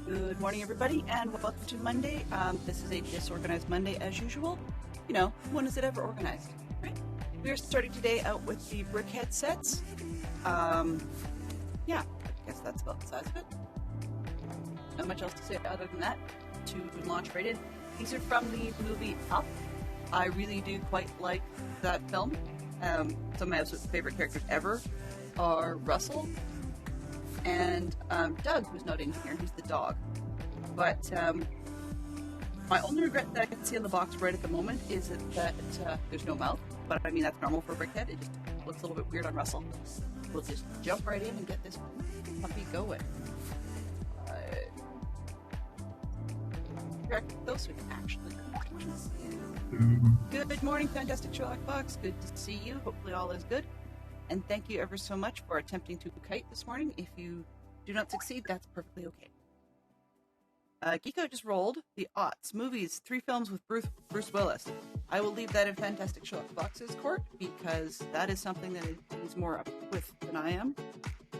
Good morning, everybody, and welcome to Monday. This is a disorganized Monday as usual. You know, when is it ever organized, right? We are starting today out with the Brickheadz sets. Yeah, I guess that's about the size of it. Not much else to say other than that. To launch right in. These are from the movie Up. I really do quite like that film. Some of my absolute favorite characters ever are Russell and Doug, who's not in here. He's the dog. But my only regret that I can see on the box right at the moment is that there's no mouth. But I mean, that's normal for Brickhead. It just looks a little bit weird on Russell. We'll just jump right in and get this puppy going. Those we can actually. Good morning, Fantastic Sherlock Fox. Good to see you. Hopefully all is good. And thank you ever so much for attempting to kite this morning. If you do not succeed, that's perfectly okay. Geeko just rolled the aughts, movies, 3 films with Bruce Willis. I will leave that in Fantastic Sherlock Fox's court because that is something that he's more up with than I am.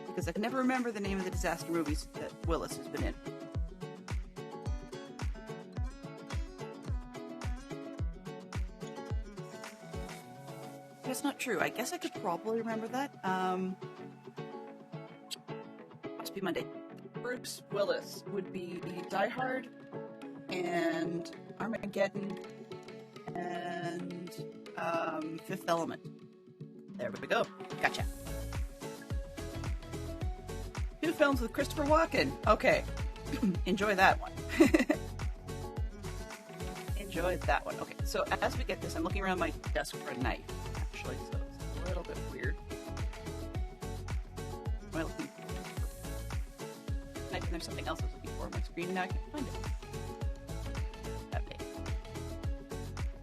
Because I can never remember the name of the disaster movies that Willis has been in. That's not true. I guess I could probably remember that. Must be Monday. Bruce Willis would be Die Hard and Armageddon and Fifth Element. There we go. Gotcha. 2 films with Christopher Walken. Okay. Enjoy that one. Enjoy that one. Okay, so as we get this, I'm looking around my desk for a knife. So it's a little bit weird. Am I looking for? I think there's something else I was looking for on my screen, and now I can't find it. That way.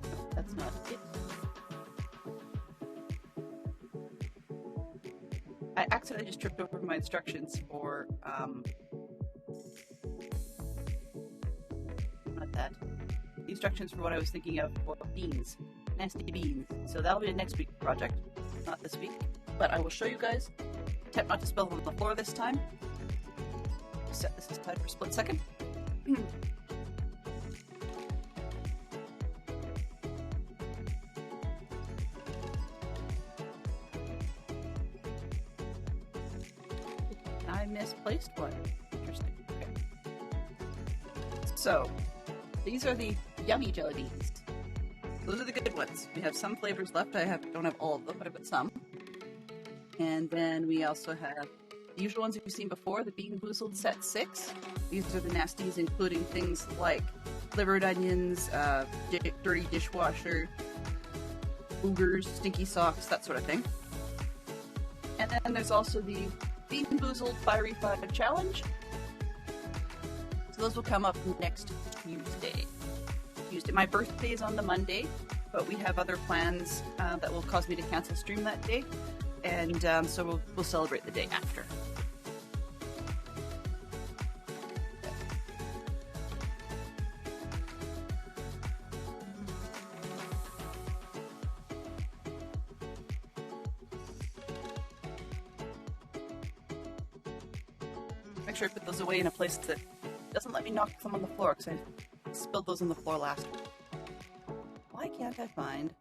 No, that's not it. I accidentally just tripped over my instructions for, not that. The instructions for what I was thinking of for beans. Nasty beans. So that'll be a next week project, not this week. But I will show you guys. Attempt not to spill on the floor this time. Set this aside for a split second. I misplaced one. Interesting. Okay. So these are the yummy jelly beans. Those are the good ones. We have some flavors left. I don't have all of them, but I've got some. And then we also have the usual ones that you've seen before, the Bean Boozled Set 6. These are the nasties, including things like livered onions, dirty dishwasher, boogers, stinky socks, that sort of thing. And then there's also the Bean Boozled Fiery 5 Challenge. So those will come up next Tuesday. My birthday is on the Monday, but we have other plans that will cause me to cancel stream that day, and so we'll celebrate the day after. Make sure I put those away in a place that doesn't let me knock them on the floor, because I spilled those on the floor last week. Why can't I find?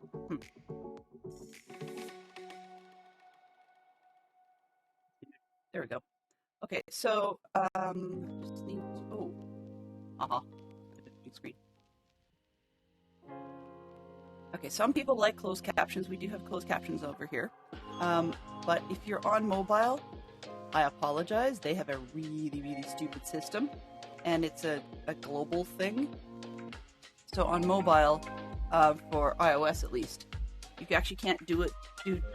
There we go. Okay, so just need big screen. Okay, some people like closed captions. We do have closed captions over here. But if you're on mobile, I apologize. They have a really, really stupid system. And it's a global thing. So on mobile, for iOS at least, you actually can't do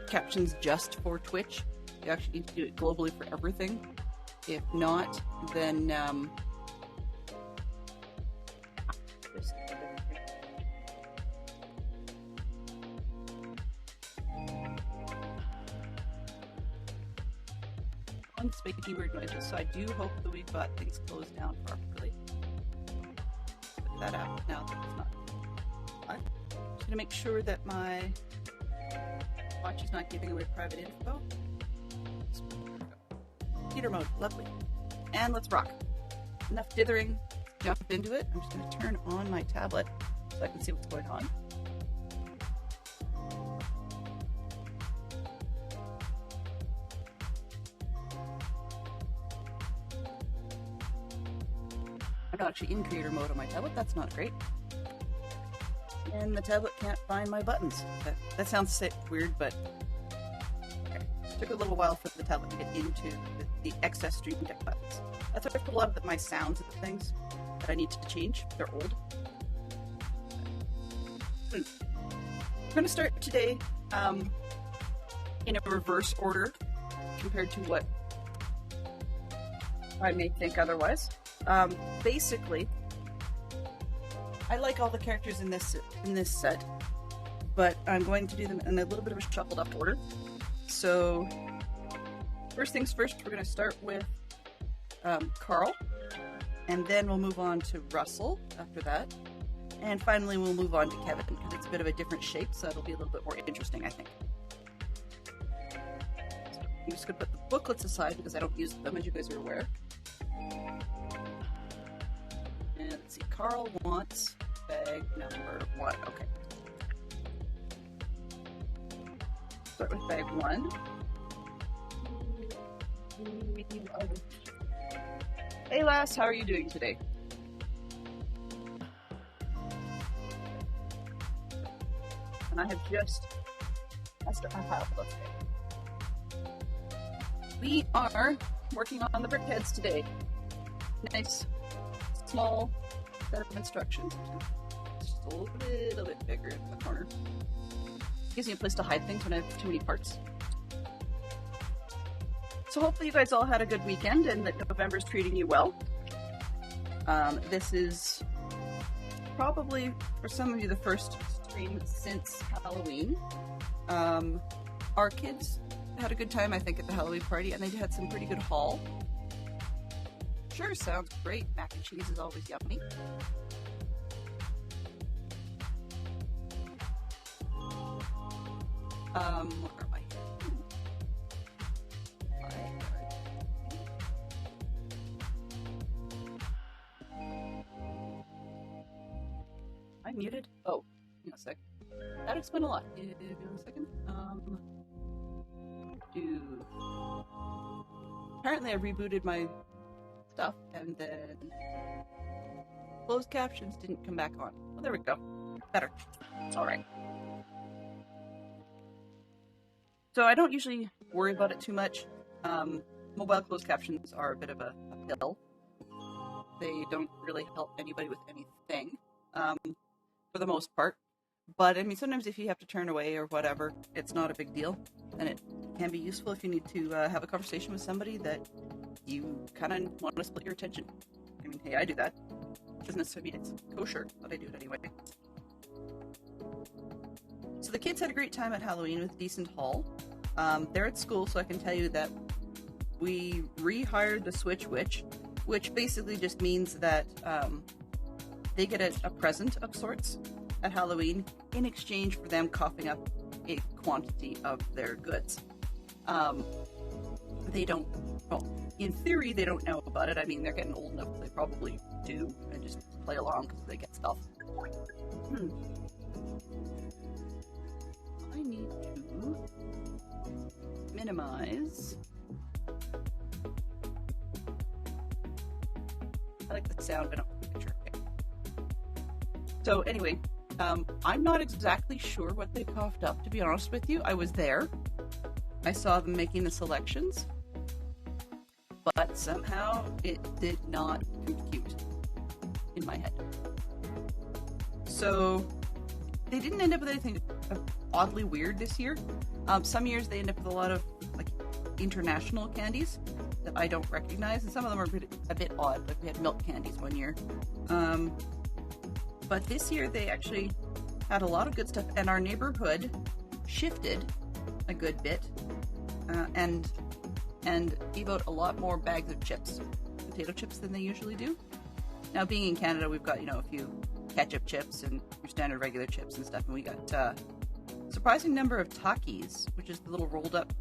captions just for Twitch. You actually need to do it globally for everything. If not, then speaking weird noises, so I do hope that we've got things closed down properly. Put that out now that it's not. I'm just gonna make sure that my watch is not giving away private info. Theater mode, lovely. And let's rock. enough dithering, jump into it. I'm just going to turn on my tablet so I can see what's going on. I'm not actually in creator mode on my tablet. That's not great. And the tablet can't find my buttons. That sounds weird, but okay. It took a little while for the tablet to get into the excess Stream Deck buttons. That's why I put a lot of my sounds and things that I need to change. They're old. I'm going to start today in a reverse order compared to what I may think otherwise. Basically, I like all the characters in this set, but I'm going to do them in a little bit of a shuffled up order. So, first things first, we're going to start with Carl, and then we'll move on to Russell after that, and finally we'll move on to Kevin, because it's a bit of a different shape, so it'll be a little bit more interesting, I think. So I'm just going to put the booklets aside because I don't use them, as you guys are aware. And let's see, Carl wants bag number 1. Okay. Start with bag 1. Hey lass, how are you doing today? And I have just we are working on the Brickheadz today. Nice small set of instructions. Just a little bit bigger in the corner. Gives me a place to hide things when I have too many parts. So hopefully you guys all had a good weekend and that November's treating you well. This is probably, for some of you, the first stream since Halloween. Our kids had a good time, I think, at the Halloween party, and they had some pretty good haul. Sure, sounds great. Mac and cheese is always yummy. Where am I? I'm muted. Oh, hang on a sec. That explains a lot. Give me a second. Apparently I rebooted my stuff and then closed captions didn't come back on. Well, there we go. Better. All right. So I don't usually worry about it too much. Mobile closed captions are a bit of a pill. They don't really help anybody with anything, for the most part. But I mean, sometimes if you have to turn away or whatever, it's not a big deal. And it can be useful if you need to have a conversation with somebody that you kind of want to split your attention. I mean, hey, I do that. Doesn't necessarily mean it's kosher, but I do it anyway. So the kids had a great time at Halloween with a decent haul. They're at school, so I can tell you that we rehired the Switch Witch, which basically just means that they get a present of sorts at Halloween in exchange for them coughing up a quantity of their goods. They don't, well, in theory, they don't know about it. I mean, they're getting old enough, they probably do, and just play along because they get stuff. I need to minimize. I like the sound, but I don't like the picture. Okay. So anyway, I'm not exactly sure what they coughed up, to be honest with you. I was there. I saw them making the selections, but somehow it did not compute in my head. So they didn't end up with anything oddly weird this year. Some years they end up with a lot of like international candies that I don't recognize, and some of them are a bit odd. Like we had milk candies one year. But this year they actually had a lot of good stuff, and our neighborhood shifted a good bit and gave out a lot more bags of chips, potato chips, than they usually do. Now, being in Canada, we've got, a few ketchup chips and your standard regular chips and stuff, and we got a surprising number of Takis, which is the little rolled up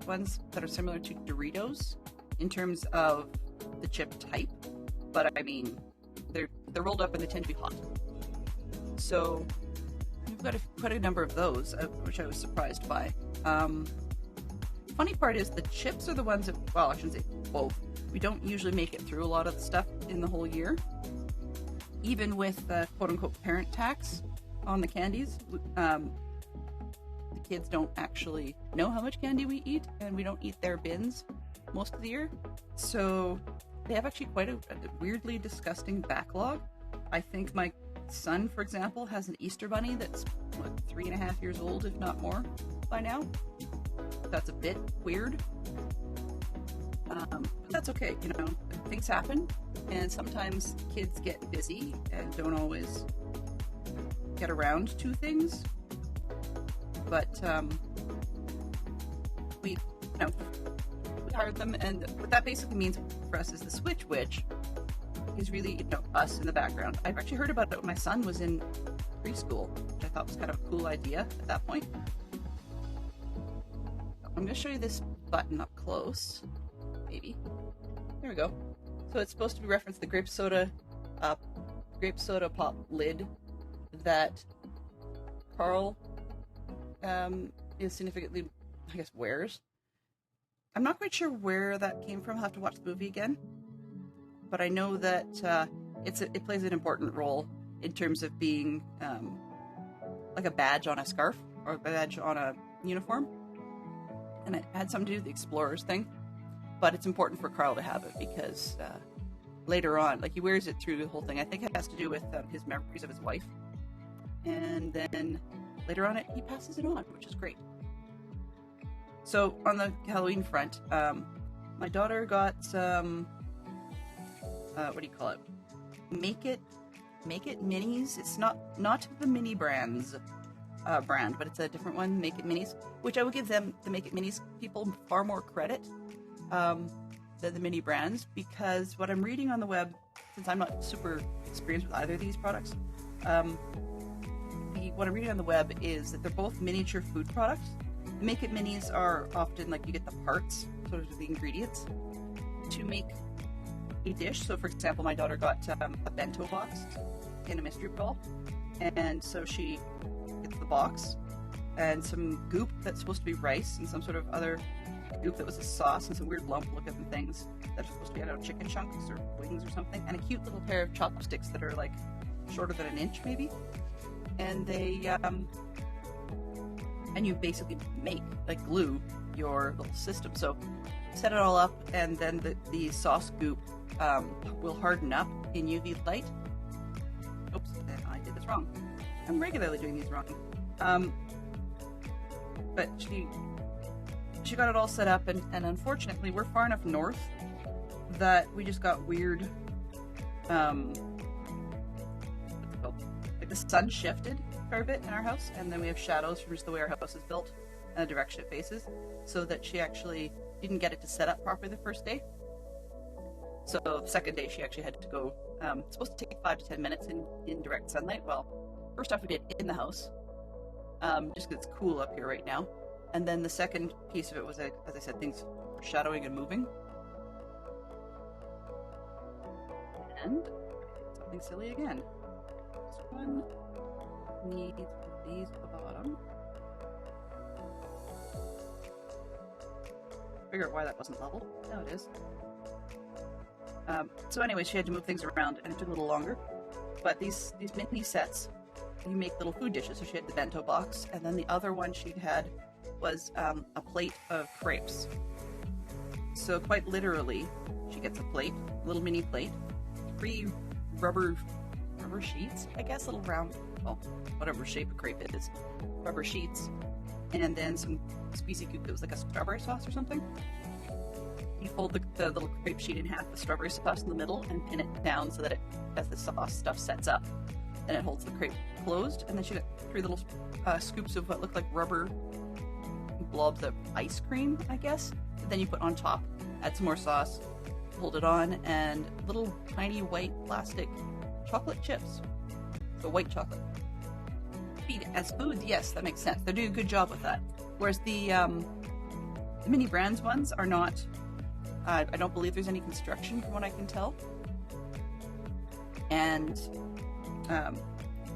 ones that are similar to Doritos in terms of the chip type. but I mean, they're rolled up and they tend to be hot. So we've got quite a number of those, which I was surprised by. Funny part is the chips are the ones that, well, I shouldn't say both. We don't usually make it through a lot of the stuff in the whole year. Even with the quote-unquote parent tax on the candies, the kids don't actually know how much candy we eat, and we don't eat their bins most of the year. So they have actually quite a weirdly disgusting backlog. I think my son, for example, has an Easter bunny that's 3.5 years old, if not more, by now. That's a bit weird. But that's okay, things happen, and sometimes kids get busy and don't always get around to things. But we hired them, and what that basically means for us is the Switch Witch is really, us in the background. I've actually heard about it when my son was in preschool, which I thought was kind of a cool idea at that point. I'm going to show you this button up close. Maybe. There we go. So it's supposed to be referenced the grape soda pop lid that Carl is significantly, I guess, wears. I'm not quite sure where that came from. I'll have to watch the movie again. But I know that it plays an important role in terms of being like a badge on a scarf or a badge on a uniform. And it had something to do with the Explorers thing. But it's important for Carl to have it because later on, he wears it through the whole thing. I think it has to do with his memories of his wife. And then later on, he passes it on, which is great. So on the Halloween front, my daughter got some, what do you call it? Make It Minis. It's not the Mini Brands brand, but it's a different one, Make It Minis, which I will give them, the Make It Minis people, far more credit than the Mini Brands, because what I'm reading on the web, since I'm not super experienced with either of these products, what I'm reading on the web is that they're both miniature food products. The Make It Minis are often you get the parts, sort of the ingredients, to make a dish. So for example, my daughter got a bento box in a mystery ball, and so she gets the box and some goop that's supposed to be rice and some sort of other goop that was a sauce and some weird lump looking things that are supposed to be, I don't know, chicken chunks or wings or something, and a cute little pair of chopsticks that are shorter than an inch maybe. And they and you basically make glue your little system. So set it all up, and then the sauce goop will harden up in UV light. Oops, I did this wrong. I'm regularly doing these wrong. But she got it all set up, and unfortunately we're far enough north that we just got weird, what's it called? The sun shifted a fair bit in our house, and then we have shadows from just the way our house is built and the direction it faces, so that she actually didn't get it to set up properly the first day. So the second day she actually had to go, it's supposed to take 5 to 10 minutes in direct sunlight. Well, first off we did in the house, just because it's cool up here right now. And then the second piece of it was, as I said, things were shadowing and moving. And something silly again. This one needs these at the bottom. Figure out why that wasn't level. Now it is. So anyway, she had to move things around, and it took a little longer. But these mini sets, you make little food dishes. So she had the bento box, and then the other one she'd had was a plate of crepes. So quite literally, she gets a plate, a little mini plate, 3 rubber sheets, I guess, little round, well, whatever shape a crepe is, rubber sheets, and then some squeezy goop that was like a strawberry sauce or something. You fold the little crepe sheet in half with strawberry sauce in the middle and pin it down so that it, as the sauce stuff sets up, and it holds the crepe closed. And then she got 3 little scoops of what looked like rubber blobs of ice cream, I guess. But then you put on top, add some more sauce, hold it on, and little tiny white plastic chocolate chips. So white chocolate. Feed it as food, yes, that makes sense. They're doing a good job with that. Whereas the Mini Brands ones are not, I don't believe there's any construction from what I can tell. and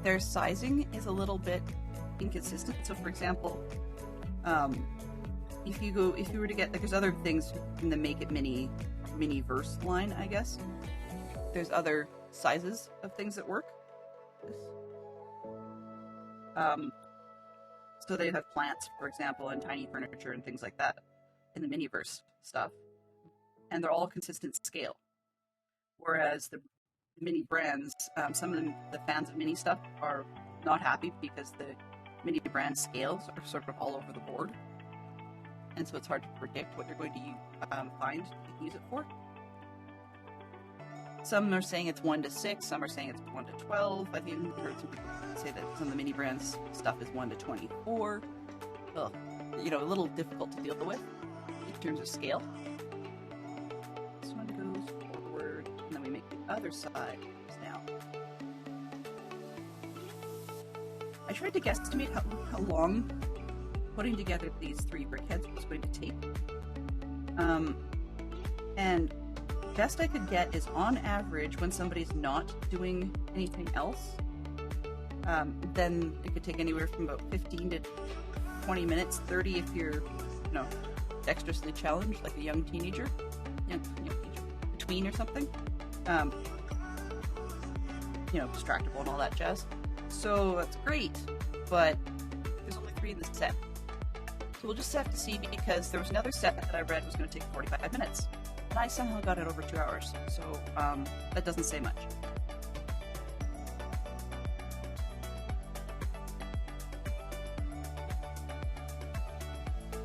their sizing is a little bit inconsistent. So, for example, if you were to get, like, there's other things in the Make It Mini verse line, I guess. There's other sizes of things that work. So they have plants, for example, and tiny furniture and things like that in the Miniverse stuff, and they're all consistent scale. Whereas the mini brands, some of the fans of mini stuff are not happy because the mini brand scales are sort of all over the board, and so it's hard to predict what you're going to find to use it for. Some are saying it's 1 to 6, some are saying it's 1 to 12. I've even heard some people say that some of the mini brands stuff is 1 to 24. Well, a little difficult to deal with in terms of scale. This one goes forward, and then we make the other side now. I tried to guesstimate how long putting together these 3 brickheads was going to take. And best I could get is, on average, when somebody's not doing anything else, then it could take anywhere from about 15 to 20 minutes, 30 if you're, dexterously challenged, like a young teenager, a tween or something, distractible and all that jazz. So that's great, but there's only 3 in the set. So we'll just have to see, because there was another set that I read was going to take 45 minutes. And I somehow got it over 2 hours, so that doesn't say much.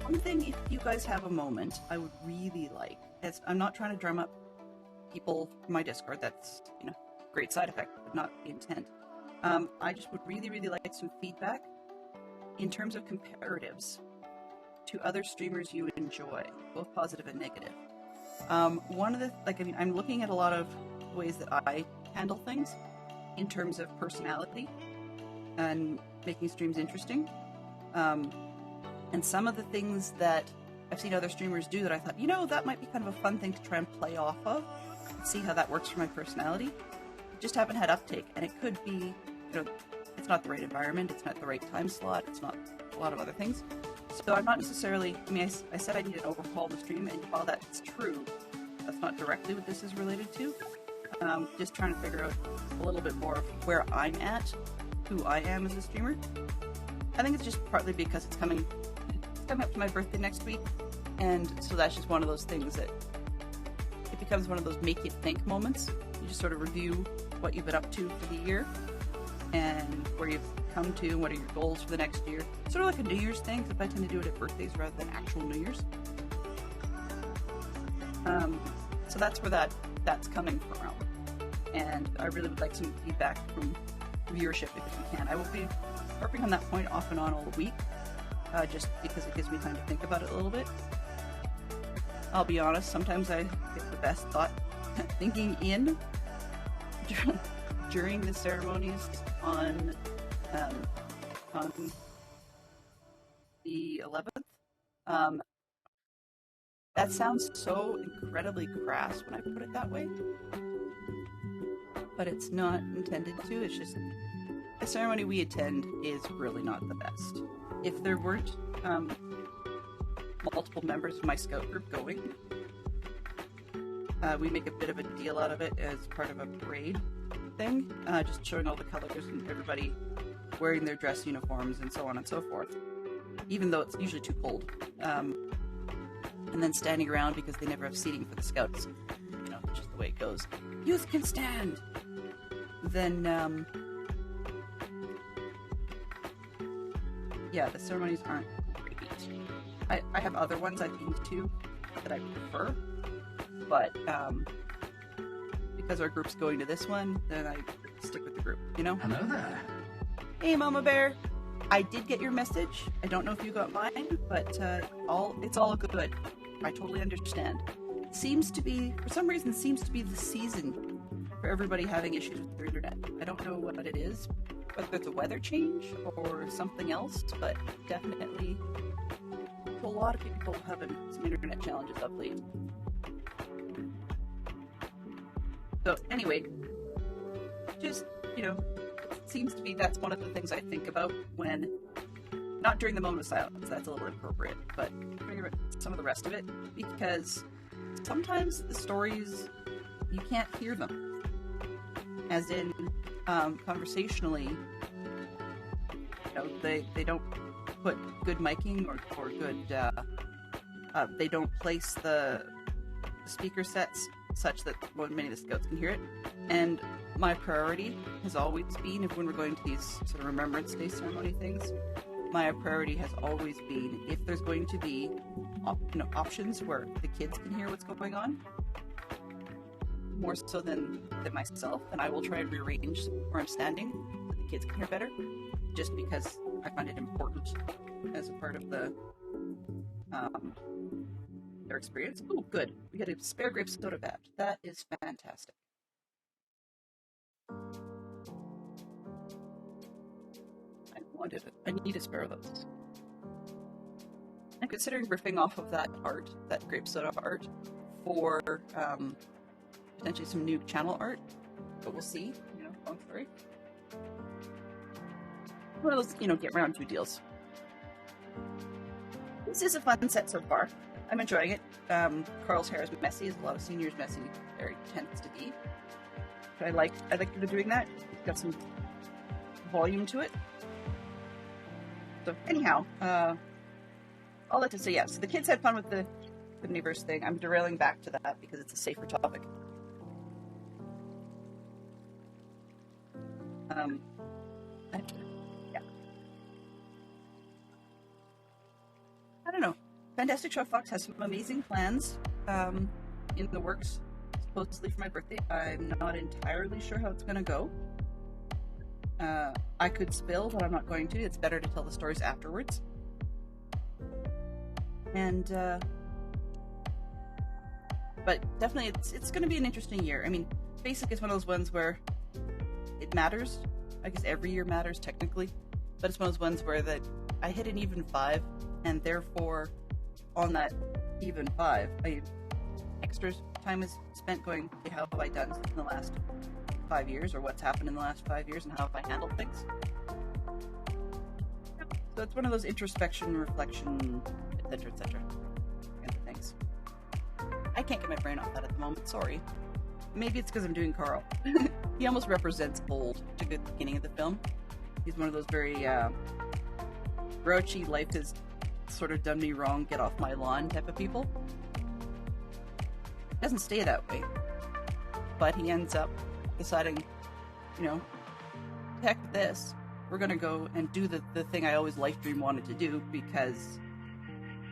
One thing, if you guys have a moment, I would really like, I'm not trying to drum up people from my Discord, that's, great side effect, but not the intent. I just would really, really like some feedback in terms of comparatives to other streamers you enjoy, both positive and negative. One of the, I'm looking at a lot of ways that I handle things in terms of personality and making streams interesting. And some of the things that I've seen other streamers do that I thought, that might be kind of a fun thing to try and play off of and see how that works for my personality. Just haven't had uptake, and it could be, it's not the right environment, it's not the right time slot, it's not a lot of other things. So I'm not necessarily, I said I need an overhaul of the stream, and while that's true, that's not directly what this is related to. Just trying to figure out a little bit more of where I'm at, who I am as a streamer. I think it's just partly because it's coming up to my birthday next week, and so that's just one of those things that it becomes one of those make you think moments. You just sort of review what you've been up to for the year and where you've come to, and what are your goals for the next year. Sort of like a New Year's thing, because I tend to do it at birthdays rather than actual New Year's. So that's where that's coming from, and I really would like some feedback from viewership if you can. I will be harping on that point off and on all week, just because it gives me time to think about it a little bit. I'll be honest, sometimes I get the best thought thinking in during the ceremonies on the 11th. That sounds so incredibly crass when I put it that way, but it's not intended to. It's just the ceremony we attend is really not the best. If there weren't multiple members of my scout group going, we make a bit of a deal out of it as part of a parade thing, just showing all the colors and everybody wearing their dress uniforms and so on and so forth, even though it's usually too cold. And then standing around because they never have seating for the scouts. Just the way it goes. Youth can stand! Then, yeah, the ceremonies aren't great. I have other ones I've been to that I prefer, but because our group's going to this one, then I stick with the group, Hello there. Hey, Mama Bear! I did get your message. I don't know if you got mine, but it's all good. I totally understand. Seems to be, for some reason, the season for everybody having issues with their internet. I don't know what it is, whether it's a weather change or something else, but definitely a lot of people having some internet challenges of late. So anyway, Just, it seems to be that's one of the things I think about when, not during the moment of silence, that's a little inappropriate, but during some of the rest of it, because sometimes the stories, you can't hear them. As in, conversationally, they don't put good miking or good, they don't place the speaker sets such that many of the scouts can hear it. And my priority has always been, when we're going to these sort of Remembrance Day ceremony things, my priority has always been, if there's going to be options where the kids can hear what's going on, more so than myself, then I will try and rearrange where I'm standing so the kids can hear better, just because I find it important as a part of their experience. Oh, good. We got a spare grape soda vat. That is fantastic. I need a spare of those. I'm considering riffing off of that art, that grape soda art, for potentially some new channel art, but we'll see. Long story. One of those, get round to deals. This is a fun set so far. I'm enjoying it. Carl's hair is messy, as a lot of seniors' messy hair tends to be. But I like him doing that. It's got some volume to it. So anyhow, all that to say, yes. So the kids had fun with the neighbors thing. I'm derailing back to that because it's a safer topic. Yeah. I don't know. Fantastic Show Fox has some amazing plans in the works, supposedly for my birthday. I'm not entirely sure how it's going to go. I could spill, but I'm not going to. It's better to tell the stories afterwards. And, but definitely it's going to be an interesting year. I mean, Basic is one of those ones where it matters. I guess every year matters technically, but it's one of those ones where I hit an even 5, and therefore on that even 5, extra time is spent going, okay, how have I done in the last 5 years, or what's happened in the last 5 years, and how have I handled things. So it's one of those introspection, reflection, etc. kind of things. I can't get my brain off that at the moment, sorry. Maybe it's because I'm doing Carl. He almost represents old to the beginning of the film. He's one of those very grouchy, life has sort of done me wrong, get off my lawn type of people. Doesn't stay that way, but he ends up deciding, heck with this, we're gonna go and do the thing I always life dream wanted to do, because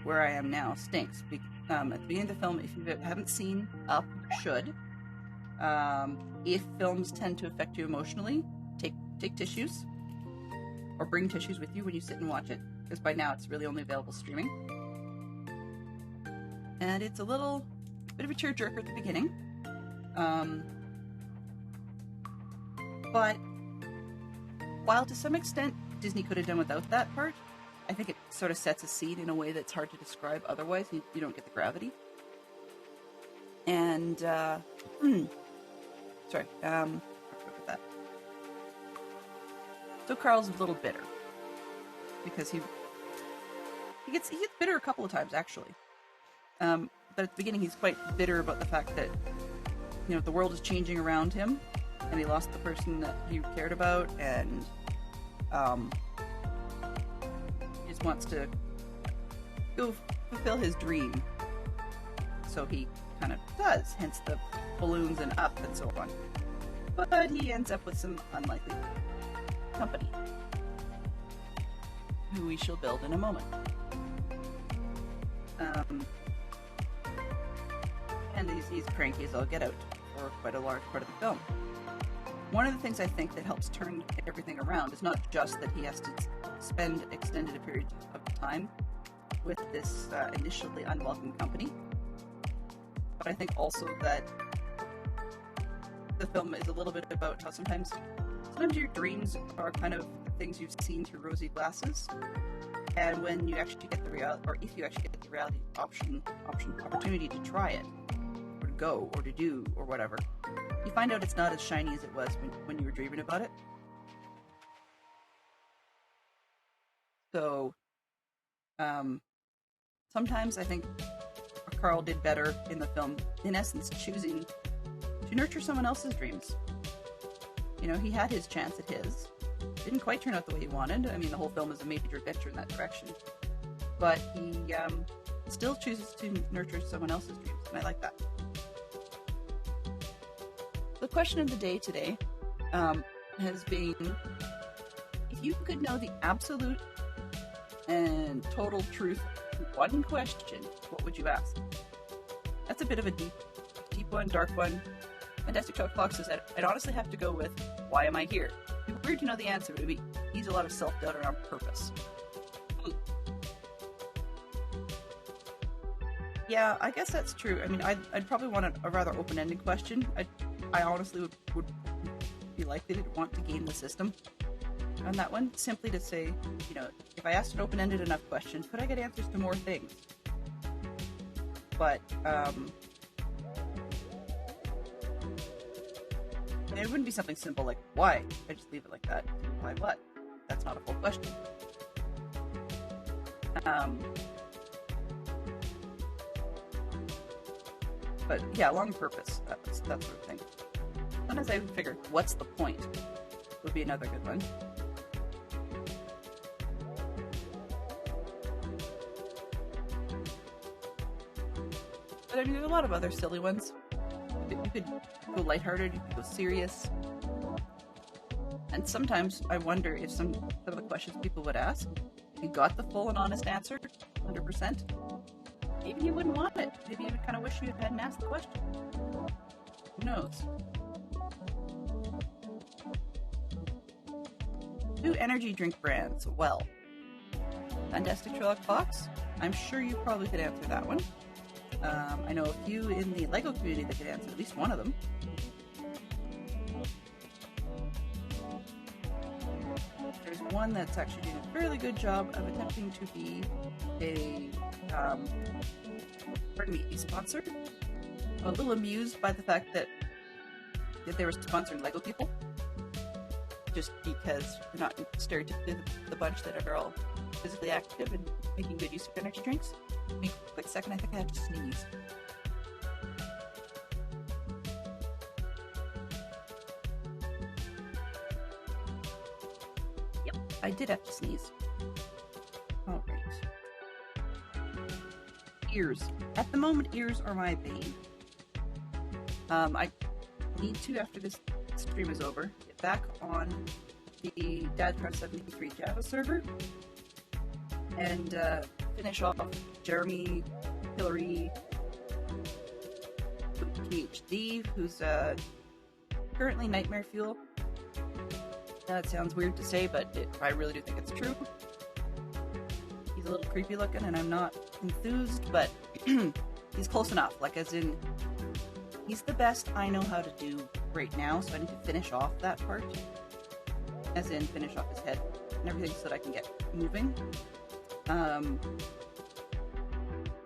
where I am now stinks. At the beginning of the film, if you haven't seen Up, you should. If films tend to affect you emotionally, take tissues, or bring tissues with you when you sit and watch it, because by now it's really only available streaming. And it's a little bit of a tearjerker at the beginning. But while to some extent Disney could have done without that part, I think it sort of sets a scene in a way that's hard to describe otherwise. You don't get the gravity. And, sorry, with that. So Carl's a little bitter. Because he gets bitter a couple of times, actually. But at the beginning he's quite bitter about the fact that, the world is changing around him, and he lost the person that he cared about, and, he just wants to go fulfill his dream. So he kind of does, hence the balloons and Up and so on. But he ends up with some unlikely company, who we shall build in a moment. And he's cranky as all get out for quite a large part of the film. One of the things I think that helps turn everything around is not just that he has to spend extended periods of time with this initially unwelcome company, but I think also that the film is a little bit about how sometimes your dreams are kind of things you've seen through rosy glasses, and when you actually get the reality, or if you actually get the reality opportunity to try it, or to go, or to do, or whatever, you find out it's not as shiny as it was when you were dreaming about it. So, sometimes I think Carl did better in the film, in essence, choosing to nurture someone else's dreams. You know, he had his chance at his. Didn't quite turn out the way he wanted. I mean, the whole film is a major adventure in that direction. But he still chooses to nurture someone else's dreams, and I like that. The question of the day today has been, if you could know the absolute and total truth in one question, what would you ask? That's a bit of a deep one, dark one. Fantastic Chocolate Fox says, I'd honestly have to go with, why am I here? It'd be weird to know the answer, but it needs a lot of self-doubt around purpose. Yeah, I guess that's true. I mean, I'd probably want a rather open-ended question. I honestly would be likely to want to game the system on that one, simply to say, you know, if I asked an open-ended enough question, could I get answers to more things? But, it wouldn't be something simple like, why? I just leave it like that. Why what? That's not a full question. But yeah, long purpose, that sort of thing. Sometimes I would figure, what's the point? Would be another good one. But I mean, there's a lot of other silly ones. You could go lighthearted, you could go serious. And sometimes I wonder if some of the questions people would ask, if you got the full and honest answer, 100%, maybe you wouldn't want it. Maybe you would kind of wish you hadn't asked the question. Who knows? New energy drink brands. Well, Fantastic Sherlock Fox, I'm sure you probably could answer that one. I know a few in the LEGO community that could answer at least one of them. There's one that's actually doing a fairly good job of attempting to be a sponsor. I'm a little amused by the fact that they were sponsoring LEGO people, just because they're not stereotypically the bunch that are all physically active and making good use of energy drinks. Give me a quick second, I think I have to sneeze. Yep, I did have to sneeze. Alright. Ears. At the moment, ears are my bane. I need to, after this stream is over, get back on the DadCraft73 Java server and finish off Jeremy, Hillary, PhD, who's currently Nightmare Fuel. That sounds weird to say, but I really do think it's true. He's a little creepy looking, and I'm not enthused, but he's close enough. Like, as in, he's the best I know how to do right now, so I need to finish off that part. As in, finish off his head and everything so that I can get moving.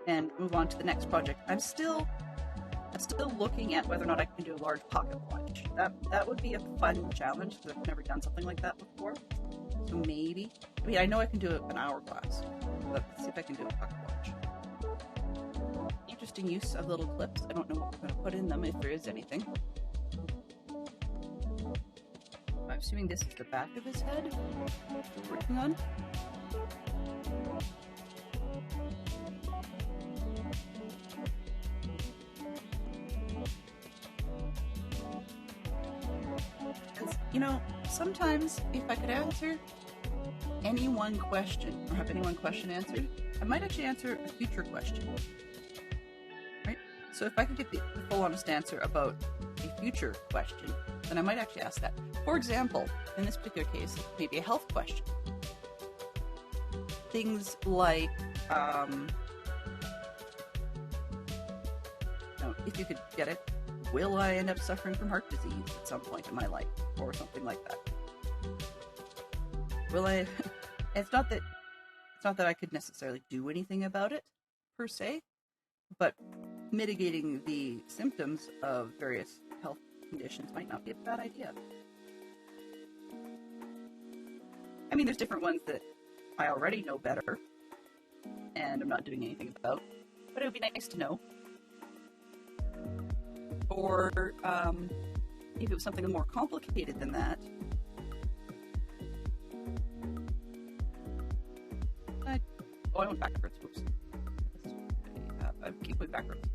And move on to the next project. I'm still looking at whether or not I can do a large pocket watch. That would be a fun challenge, because I've never done something like that before. So maybe. I mean, I know I can do an hourglass, but let's see if I can do a pocket watch. Interesting use of little clips. I don't know what we're going to put in them, if there is anything. I'm assuming this is the back of his head we're working on. You know, sometimes if I could answer any one question, or have any one question answered, I might actually answer a future question. Right? So if I could get the full honest answer about a future question, then I might actually ask that. For example, in this particular case, maybe a health question. Things like, if you could get it, will I end up suffering from heart disease at some point in my life, or something like that? Will I? It's not that I could necessarily do anything about it per se, but mitigating the symptoms of various health conditions might not be a bad idea. I mean, there's different ones that I already know better, and I'm not doing anything about, but it would be nice to know. Or, if it was something more complicated than that, I went backwards. Whoops. I keep going backwards.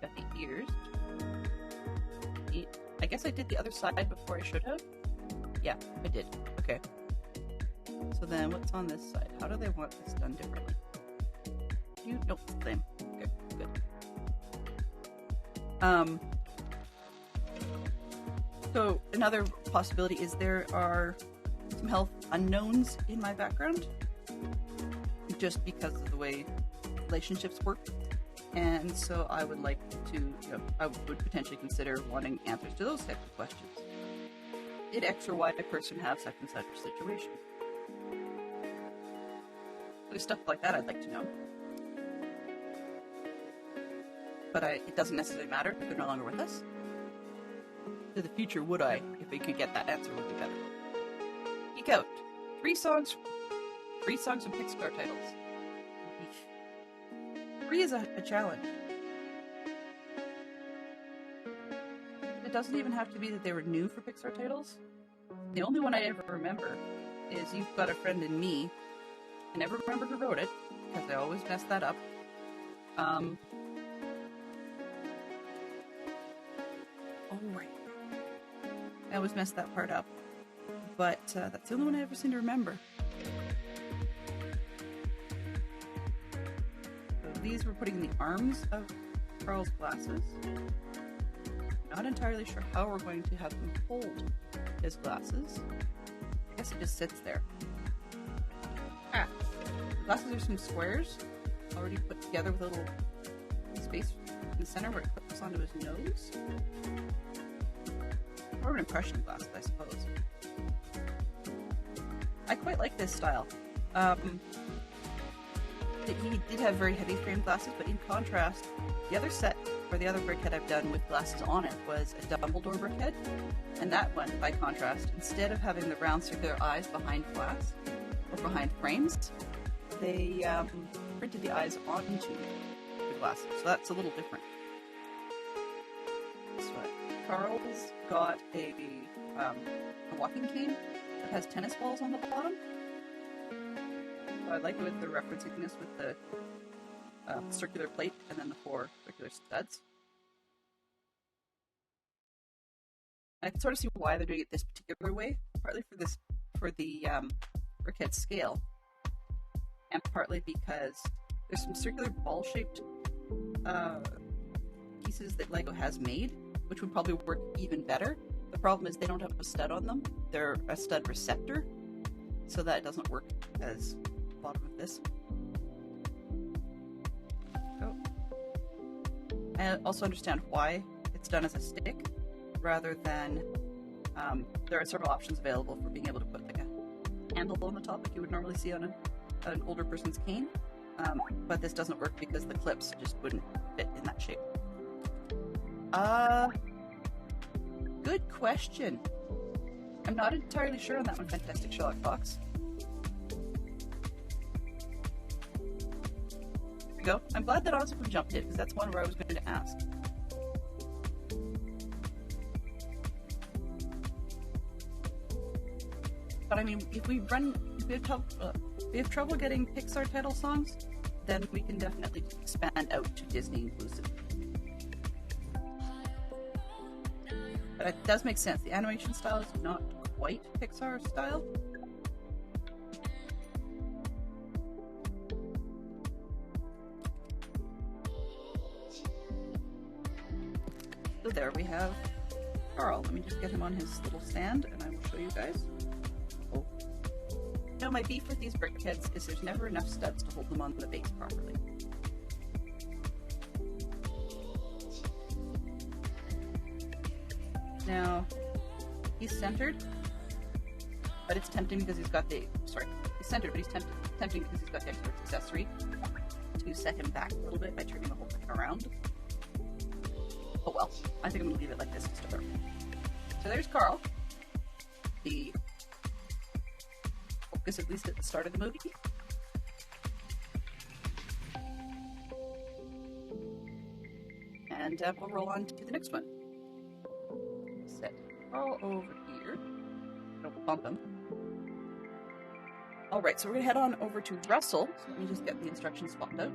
Got the ears. I guess I did the other side before I should have. Yeah, I did. Okay. So then, what's on this side? How do they want this done differently? Nope, same. Okay, good. So another possibility is there are some health unknowns in my background, just because of the way relationships work, and so I would like to, I would potentially consider wanting answers to those types of questions. Did X or Y person have such and such a situation? There's stuff like that I'd like to know. But it doesn't necessarily matter if they're no longer with us. To the future, would I, if we could get that answer, would be better. Geek out. 3 songs from Pixar titles. 3 is a challenge. It doesn't even have to be that they were new for Pixar titles. The only one I ever remember is You've Got a Friend in Me. I never remember who wrote it, because I always mess that up. Oh, right. I always mess that part up. But that's the only one I ever seem to remember. So these were putting in the arms of Carl's glasses. Not entirely sure how we're going to have him hold his glasses. I guess it just sits there. The glasses are some squares, already put together with a little space in the center where it clips onto his nose. More of an impression glasses, I suppose. I quite like this style. He did have very heavy framed glasses, but in contrast, the other set, or the other Brickhead I've done with glasses on it, was a Dumbledore Brickhead. And that one, by contrast, instead of having the round circular eyes behind glass, or behind frames, they printed the eyes onto the glasses. So that's a little different. So Carl's got a walking cane that has tennis balls on the bottom. So I like with the referencing this with the circular plate and then the 4 circular studs. I can sort of see why they're doing it this particular way, partly for the Brickheadz scale, and partly because there's some circular ball-shaped pieces that LEGO has made, which would probably work even better. The problem is they don't have a stud on them. They're a stud receptor, so that doesn't work as the bottom of this. Oh. I also understand why it's done as a stick, rather than there are several options available for being able to put like a handle on the top like you would normally see on an older person's cane, but this doesn't work because the clips just wouldn't fit in that shape. Good question. I'm not entirely sure on that one, Fantastic Sherlock Fox. There we go. I'm glad that Ozzy jumped it, because that's one where I was going to ask. But I mean, if we have trouble getting Pixar title songs, then we can definitely expand out to Disney inclusive. But it does make sense. The animation style is not quite Pixar style. So there we have Carl. Let me just get him on his little stand and I will show you guys. Oh. Now my beef with these Brickheadz is there's never enough studs to hold them on the base properly. Now, he's centered, but it's tempting because he's got the, he's centered, but he's tempting because he's got the extra accessory to set him back a little bit by turning the whole thing around. Oh well, I think I'm gonna leave it like this to start. So there's Carl, the focus at least at the start of the movie. And we'll roll on to the next one. Set Carl over here. Don't bump him. Alright, so we're gonna head on over to Russell. So let me just get the instructions swapped out.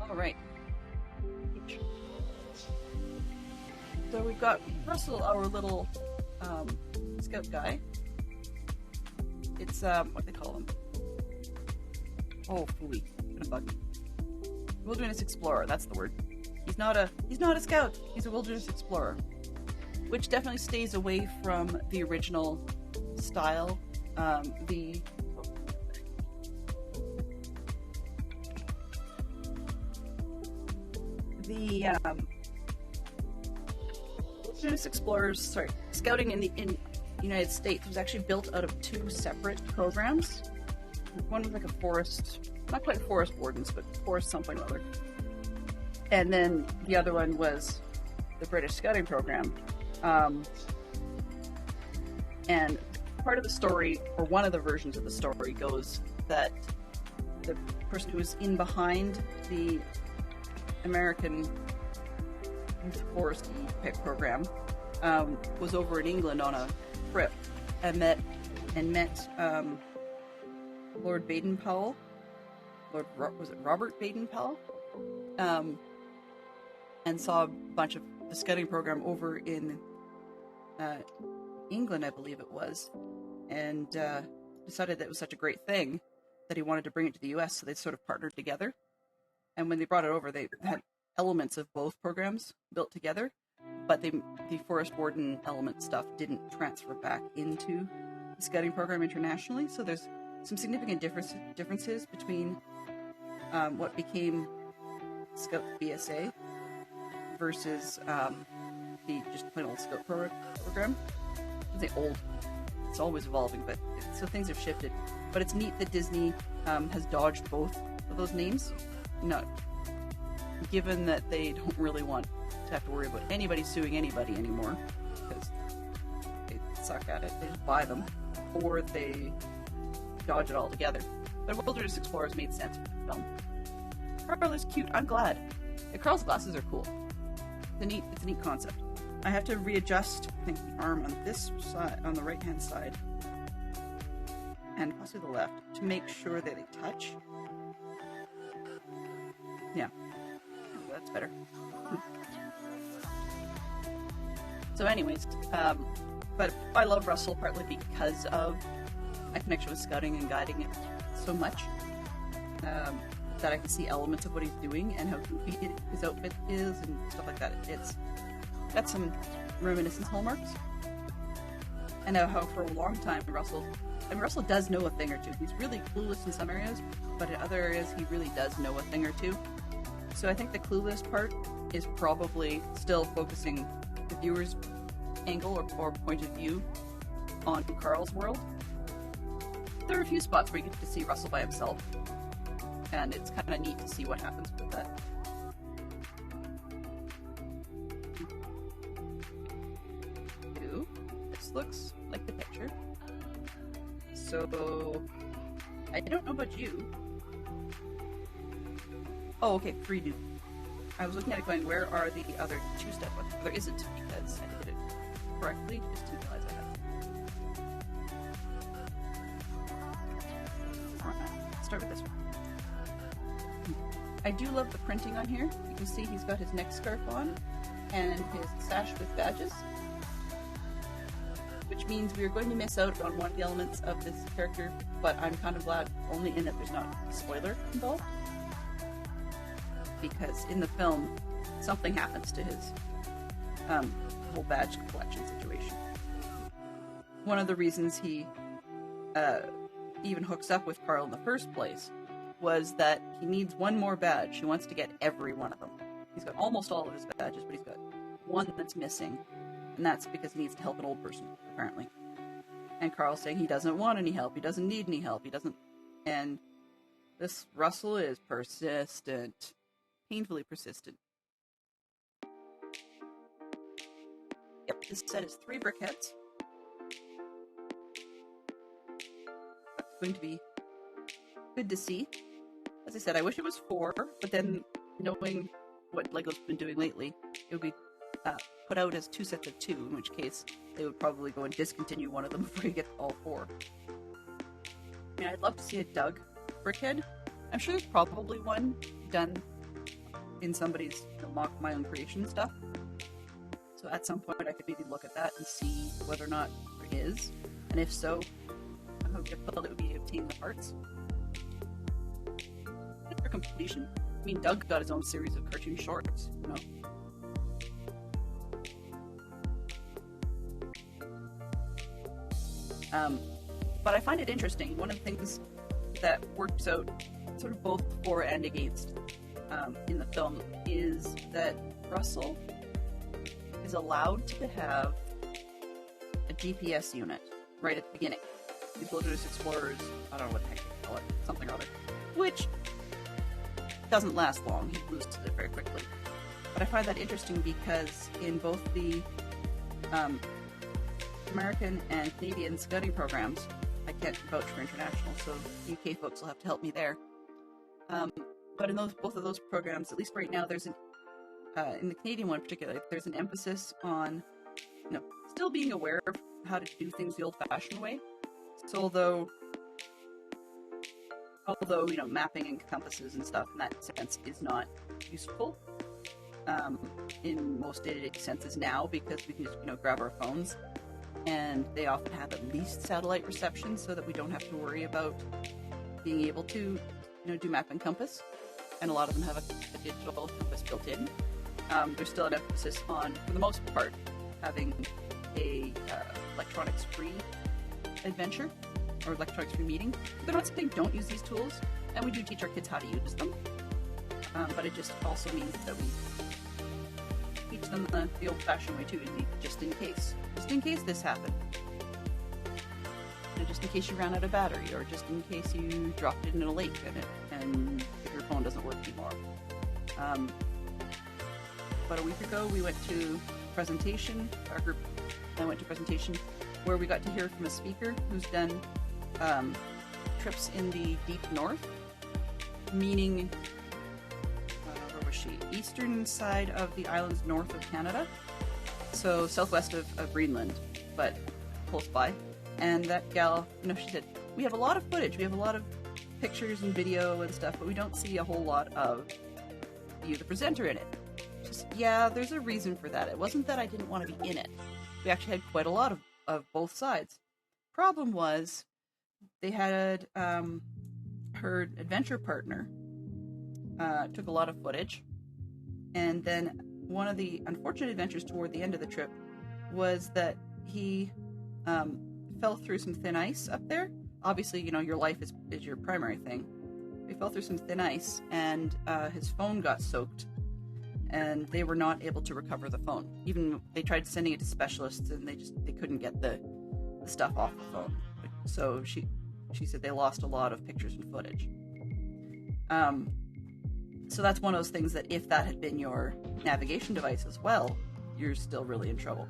Alright. So we've got Russell, our little scout guy. It's what they call him. Oh, phooey. Gonna bug me. Wilderness explorer, that's the word. He's not a scout, he's a wilderness explorer. Which definitely stays away from the original style. The wilderness explorers, scouting in the United States was actually built out of two separate programs. One was like a forest, not quite forest wardens, but forest something or other. And then the other one was the British scouting program. And part of the story, or one of the versions of the story, goes that the person who was in behind the American Youth Forest type program was over in England on a trip and met Lord Baden-Powell. Was it Robert Baden-Powell? And saw a bunch of the scouting program over in England, I believe it was, and decided that it was such a great thing that he wanted to bring it to the US, so they sort of partnered together. And when they brought it over, they had elements of both programs built together, but the forest warden element stuff didn't transfer back into the scouting program internationally, so there's some significant differences between what became Scout BSA versus the just plain old Scout program. It's always evolving, but so things have shifted. But it's neat that Disney has dodged both of those names, given that they don't really want to have to worry about anybody suing anybody anymore, because they suck at it. They just buy them, or they dodge it altogether. But Wilderness Explorers made sense for the film. Carl is cute. I'm glad. Carl's glasses are cool. It's a neat concept. I have to readjust, I think, the arm on this side, on the right-hand side, and possibly the left, to make sure that they touch. Yeah. That's better. So anyways, but I love Russell partly because of my connection with scouting and guiding it so much, that I can see elements of what he's doing and how goofy his outfit is and stuff like that. It's got some reminiscence hallmarks. And how for a long time Russell does know a thing or two. He's really clueless in some areas, but in other areas he really does know a thing or two. So I think the clueless part is probably still focusing the viewer's angle or point of view on Carl's world. There are a few spots where you get to see Russell by himself, and it's kind of neat to see what happens with that. Ooh, this looks like the picture. So, I don't know about you. Oh, okay, 3 do. I was looking at it going, where are the other 2-step ones? There isn't, because I did it correctly, just didn't realize I had it. Alright, let's start with this one. I do love the printing on here. You can see he's got his neck scarf on, and his sash with badges. Which means we are going to miss out on one of the elements of this character, but I'm kind of glad only in that there's not a spoiler involved. Because in the film, something happens to his whole badge collection situation. One of the reasons he even hooks up with Carl in the first place was that he needs one more badge. He wants to get every one of them. He's got almost all of his badges, but he's got one that's missing, and that's because he needs to help an old person, apparently. And Carl's saying he doesn't want any help, he doesn't need any help, he doesn't... And this Russell is persistent. Painfully persistent. Yep, this set is 3 Brickheadz. That's going to be good to see. As I said, I wish it was 4, but then knowing what LEGO's been doing lately, it would be put out as 2 sets of 2, in which case they would probably go and discontinue one of them before you get all 4. I mean, I'd love to see a Doug Brickhead. I'm sure there's probably one done in somebody's mock my own creation stuff. So at some point I could maybe look at that and see whether or not there is. And if so, how difficult it would be to obtain the parts. For completion, I mean, Doug got his own series of cartoon shorts, you know. But I find it interesting. One of the things that works out sort of both for and against in the film is that Russell is allowed to have a GPS unit right at the beginning. These Wilderness Explorers, I don't know what the heck they call it, something or other, which doesn't last long. He loses it very quickly. But I find that interesting because in both the American and Canadian scouting programs, I can't vouch for international, so UK folks will have to help me there. But in both of those programs, at least right now, there's in the Canadian one particularly, there's an emphasis on, you know, still being aware of how to do things the old-fashioned way. So although you know, mapping and compasses and stuff in that sense is not useful in most day-to-day senses now, because we can just, you know, grab our phones, and they often have at least satellite reception so that we don't have to worry about being able to, you know, do map and compass. And a lot of them have a digital compass built in. There's still an emphasis on, for the most part, having a electronics-free adventure or electronics-free meeting. They're not saying don't use these tools, and we do teach our kids how to use them. But it just also means that we teach them the old-fashioned way too, just in case this happened. And just in case you ran out of battery, or just in case you dropped it in a lake and your phone doesn't work anymore. About a week ago, we went to a presentation, our group and I went to a presentation where we got to hear from a speaker who's done trips in the deep north, meaning, where was she? Eastern side of the islands north of Canada, so southwest of Greenland, but close by. And that gal, you know, she said, we have a lot of footage, we have a lot of pictures and video and stuff, but we don't see a whole lot of you, the presenter, in it. Just, yeah, there's a reason for that. It wasn't that I didn't want to be in it. We actually had quite a lot of both sides. Problem was, they had her adventure partner took a lot of footage, and then one of the unfortunate adventures toward the end of the trip was that he fell through some thin ice up there. Obviously, you know, your life is your primary thing. He fell through some thin ice, and his phone got soaked, and they were not able to recover the phone. Even they tried sending it to specialists, and they couldn't get the stuff off the phone. So she said they lost a lot of pictures and footage. So that's one of those things that if that had been your navigation device as well, you're still really in trouble.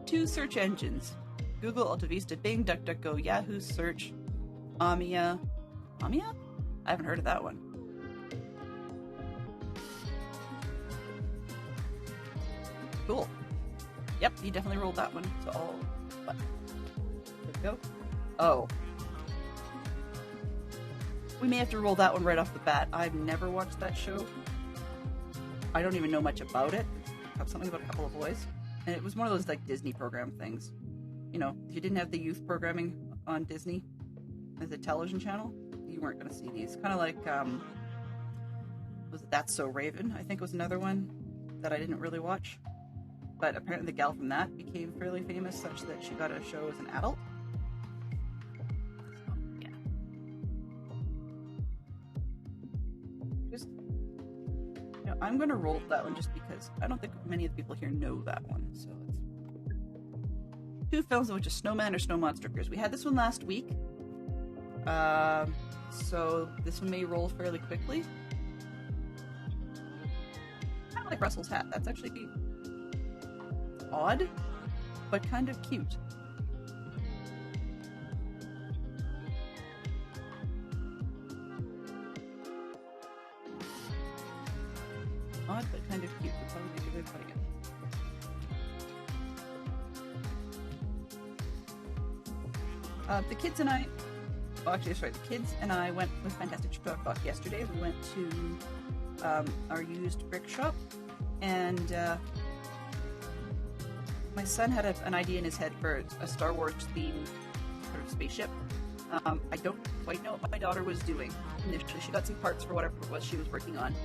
Two search engines: Google, AltaVista, Bing, DuckDuckGo, Yahoo Search, Amia. Amia? I haven't heard of that one. Cool. Yep, you definitely rolled that one. So what? There we go. Oh. We may have to roll that one right off the bat. I've never watched that show. I don't even know much about it. It's something about a couple of boys. And it was one of those like Disney program things. You know, if you didn't have the youth programming on Disney as a television channel, you weren't going to see these. Kind of like, was it That's So Raven? I think was another one that I didn't really watch. But apparently the gal from that became fairly famous such that she got a show as an adult. So, yeah. Just, you know, I'm going to roll that one just because I don't think many of the people here know that one. So it's 2 films, which is Snowman or Snow Monsters. We had this one last week. So this one may roll fairly quickly. I like Russell's hat. That's actually odd, but kind of cute. Odd, but kind of cute. That's how we think of it putting it. The kids and I, the kids and I went with Fantastic Shop yesterday. We went to our used brick shop, and my son had an idea in his head for a Star Wars themed sort of spaceship. I don't quite know what my daughter was doing initially. She got some parts for whatever it was she was working on.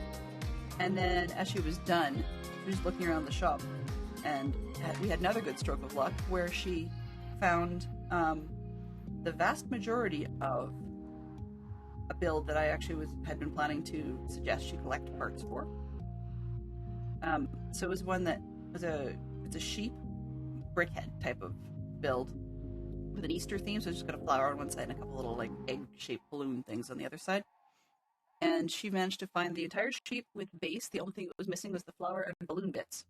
And then as she was done, she was looking around the shop, and we had another good stroke of luck where she found the vast majority of a build that I actually had been planning to suggest she collect parts for. So it was one that was it's a sheep brickhead type of build with an Easter theme, so it's just got a flower on one side and a couple little like egg-shaped balloon things on the other side. And she managed to find the entire sheep with base. The only thing that was missing was the flower and balloon bits.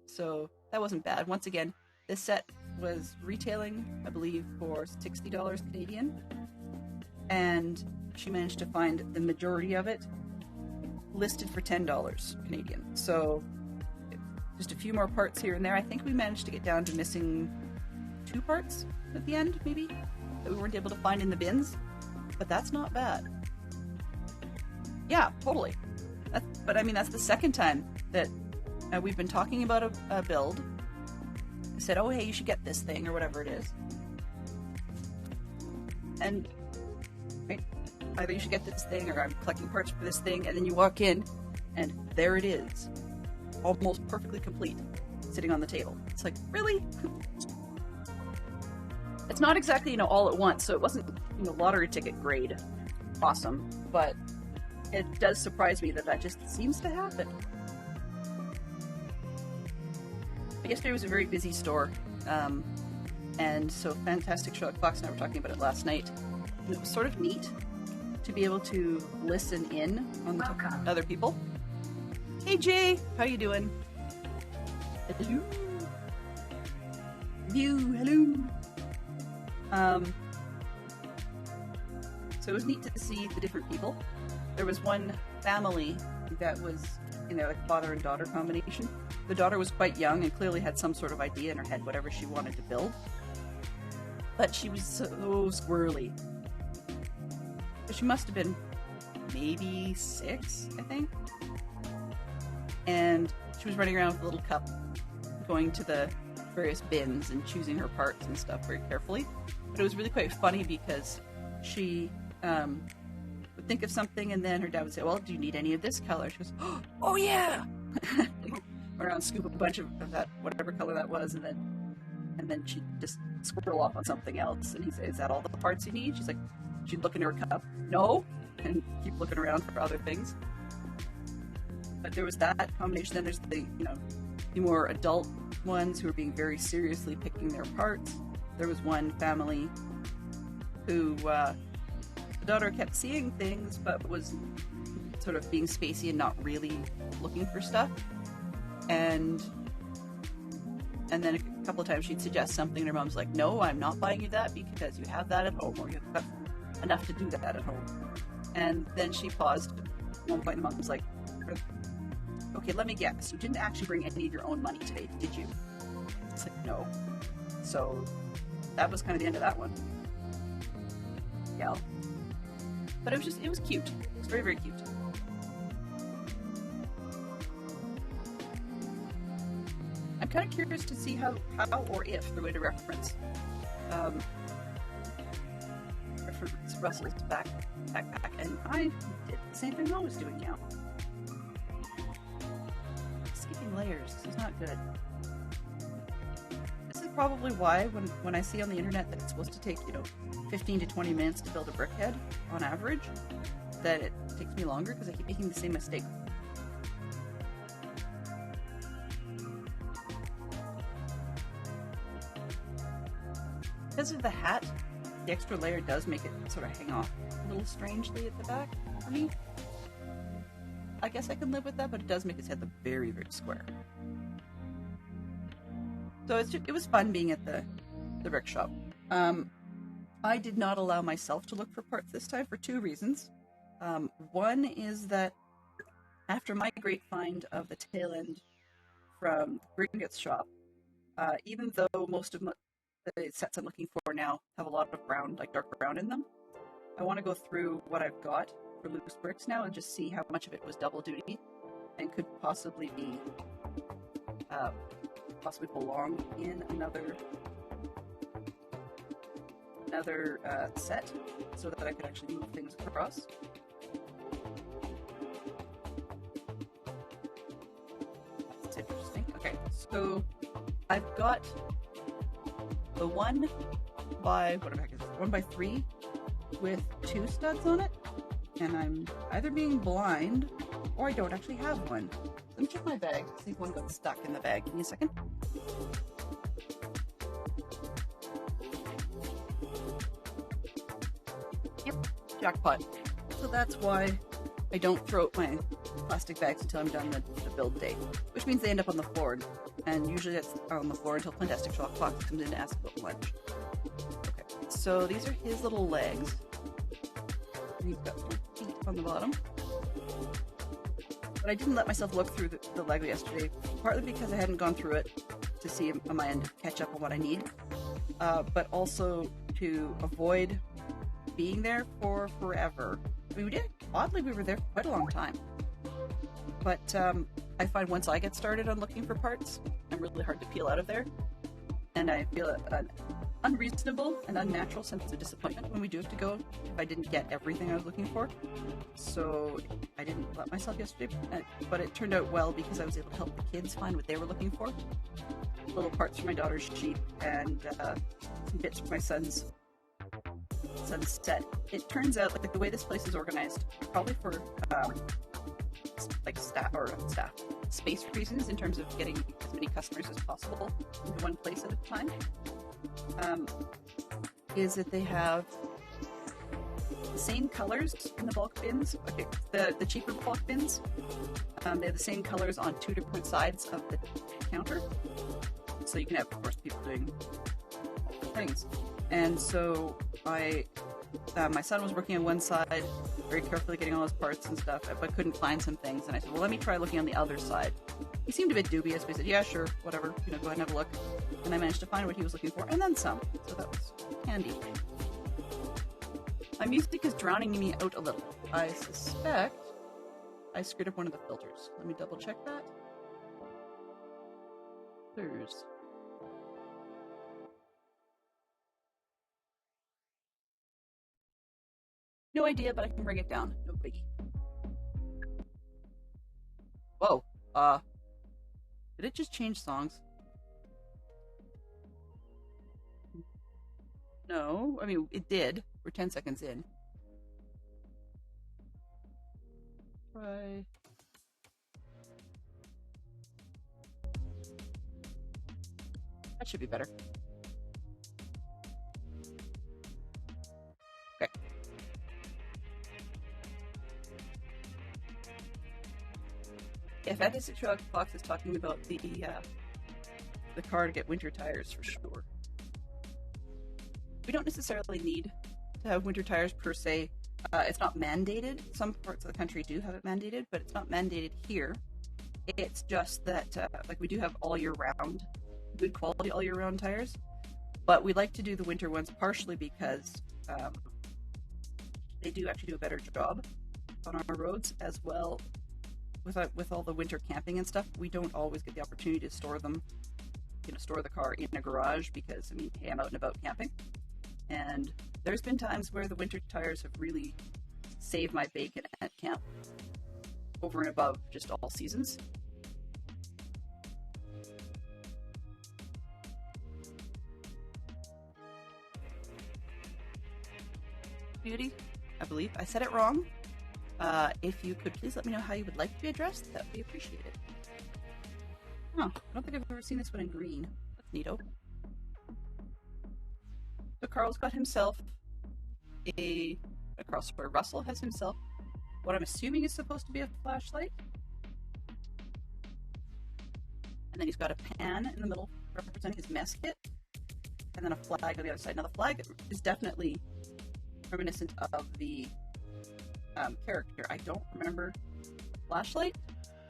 So that wasn't bad. Once again, this set was retailing, I believe, for $60 Canadian. And she managed to find the majority of it listed for $10 Canadian. So just a few more parts here and there. I think we managed to get down to missing 2 parts at the end, maybe, that we weren't able to find in the bins. But that's not bad. Yeah, totally. But I mean, that's the second time that we've been talking about a build. I said, oh, hey, you should get this thing or whatever it is. And right, either you should get this thing or I'm collecting parts for this thing. And then you walk in and there it is. Almost perfectly complete, sitting on the table. It's like, really? It's not exactly, all at once. So it wasn't, lottery ticket grade. Awesome. But it does surprise me that just seems to happen. But yesterday was a very busy store, and so Fantastic Show. Fox and I were talking about it last night. And it was sort of neat to be able to listen in on other people. Hey Jay, how you doing? Hello. Hello. So it was neat to see the different people. There was one family that was, like father and daughter combination. The daughter was quite young and clearly had some sort of idea in her head, whatever she wanted to build. But she was so squirrely. She must have been maybe 6, I think. And she was running around with a little cup, going to the various bins and choosing her parts and stuff very carefully. But it was really quite funny because she would think of something, and then her dad would say, well, do you need any of this color? She goes, oh yeah! Around, scoop a bunch of that, whatever color that was, and then she'd just squirrel off on something else. And he'd say, is that all the parts you need? She's like, she'd look in her cup, no, and keep looking around for other things. But there was that combination. Then there's the more adult ones who are being very seriously picking their parts. There was one family who the daughter kept seeing things, but was sort of being spacey and not really looking for stuff. And then a couple of times she'd suggest something, and her mom's like, no, I'm not buying you that because you have that at home, or you have enough to do that at home. And then she paused. At one point, the mom was like, okay, let me guess. You didn't actually bring any of your own money today, did you? It's like, no. So that was kind of the end of that one. Yeah. But it was cute. It was very, very cute. I'm kind of curious to see how or if they're going to reference Russell's backpack, and I did the same thing I was doing now. Skipping layers. This is not good. This is probably why when I see on the internet that it's supposed to take 15 to 20 minutes to build a brickhead on average, that it takes me longer because I keep making the same mistake Because of the hat, the extra layer does make it sort of hang off a little strangely at the back for me. I guess I can live with that, but it does make his head look very, very square. So it was fun being at the brick shop. I did not allow myself to look for parts this time for two reasons. One is that after my great find of the tail end from Brickheadz shop, even though most of the sets I'm looking for now have a lot of brown, like dark brown in them, I want to go through what I've got for loose bricks now and just see how much of it was double duty and could possibly be possibly belong in another set so that I could actually move things across. That's interesting. Okay, so I've got the 1 by, what the heck is it? 1 by 3 with 2 studs on it, and I'm either being blind or I don't actually have one. Let me check my bag, see if one got stuck in the bag. Give me a second. Yep, jackpot. So that's why I don't throw out my plastic bags until I'm done the build day, which means they end up on the floor, and usually that's on the floor until Plastic Shock Fox comes in to ask about lunch. Okay, so these are his little legs. And he's got some feet on the bottom. But I didn't let myself look through the Lego yesterday, partly because I hadn't gone through it to see on my end to catch up on what I need, but also to avoid being there for forever. I mean, oddly, we were there for quite a long time. But I find once I get started on looking for parts, I'm really hard to peel out of there. And I feel an unreasonable and unnatural sense of disappointment when we do have to go if I didn't get everything I was looking for. So I didn't let myself yesterday, but it turned out well because I was able to help the kids find what they were looking for. Little parts for my daughter's sheep and some bits for my son's set. It turns out like the way this place is organized, probably for like space reasons in terms of getting as many customers as possible into one place at a time, is that they have the same colors in the bulk bins. Okay, the cheaper bulk bins, they have the same colors on 2 different sides of the counter, so you can have, of course, people doing things. And so my son was working on one side, very carefully getting all his parts and stuff, but couldn't find some things. And I said, well, let me try looking on the other side. He seemed a bit dubious, but he said, yeah, sure, whatever, go ahead and have a look. And I managed to find what he was looking for, and then some. So that was handy. My music is drowning me out a little. I suspect I screwed up one of the filters. Let me double check that. There's... no idea, but I can bring it down. No biggie. Whoa. Did it just change songs? No. I mean, it did. We're 10 seconds in. Try... that should be better. Okay. Yeah, Fantastic Shock Fox is talking about the car to get winter tires for sure. We don't necessarily need to have winter tires per se. It's not mandated. Some parts of the country do have it mandated, but it's not mandated here. It's just that like we do have all year round, good quality all year round tires, but we like to do the winter ones partially because they do actually do a better job on our roads as well. With all the winter camping and stuff, we don't always get the opportunity to store them, store the car in a garage because, I mean, hey, I'm out and about camping. And there's been times where the winter tires have really saved my bacon at camp over and above just all seasons. Beauty, I believe. I said it wrong. If you could please let me know how you would like to be addressed, that would be appreciated. Huh, I don't think I've ever seen this one in green. That's neato. So Carl's got himself Russell has himself what I'm assuming is supposed to be a flashlight. And then he's got a pan in the middle representing his mess kit. And then a flag on the other side. Now the flag is definitely reminiscent of the character. I don't remember the flashlight,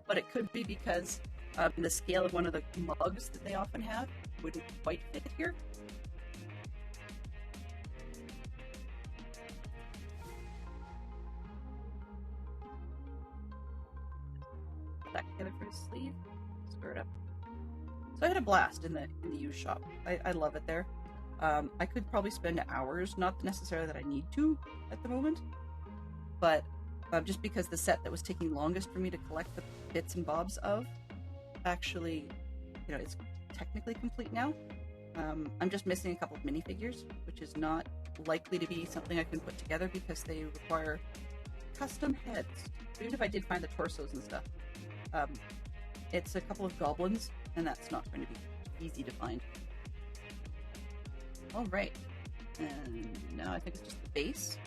but it could be because the scale of one of the mugs that they often have wouldn't quite fit here. Put that together for his sleeve. Stir it up. So I had a blast in the used shop. I love it there. I could probably spend hours, not necessarily that I need to at the moment, but just because the set that was taking longest for me to collect the bits and bobs of actually, it's technically complete now. I'm just missing a couple of minifigures, which is not likely to be something I can put together because they require custom heads. Even if I did find the torsos and stuff, it's a couple of goblins, and that's not going to be easy to find. Alright, and now I think it's just the base.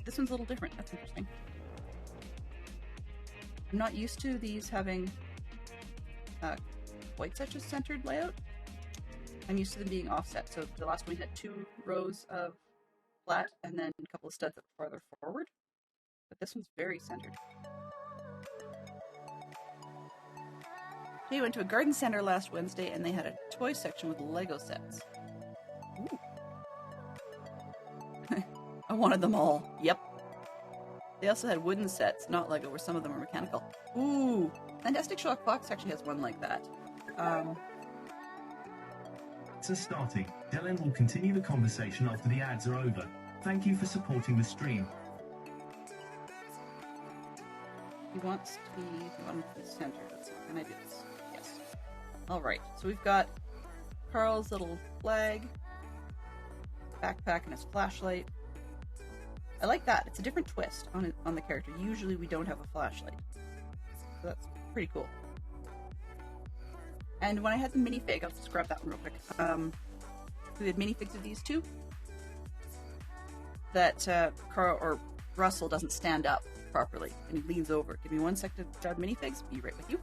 This one's a little different, that's interesting. I'm not used to these having quite such a centered layout. I'm used to them being offset, so the last one had 2 rows of flat and then a couple of studs that were farther forward. But this one's very centered. We went to a garden center last Wednesday and they had a toy section with Lego sets. Ooh. I wanted them all. Yep. They also had wooden sets, not Lego, where some of them are mechanical. Ooh! Fantastic Sherlock Fox actually has one like that. So starting, Dylan will continue the conversation after the ads are over. Thank you for supporting the stream. He wants to be centered. Let's see, can I do this? Yes. Alright, so we've got Carl's little flag, backpack, and his flashlight. I like that. It's a different twist on the character. Usually we don't have a flashlight. So that's pretty cool. And when I had the minifig, I'll just grab that one real quick. We had minifigs of these two. That Carl or Russell doesn't stand up properly and he leans over. Give me 1 second to grab minifigs. Be right with you.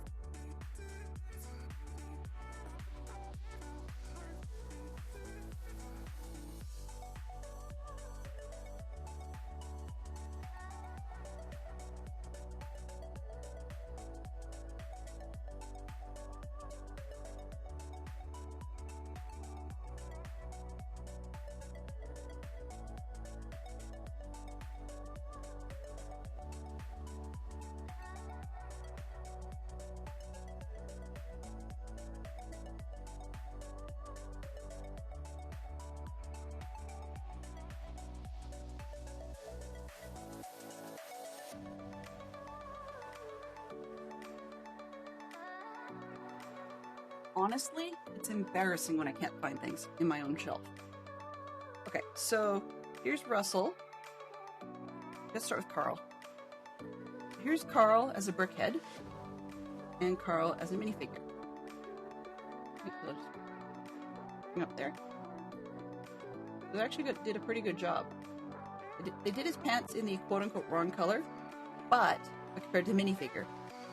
Honestly, it's embarrassing when I can't find things in my own shelf. Okay, so here's Russell. Let's start with Carl. Here's Carl as a brickhead, and Carl as a minifigure. Bring up there. They actually did a pretty good job. They did his pants in the quote-unquote wrong color, but compared to the minifigure.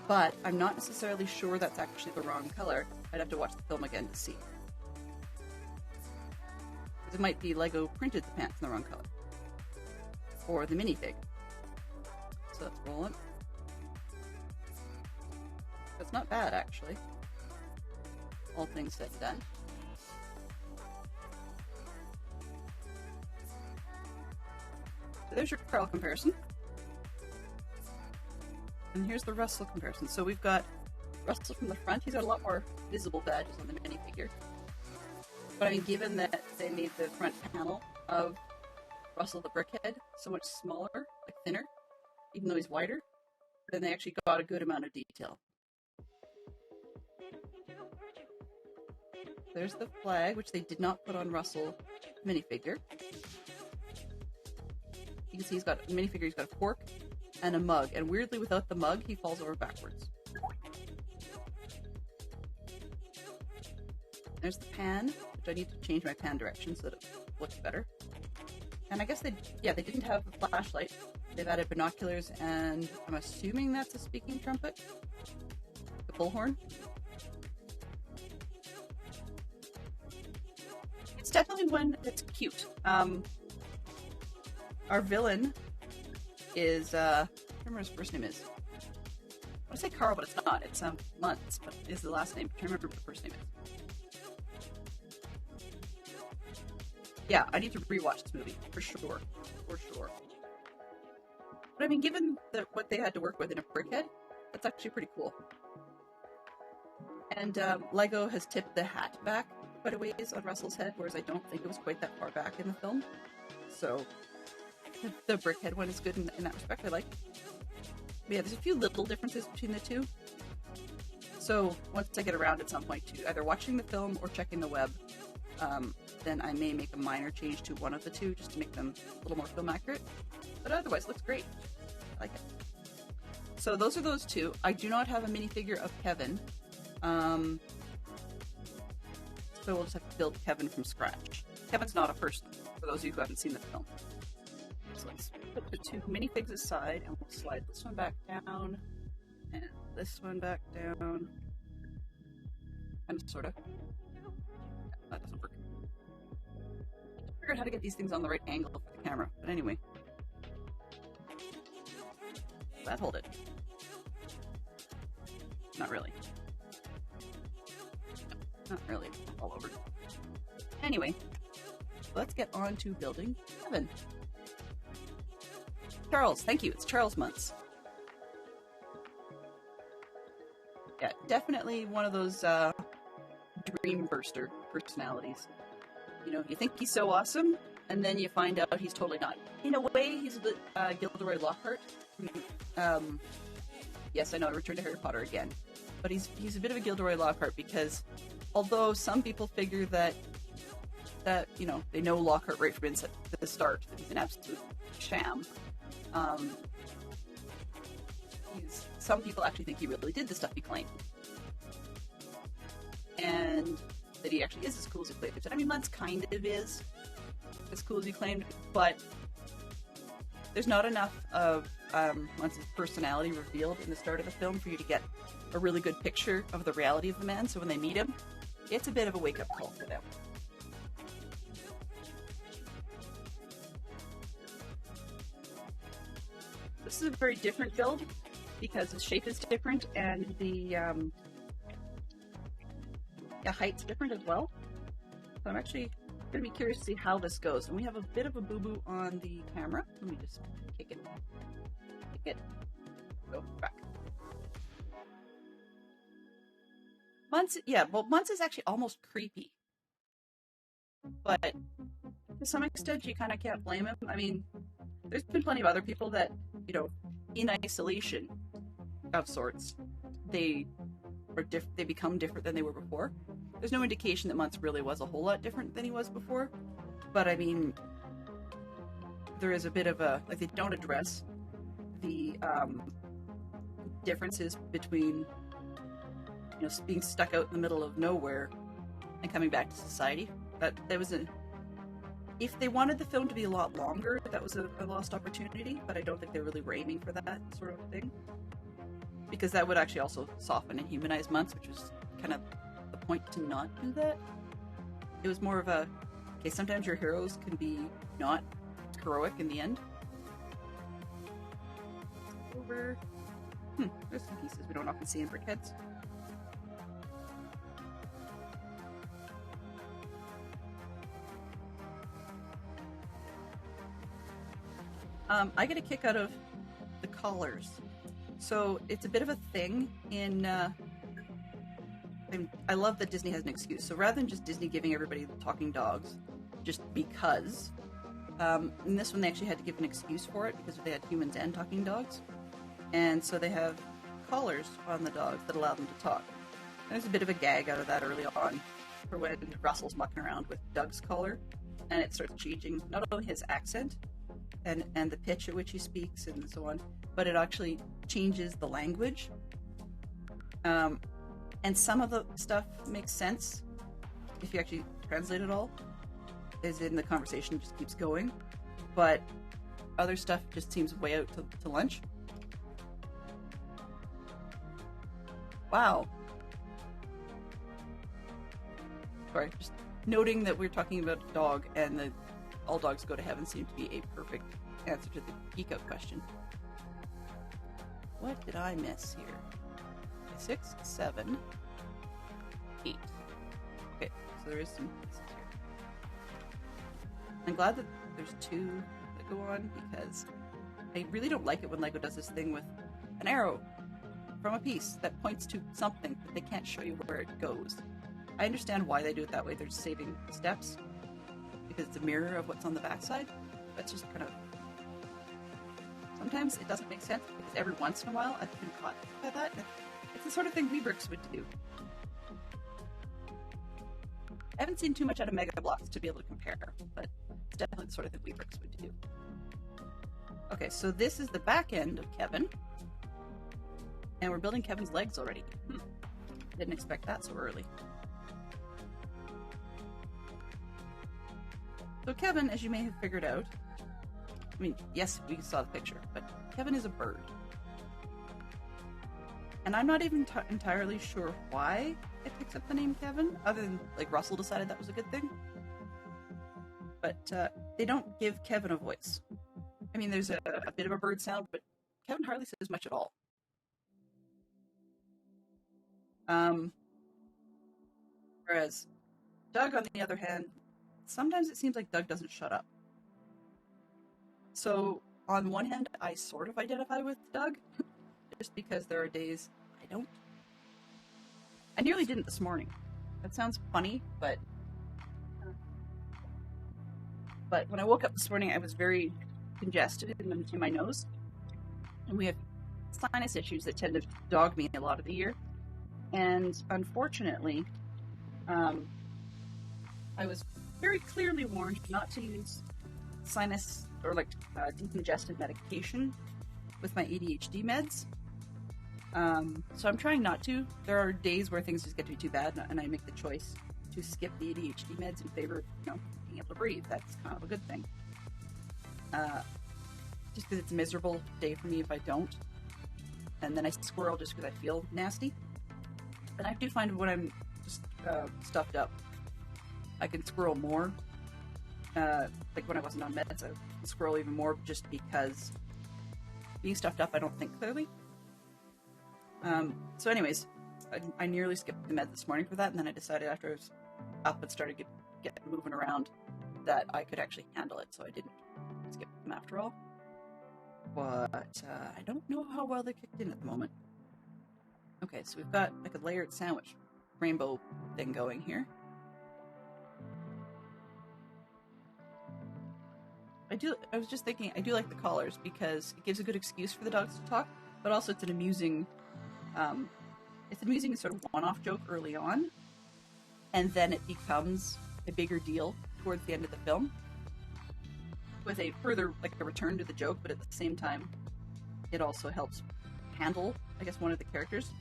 But I'm not necessarily sure that's actually the wrong color. I'd have to watch the film again to see. Because it might be Lego printed the pants in the wrong color. Or the minifig. So let's roll it. That's not bad, actually. All things said and done. So there's your Carl comparison. And here's the Russell comparison. So we've got Russell from the front. He's got a lot more visible badges on the minifigure. But I mean, given that they made the front panel of Russell the Brickhead so much smaller, like thinner, even though he's wider, then they actually got a good amount of detail. There's the flag, which they did not put on Russell minifigure. You can see he's got a minifigure, he's got a fork and a mug, and weirdly without the mug he falls over backwards. There's the pan, which I need to change my pan direction so that it looks better. And I guess they didn't have the flashlight. They've added binoculars, and I'm assuming that's a speaking trumpet. The bullhorn. It's definitely one that's cute. Our villain is, I don't remember what his first name is. I want to say Carl, but it's not. It's Muntz, but is the last name. I can't remember what the first name is. Yeah, I need to rewatch this movie, for sure. For sure. But I mean, given what they had to work with in a Brickhead, that's actually pretty cool. And Lego has tipped the hat back quite a ways on Russell's head, whereas I don't think it was quite that far back in the film. So the Brickhead one is good in that respect. I like it. But yeah, there's a few little differences between the two. So once I get around at some point to either watching the film or checking the web, then I may make a minor change to one of the two just to make them a little more film accurate. But otherwise, it looks great. I like it. So those are those two. I do not have a minifigure of Kevin. So we'll just have to build Kevin from scratch. Kevin's not a person, for those of you who haven't seen the film. So let's put the two minifigs aside, and we'll slide this one back down, and this one back down. Kind of, sort of. That doesn't work. I figured out how to get these things on the right angle for the camera, but anyway. That hold it. Not really. No, not really. All over. Anyway, let's get on to building Kevin. Charles, thank you. It's Charles Muntz. Yeah, definitely one of those dream burster personalities. You know, you think he's so awesome, and then you find out he's totally not. In a way, he's a bit Gilderoy Lockhart. Yes, I know I returned to Harry Potter again, but he's a bit of a Gilderoy Lockhart because although some people figure that you know they know Lockhart right from the start, that he's an absolute sham. Some people actually think he really did the stuff he claimed, and that he actually is as cool as he claimed. I mean, Muntz kind of is as cool as he claimed, but there's not enough of Muntz's personality revealed in the start of the film for you to get a really good picture of the reality of the man. So when they meet him, it's a bit of a wake-up call for them. This is a very different build because the shape is different and the height's different as well. So I'm actually going to be curious to see how this goes. And we have a bit of a boo-boo on the camera. Let me just kick it. Kick it. Go back. Muntz is actually almost creepy. But to some extent, you kind of can't blame him. I mean, there's been plenty of other people that, you know, in isolation of sorts, they become different than they were before. There's no indication that Muntz really was a whole lot different than he was before, but I mean, there is a bit of a, like, they don't address the differences between, you know, being stuck out in the middle of nowhere and coming back to society. That was if they wanted the film to be a lot longer, that was a lost opportunity, but I don't think they really were aiming for that sort of thing. Because that would actually also soften and humanize Muntz, which was kind of the point to not do that. It was more of a, okay, sometimes your heroes can be not heroic in the end. Over. There's some pieces we don't often see in Brickheadz. I get a kick out of the collars. So it's a bit of a thing in, I love that Disney has an excuse. So rather than just Disney giving everybody talking dogs, just because, in this one they actually had to give an excuse for it because they had humans and talking dogs. And so they have collars on the dogs that allow them to talk. And there's a bit of a gag out of that early on for when Russell's mucking around with Doug's collar, and it starts changing not only his accent and the pitch at which he speaks and so on, but it actually changes the language. And some of the stuff makes sense if you actually translate at all. As in, the conversation just keeps going, but other stuff just seems way out to lunch. Wow. Sorry, just noting that we're talking about a dog, and the all dogs go to heaven seemed to be a perfect answer to the geek out question. What did I miss here? 6, 7, 8. Okay, so there is some pieces here. I'm glad that there's 2 that go on, because I really don't like it when LEGO does this thing with an arrow from a piece that points to something, but they can't show you where it goes. I understand why they do it that way. They're just saving steps, because it's a mirror of what's on the backside. That's just kind of... Sometimes it doesn't make sense, because every once in a while I've been caught by that. It's the sort of thing Weebricks would do. I haven't seen too much out of Mega Bloks to be able to compare, but it's definitely the sort of thing Weebricks would do. Okay, so this is the back end of Kevin. And we're building Kevin's legs already. Didn't expect that so early. So Kevin, as you may have figured out, I mean, yes, we saw the picture, but Kevin is a bird. And I'm not even entirely sure why it picks up the name Kevin, other than, like, Russell decided that was a good thing. But they don't give Kevin a voice. I mean, there's a bit of a bird sound, but Kevin hardly says much at all. Whereas Doug, on the other hand, sometimes it seems like Doug doesn't shut up. So, on one hand, I sort of identify with Doug, just because there are days I don't. I nearly didn't this morning. That sounds funny, but when I woke up this morning, I was very congested in my nose. And we have sinus issues that tend to dog me a lot of the year. And unfortunately, I was very clearly warned not to use sinus or decongestant medication with my ADHD meds. So I'm trying not to. There are days where things just get to be too bad, and I make the choice to skip the ADHD meds in favor of, being able to breathe. That's kind of a good thing. Just because it's a miserable day for me if I don't. And then I squirrel just because I feel nasty. And I do find when I'm just stuffed up, I can squirrel more. Like when I wasn't on meds, I would squirrel even more just because being stuffed up, I don't think clearly. So anyways, I nearly skipped the med this morning for that, and then I decided after I was up and started get moving around that I could actually handle it, so I didn't skip them after all. But I don't know how well they kicked in at the moment. Okay, so we've got like a layered sandwich rainbow thing going here. I was just thinking, I do like the collars because it gives a good excuse for the dogs to talk, but also it's an amusing sort of one-off joke early on, and then it becomes a bigger deal towards the end of the film with a further, like, a return to the joke, but at the same time, it also helps handle, I guess, one of the characters,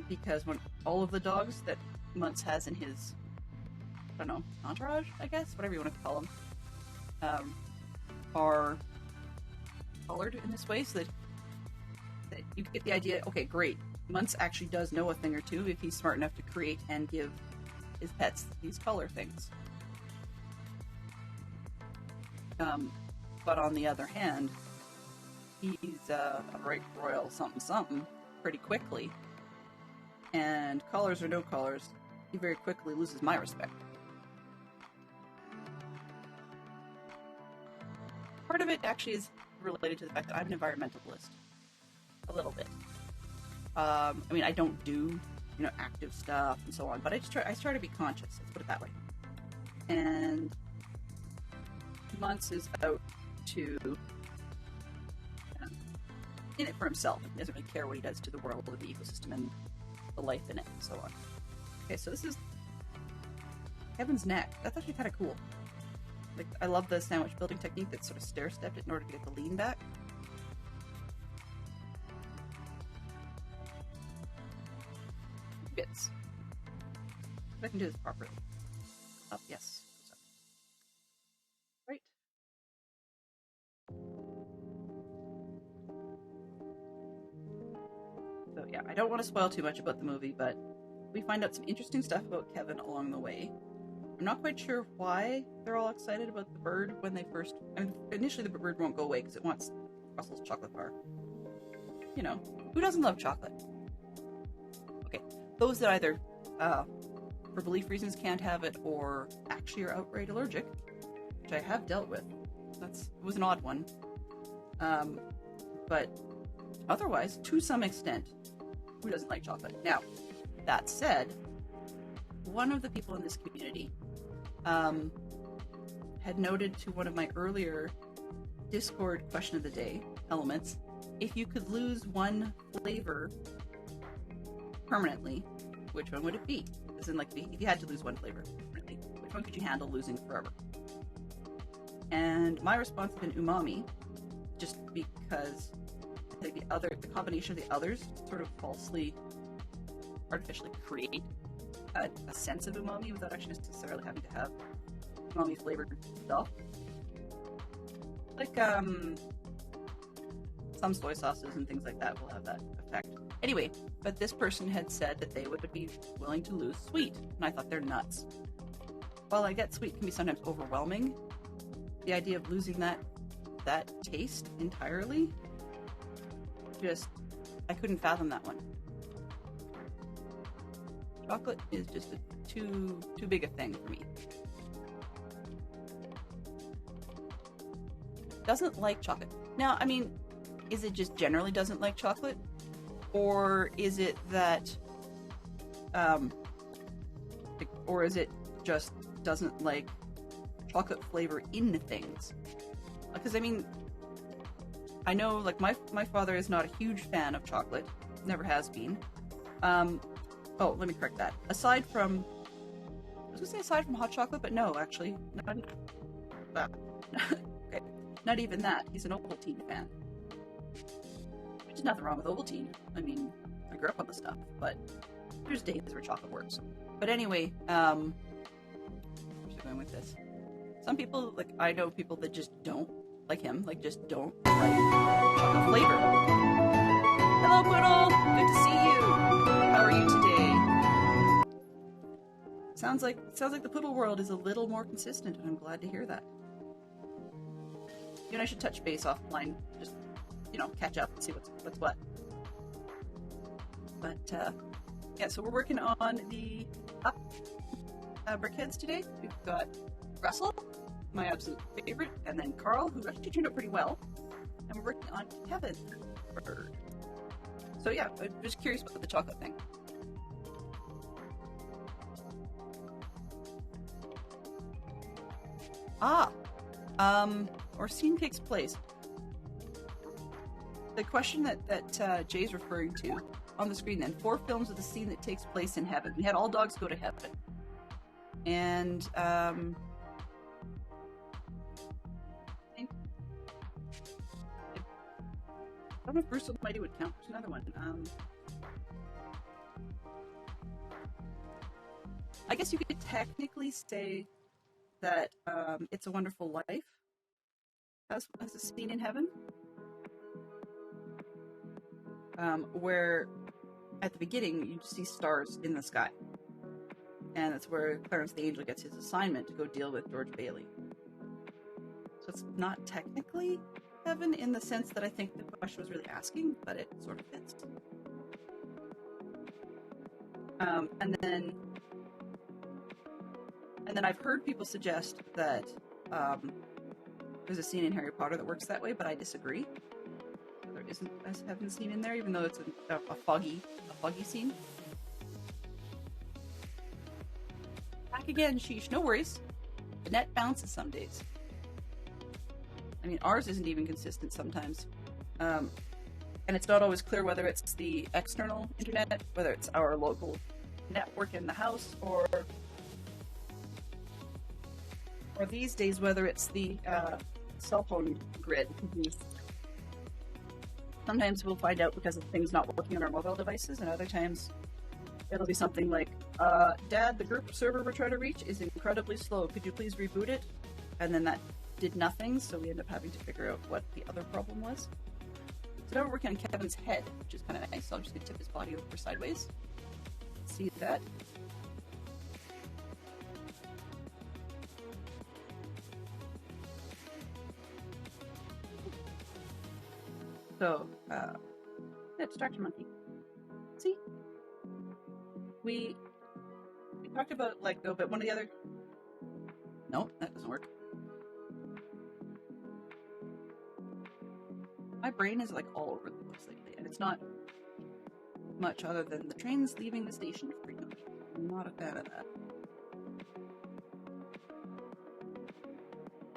because when all of the dogs that Muntz has in his, I don't know, entourage, I guess, whatever you want to call them, are colored in this way, so that you get the idea, okay, great, Muntz actually does know a thing or two if he's smart enough to create and give his pets these color things. But on the other hand, he's a right royal something pretty quickly, and colors or no colors, he very quickly loses my respect. Part of it actually is related to the fact that I'm an environmentalist. A little bit. I mean, I don't do, active stuff and so on, but I try to be conscious, let's put it that way. And Muntz is out to in it for himself. He doesn't really care what he does to the world or the ecosystem and the life in it and so on. Okay, so this is Kevin's neck. That's actually kind of cool. Like, I love the sandwich building technique that's sort of stair-stepped in order to get the lean back. Bits. If I can do this properly. Up, yes. Right. So yeah, I don't want to spoil too much about the movie, but we find out some interesting stuff about Kevin along the way. I'm not quite sure why they're all excited about the bird when they first... I mean, initially the bird won't go away because it wants Russell's chocolate bar. You know, who doesn't love chocolate? Okay, those that either, for belief reasons, can't have it or actually are outright allergic, which I have dealt with. It was an odd one. But otherwise, to some extent, who doesn't like chocolate? Now, that said, one of the people in this community had noted to one of my earlier Discord question of the day elements, if you could lose one flavor permanently, which one would it be? As in, like, if you had to lose one flavor permanently, which one could you handle losing forever? And my response has been umami, just because I think the combination of the others sort of artificially create a sense of umami without actually necessarily having to have umami flavored stuff. Like, some soy sauces and things like that will have that effect. Anyway, but this person had said that they would be willing to lose sweet, and I thought they're nuts. While I get sweet can be sometimes overwhelming, the idea of losing that taste entirely, I couldn't fathom that one. Chocolate is just too big a thing for me. Doesn't like chocolate. Now, I mean, is it just generally doesn't like chocolate? Or is it that, or is it just doesn't like chocolate flavor in things? Because, I mean, I know, like, my father is not a huge fan of chocolate. Never has been. Oh, let me correct that. Aside from hot chocolate, but no, actually. Okay. Not even that. He's an Ovaltine fan. There's nothing wrong with Ovaltine. I mean, I grew up on the stuff, but there's days where chocolate works. But anyway, where's I going with this? Some people, like, I know people that just don't, like him, like, just don't like chocolate flavor. Hello, Poodle! Good to see you! How are you today? Sounds like the Poodle world is a little more consistent, and I'm glad to hear that. You and I should touch base offline, just, catch up and see what's what. But, yeah, so we're working on the Brickheadz today. We've got Russell, my absolute favorite, and then Carl, who actually turned out pretty well. And we're working on Kevin. So yeah, I'm just curious about the chocolate thing. Or scene takes place. The question that Jay's referring to on the screen then, 4 films with a scene that takes place in heaven. We had All Dogs Go to Heaven. And, I don't know if Bruce Almighty would count. There's another one. I guess you could technically say that It's a Wonderful Life has a scene in heaven. Where at the beginning you see stars in the sky. And that's where Clarence the Angel gets his assignment to go deal with George Bailey. So it's not technically heaven in the sense that I think the question was really asking, but it sort of fits. And then I've heard people suggest that there's a scene in Harry Potter that works that way, but I disagree. There isn't a heaven scene in there, even though it's a foggy scene. Back again, sheesh. No worries. The net bounces some days. I mean, ours isn't even consistent sometimes. And it's not always clear whether it's the external internet, whether it's our local network in the house, or these days, whether it's the cell phone grid. Sometimes we'll find out because of things not working on our mobile devices, and other times it'll be something like Dad, the group server we're trying to reach is incredibly slow. Could you please reboot it? And then that did nothing, so we ended up having to figure out what the other problem was. So now we're working on Kevin's head, which is kind of nice. So I'm just going to tip his body over sideways. See that? So, yeah, distraction monkey. See? We talked about Lego, but one of the other... Nope, that doesn't work. My brain is like all over the place lately, and it's not much other than the train's leaving the station frequently. I'm not a fan of that.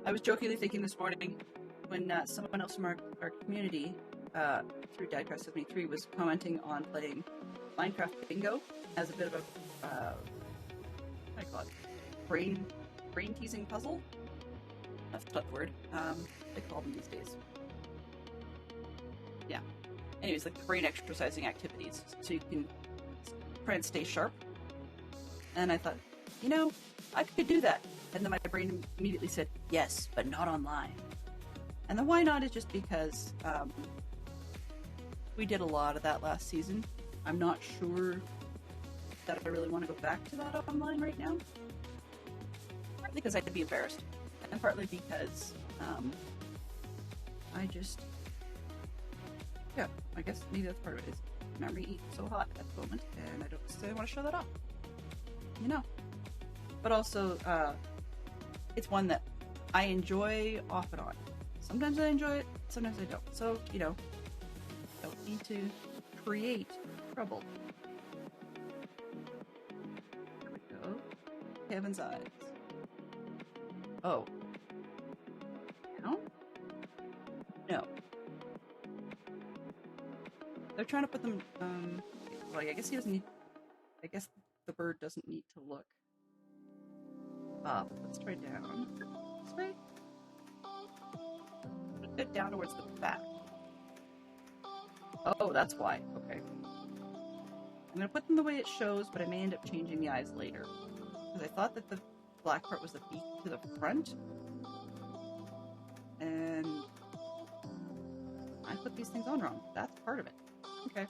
I was jokingly thinking this morning when someone else from our community through Dadcraft73 was commenting on playing Minecraft Bingo as a bit of a what do I call it? Brain teasing puzzle? That's a tough word. They call them these days. Yeah. Anyways, like the brain exercising activities, so you can try and stay sharp. And I thought, you know, I could do that. And then my brain immediately said, yes, but not online. And the why not is just because we did a lot of that last season. I'm not sure that I really want to go back to that online right now. Partly because I'd be embarrassed, and partly because I guess maybe that's part of it, is memory eats so hot at the moment, and I don't necessarily want to show that off. You know. But also, it's one that I enjoy off and on. Sometimes I enjoy it, sometimes I don't. So, you know, don't need to create trouble. There we go. Kevin's eyes. Oh. No? No. They're trying to put them, well, I guess he doesn't need, I guess the bird doesn't need to look up. Let's try down. This way? A bit down towards the back. Oh, that's why. Okay. I'm gonna put them the way it shows, but I may end up changing the eyes later. Because I thought that the black part was the beak to the front. And I put these things on wrong. That's part of it. Okay.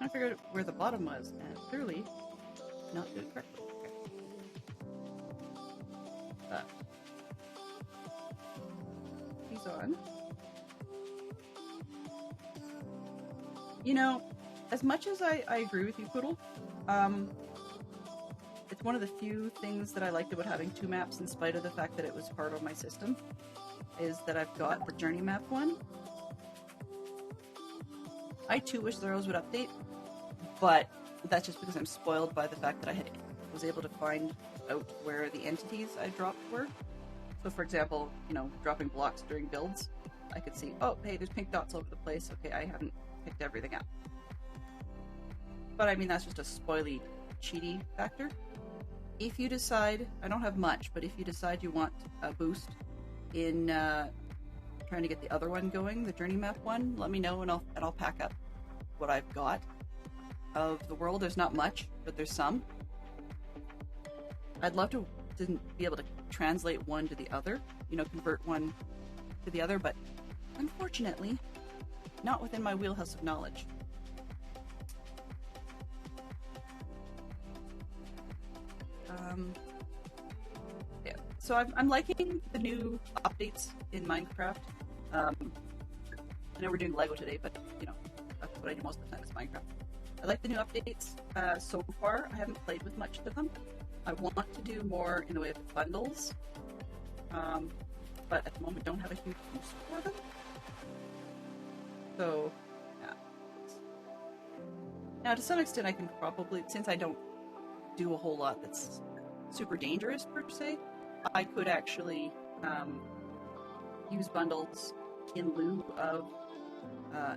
I figured out where the bottom was, and clearly not do it correctly. Okay. He's on. You know, as much as I agree with you, Poodle, it's one of the few things that I liked about having two maps, in spite of the fact that it was hard on my system, is that I've got the journey map one. I too wish the arrows would update, but that's just because I'm spoiled by the fact that I was able to find out where the entities I dropped were. So for example, you know, dropping blocks during builds, I could see, oh, hey, there's pink dots all over the place. Okay, I haven't picked everything up. But I mean, that's just a spoily, cheaty factor. If you decide, I don't have much, but if you decide you want a boost in trying to get the other one going, the journey map one, let me know and I'll pack up what I've got of the world. There's not much, but there's some. I'd love to be able to translate one to the other, you know, convert one to the other, but unfortunately, not within my wheelhouse of knowledge. Yeah, so I'm liking the new updates in Minecraft. I know we're doing Lego today, but you know, that's what I do most of the time is Minecraft. I like the new updates. So far, I haven't played with much of them. I want to do more in the way of bundles, but at the moment don't have a huge use for them. So, yeah. Now, to some extent, I can probably, since I don't do a whole lot that's super dangerous per se, I could actually use bundles in lieu of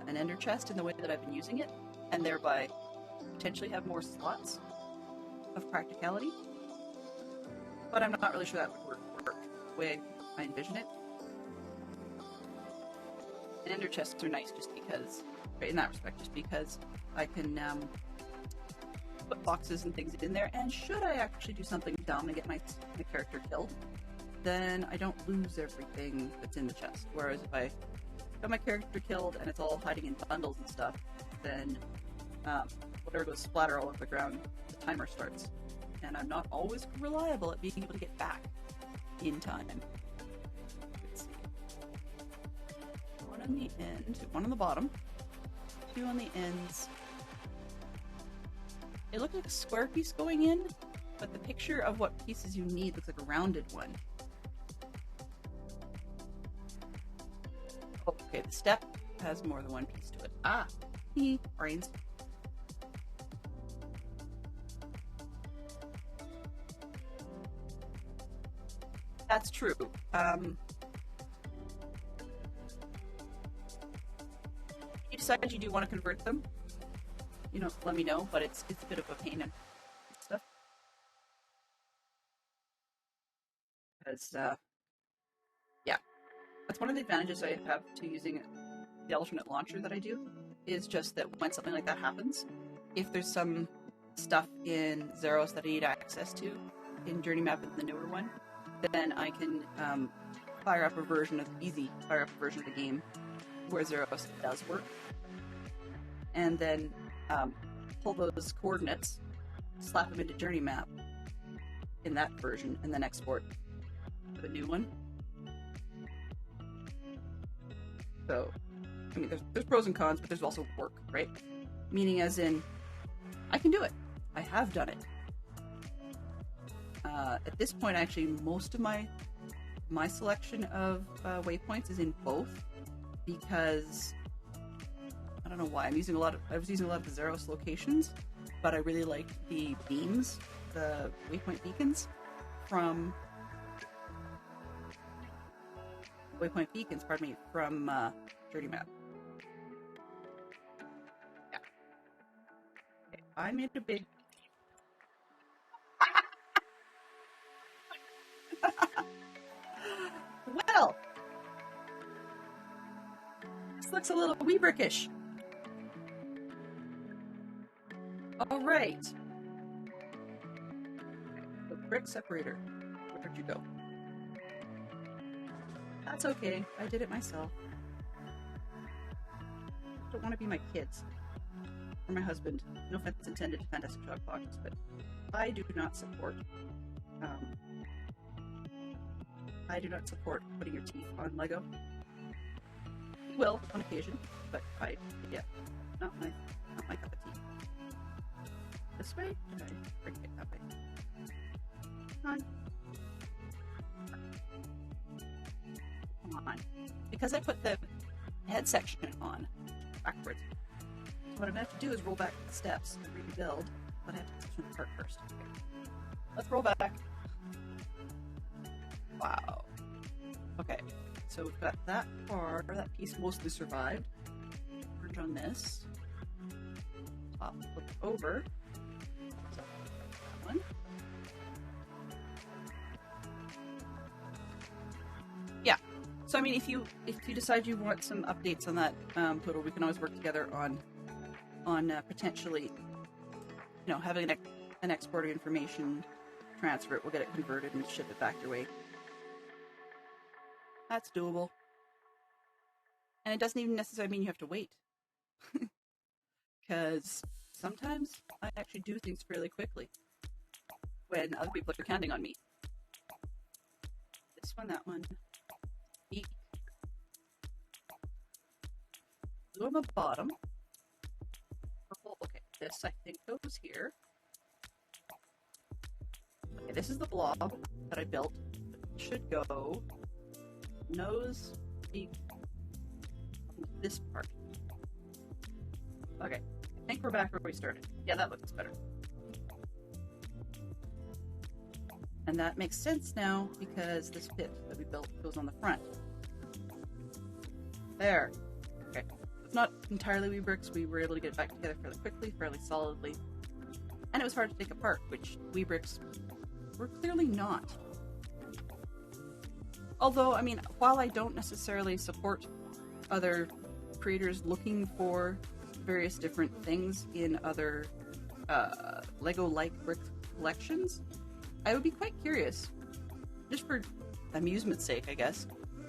an ender chest in the way that I've been using it, and thereby potentially have more slots of practicality. But I'm not really sure that would work the way I envision it. And ender chests are nice just because in that respect, just because I can put boxes and things in there, and should I actually do something dumb and get my character killed, then I don't lose everything that's in the chest. Whereas if I got my character killed and it's all hiding in bundles and stuff, then whatever goes splatter all over the ground, the timer starts. And I'm not always reliable at being able to get back in time. Let's see. One on the end, one on the bottom, two on the ends. It looked like a square piece going in, but the picture of what pieces you need looks like a rounded one. Okay, the step has more than one piece to it. Ah, brains. That's true. You decide you do want to convert them, you know, let me know, but it's a bit of a pain and stuff. Because, yeah, that's one of the advantages I have to using the alternate launcher that I do, is just that when something like that happens, if there's some stuff in Zeros that I need access to, in Journey Map and the newer one, then I can fire up a version of the game where Zeros does work, and then pull those coordinates, slap them into Journey Map in that version, and then export the new one. So, I mean, there's pros and cons, but there's also work, right? Meaning as in, I can do it. I have done it. At this point, actually, most of my selection of waypoints is in both, because I don't know why. I was using a lot of the Zeros locations, but I really like the beams, the waypoint beacons from Journey Map. Yeah. Okay, I made a big. Well, this looks a little wee brickish. All right. The brick separator. Where'd you go? That's okay. I did it myself. I don't want to be my kids or my husband. No offense intended to Fantastic Dog Pockets, but I do not support. I do not support putting your teeth on Lego. Will on occasion, but not my cup of tea. This way? Did I bring it that way? Come on. Because I put the head section on backwards, what I'm going to have to do is roll back the steps and rebuild, but I have to section the part first. Okay. Let's roll back. Wow. Okay, so we've got that part, that piece mostly survived. Merge on this. Top, flip over. So, that one. Yeah. So I mean, if you decide you want some updates on that total, we can always work together on potentially, you know, having an export of information, transfer it, we'll get it converted and ship it back your way. That's doable. And it doesn't even necessarily mean you have to wait. Because sometimes I actually do things fairly quickly when other people are counting on me. This one, that one. Eat. Blue on the bottom. Purple. Okay, this I think goes here. Okay, this is the blob that I built. It should go nose, beak, this part. Okay, I think we're back where we started. Yeah, that looks better. And that makes sense now because this pit that we built goes on the front. There. Okay. It's not entirely wee bricks. We were able to get it back together fairly quickly, fairly solidly. And it was hard to take apart, which wee bricks were clearly not. Although, I mean, while I don't necessarily support other creators looking for various different things in other Lego-like brick collections, I would be quite curious, just for amusement's sake, I guess,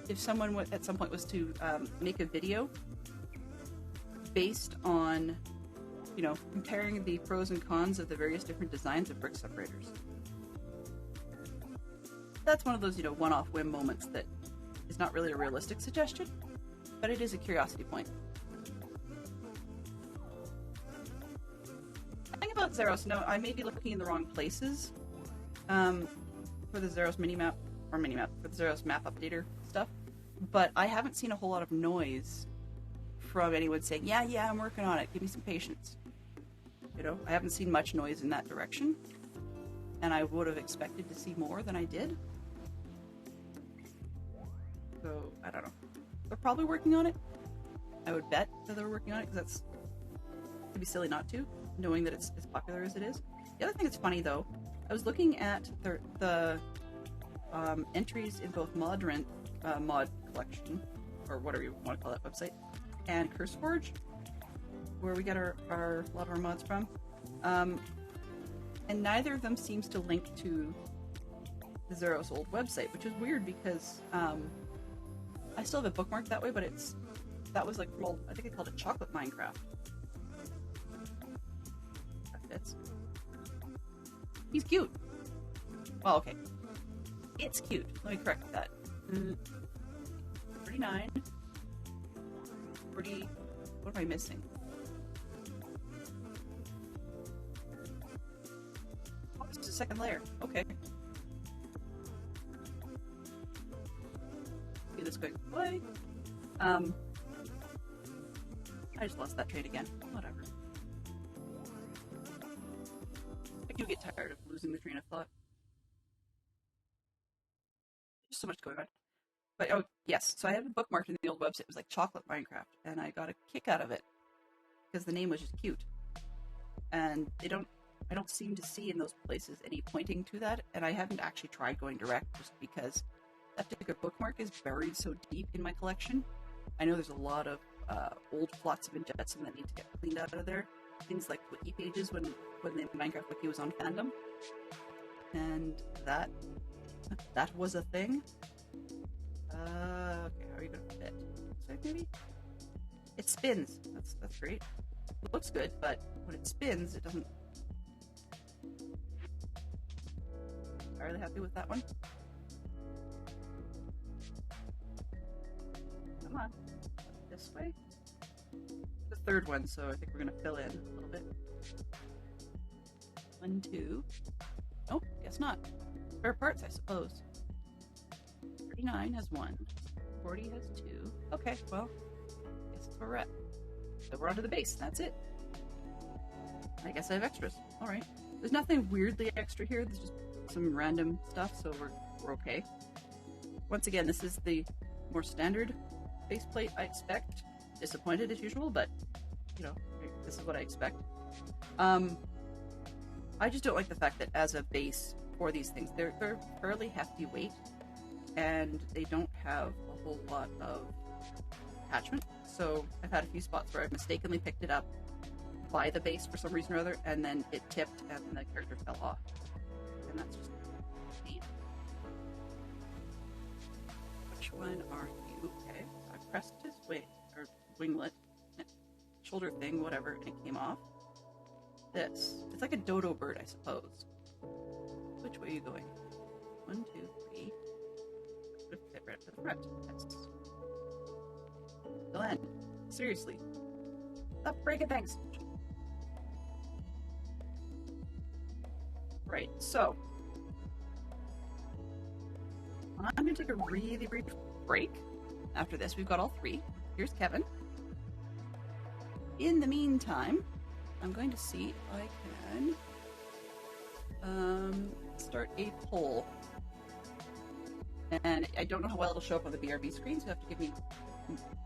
if someone at some point was to make a video based on, you know, comparing the pros and cons of the various different designs of brick separators. That's one of those, you know, one-off whim moments that is not really a realistic suggestion, but it is a curiosity point. The thing about Zeros, no, I may be looking in the wrong places for the Zeros minimap, for the Zeros map updater stuff, but I haven't seen a whole lot of noise from anyone saying, yeah, I'm working on it, give me some patience. You know, I haven't seen much noise in that direction, and I would have expected to see more than I did. So, I don't know. They're probably working on it. I would bet that they're working on it, because it'd be silly not to, knowing that it's as popular as it is. The other thing that's funny, though, I was looking at the entries in both Mod Collection, or whatever you want to call that website, and CurseForge, where we get a lot of our mods from, and neither of them seems to link to the Zeros old website, which is weird because I still have it bookmarked that way, but that was like, well, I think I called it Chocolate Minecraft. That fits. He's cute. Well, okay. It's cute. Let me correct that. 39. 40. What am I missing? Oh, it's a second layer. Okay. Do this quick play. I just lost that trade again. Whatever. I do get tired of losing the train of thought. There's so much going on. But oh yes, so I have a bookmark in the old website. It was like Chocolate Minecraft, and I got a kick out of it because the name was just cute. And I don't seem to see in those places any pointing to that, and I haven't actually tried going direct just because that particular bookmark is buried so deep in my collection. I know there's a lot of old plots of Jetson that need to get cleaned out of there. Things like wiki pages when the Minecraft wiki was on fandom, and that was a thing. Okay, how are you gonna fit? So maybe it spins. That's great. It looks good, but when it spins, it doesn't. Entirely happy with that one. Come on, this way. The third one, so I think we're gonna fill in a little bit. 1, 2. Oh, guess not. Spare parts, I suppose. 39 has 1. 40 has 2. Okay, well, I guess that's where we're at. So we're onto the base. That's it. I guess I have extras. All right. There's nothing weirdly extra here. There's just some random stuff, so we're okay. Once again, this is the more standard base plate I expect. Disappointed as usual, but you know, this is what I expect. I just don't like the fact that as a base for these things, they're fairly hefty weight, and they don't have a whole lot of attachment. So I've had a few spots where I've mistakenly picked it up by the base for some reason or other, and then it tipped and the character fell off. And that's just neat. Which one are you? Okay, I pressed his winglet, shoulder thing, whatever, and it came off. This. It's like a dodo bird, I suppose. Which way are you going? 1, 2, 3. Would fit right to the front. Yes. Glenn, seriously. Stop breaking things. Right, so I'm going to take a really brief break. After this, we've got all 3. Here's Kevin. In the meantime, I'm going to see if I can start a poll. And I don't know how well it'll show up on the BRB screen, so you have to give me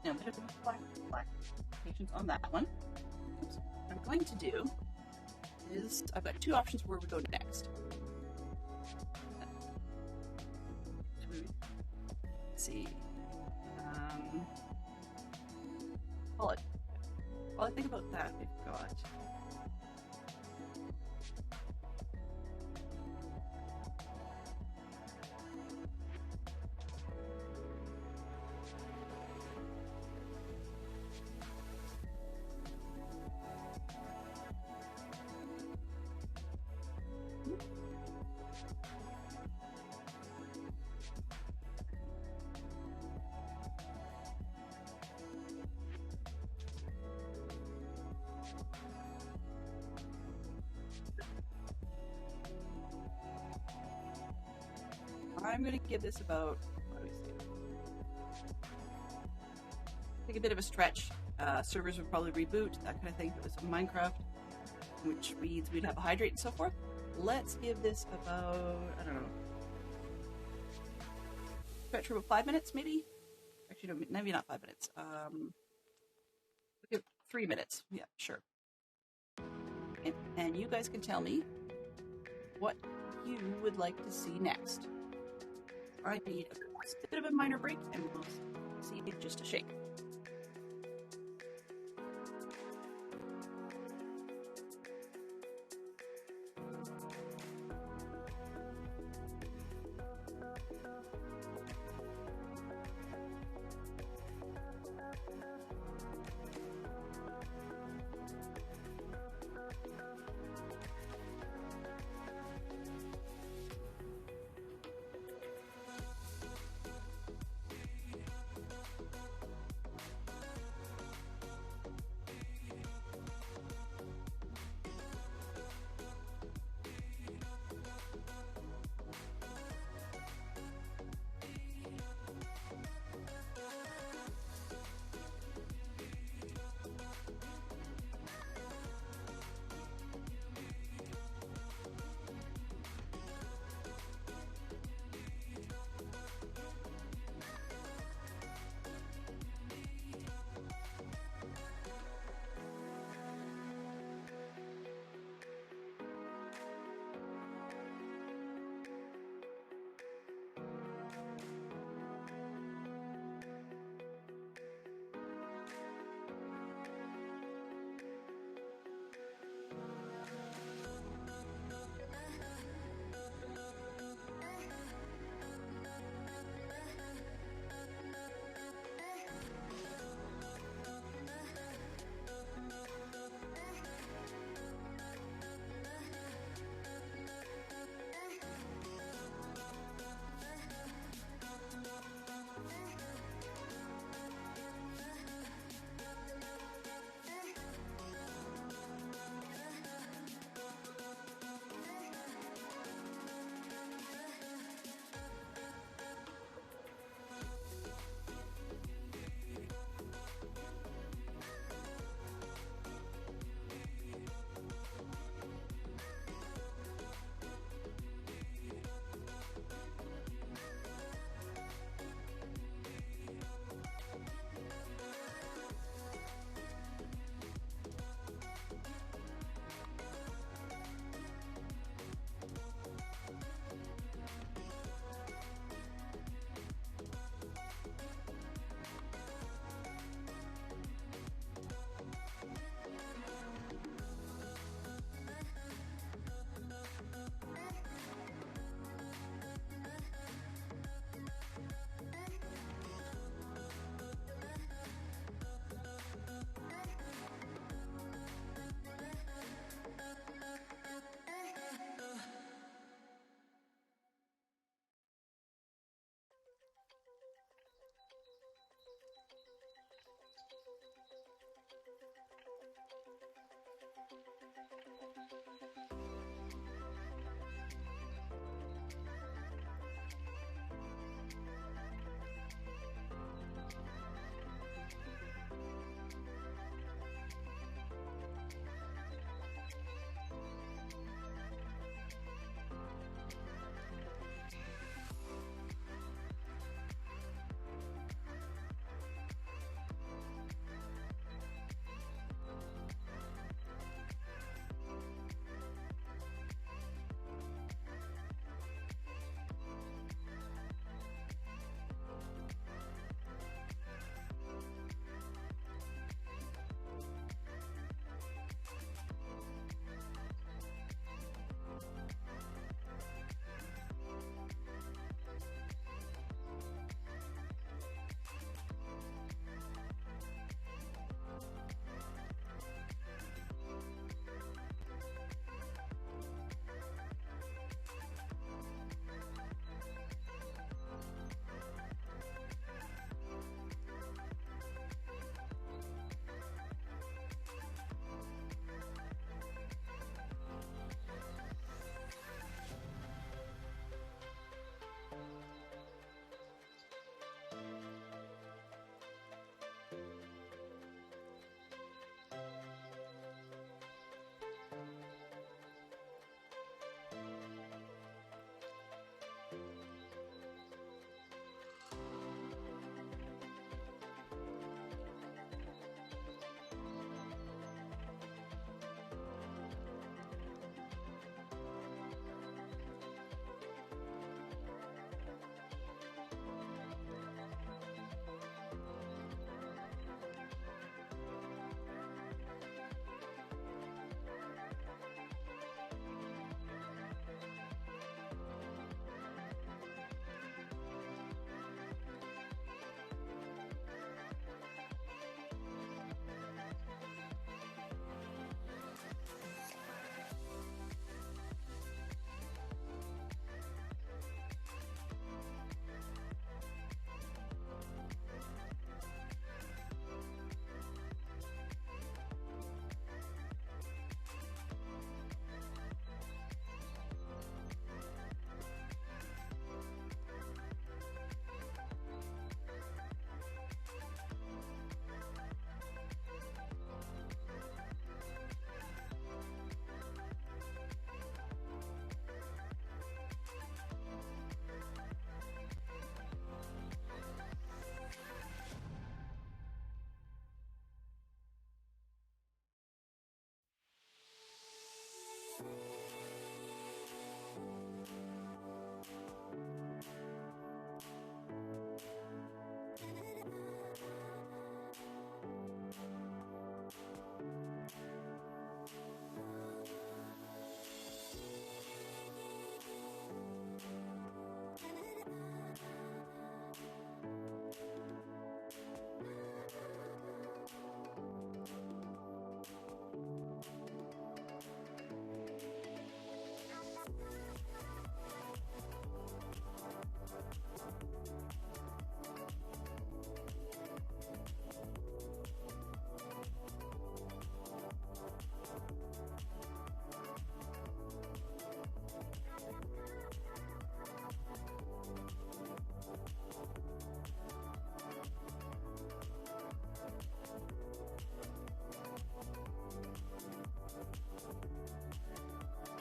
a bit of black patience on that one. Oops. What I'm going to do is I've got 2 options where we go next. Let's see. Call it While I think about that, we've got... I'm going to give this about, what do we say? I think a bit of a stretch. Servers would probably reboot, that kind of thing. If it was Minecraft, which means we'd have a hydrate and so forth. Let's give this about, I don't know, stretch for about 5 minutes, maybe? Actually, no, maybe not 5 minutes. 3 minutes. Yeah, sure. And you guys can tell me what you would like to see next. I need a bit of a minor break, and we'll see it just a shake.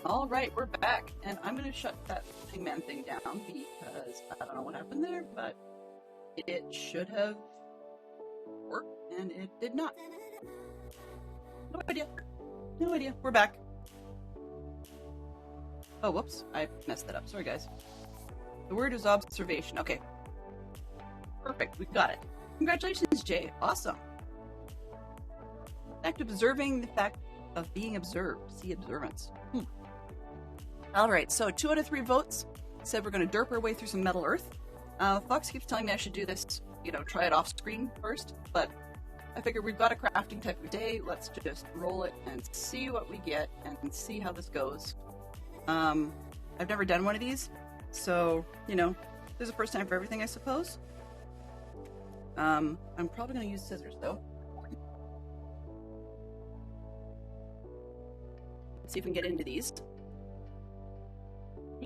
All right, we're back, and I'm going to shut that Hangman thing down because I don't know what happened there, but it should have worked, and it did not. No idea. No idea. We're back. Oh, whoops. I messed that up. Sorry, guys. The word is observation. Okay. Perfect. We got it. Congratulations, Jay. Awesome. Fact of observing the fact of being observed. See observance. All right. So 2 out of 3 votes said we're going to derp our way through some Metal Earth. Fox keeps telling me I should do this, try it off screen first, but I figured we've got a crafting type of day. Let's just roll it and see what we get and see how this goes. I've never done one of these, so, there's a first time for everything, I suppose. I'm probably going to use scissors, though. Let's see if we can get into these.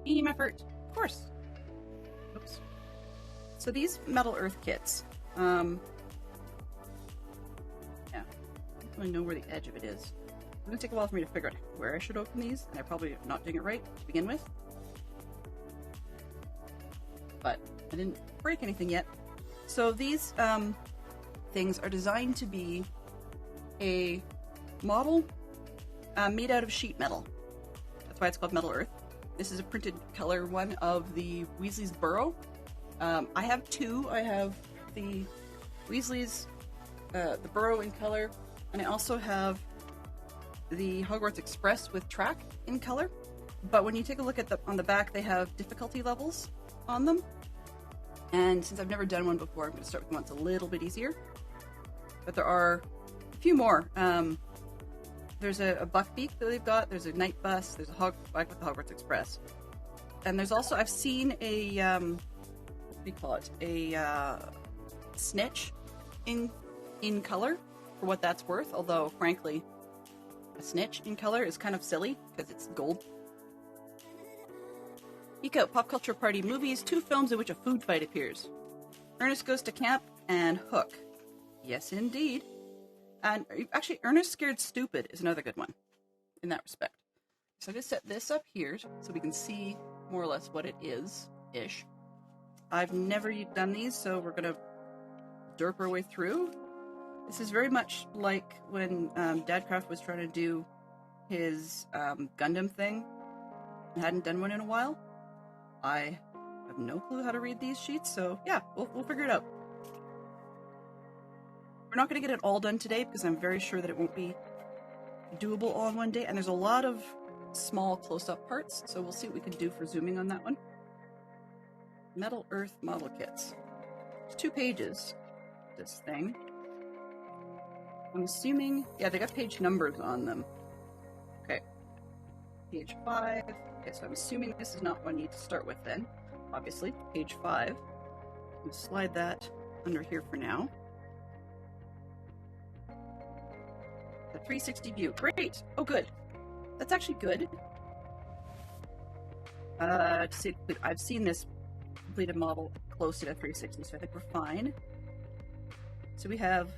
Team effort, of course. Oops. So these Metal Earth kits, yeah, I don't really know where the edge of it is. It's going to take a while for me to figure out where I should open these, and I'm probably not doing it right to begin with. But I didn't break anything yet. So these things are designed to be a model made out of sheet metal. That's why it's called Metal Earth. This is a printed color one of the Weasley's Burrow. I have 2. I have the Weasley's, the Burrow in color, and I also have the Hogwarts Express with track in color. But when you take a look at on the back, they have difficulty levels on them. And since I've never done one before, I'm going to start with one that's a little bit easier. But there are a few more. There's a Buckbeak that they've got. There's a Night Bus. There's a Hogwarts with the Hogwarts Express. And there's also, I've seen a, what do you call it? A Snitch in color for what that's worth. Although, frankly, a Snitch in color is kind of silly because it's gold. Geek Out Pop Culture Party movies, 2 films in which a food fight appears. Ernest Goes to Camp and Hook. Yes, indeed. And actually, Ernest Scared Stupid is another good one in that respect. So I'm going to set this up here so we can see more or less what it is-ish. I've never done these, so we're going to derp our way through. This is very much like when Dadcraft was trying to do his Gundam thing and hadn't done one in a while. I have no clue how to read these sheets, so yeah, we'll figure it out. We're not going to get it all done today because I'm very sure that it won't be doable all in one day, and there's a lot of small close-up parts, so we'll see what we can do for zooming on that one. Metal Earth model kits. It's 2 pages, this thing. I'm assuming, yeah, they got page numbers on them. Okay. Page 5. Okay, so I'm assuming this is not one you need to start with then, obviously. Page 5. We'll slide that under here for now. The 360 view. Great! Oh, good. That's actually good. To see, I've seen this completed model close to the 360, so I think we're fine. So we have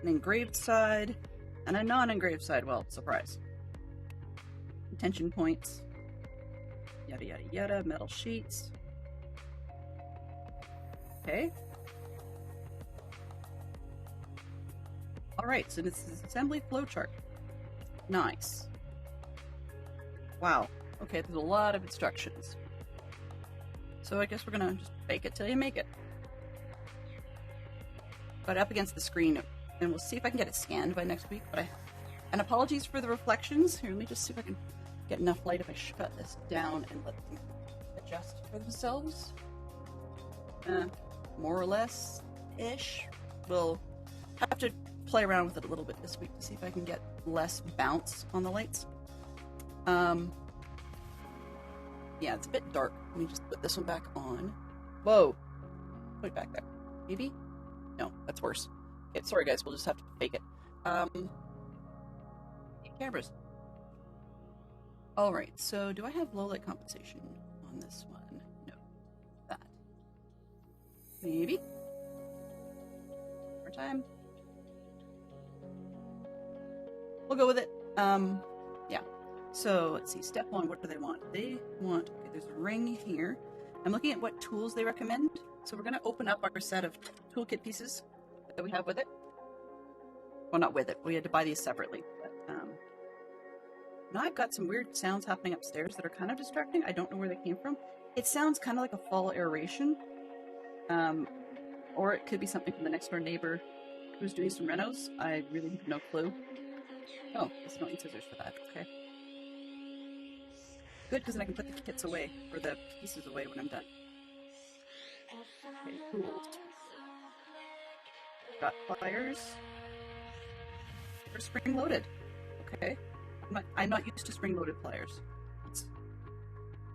an engraved side and a non-engraved side. Well, surprise. Tension points. Yada yada yada. Metal sheets. Okay. Alright, so this is assembly flowchart. Nice. Wow. Okay, there's a lot of instructions. So I guess we're gonna just fake it till you make it. But up against the screen, and we'll see if I can get it scanned by next week. And apologies for the reflections. Here, let me just see if I can get enough light if I shut this down and let them adjust for themselves. More or less-ish. We'll have to play around with it a little bit this week to see if I can get less bounce on the lights. Yeah, it's a bit dark. Let me just put this one back on. Whoa! Put it back there. Maybe? No, that's worse. Okay, sorry guys, we'll just have to fake it. Cameras. Alright, so do I have low light compensation on this one? No. That. Maybe? More time. We'll go with it. Yeah. So let's see, step one, what do they want? They want, okay, there's a ring here. I'm looking at what tools they recommend. So we're going to open up our set of toolkit pieces that we have with it. Well, not with it. We had to buy these separately. But, now I've got some weird sounds happening upstairs that are kind of distracting. I don't know where they came from. It sounds kind of like a fall aeration. Or it could be something from the next door neighbor who's doing some renos. I really have no clue. Oh, there's no scissors for that. Okay. Good, because then I can put the kits away, or the pieces away when I'm done. Okay, tools. Got pliers. They're spring-loaded. Okay. I'm not used to spring-loaded pliers.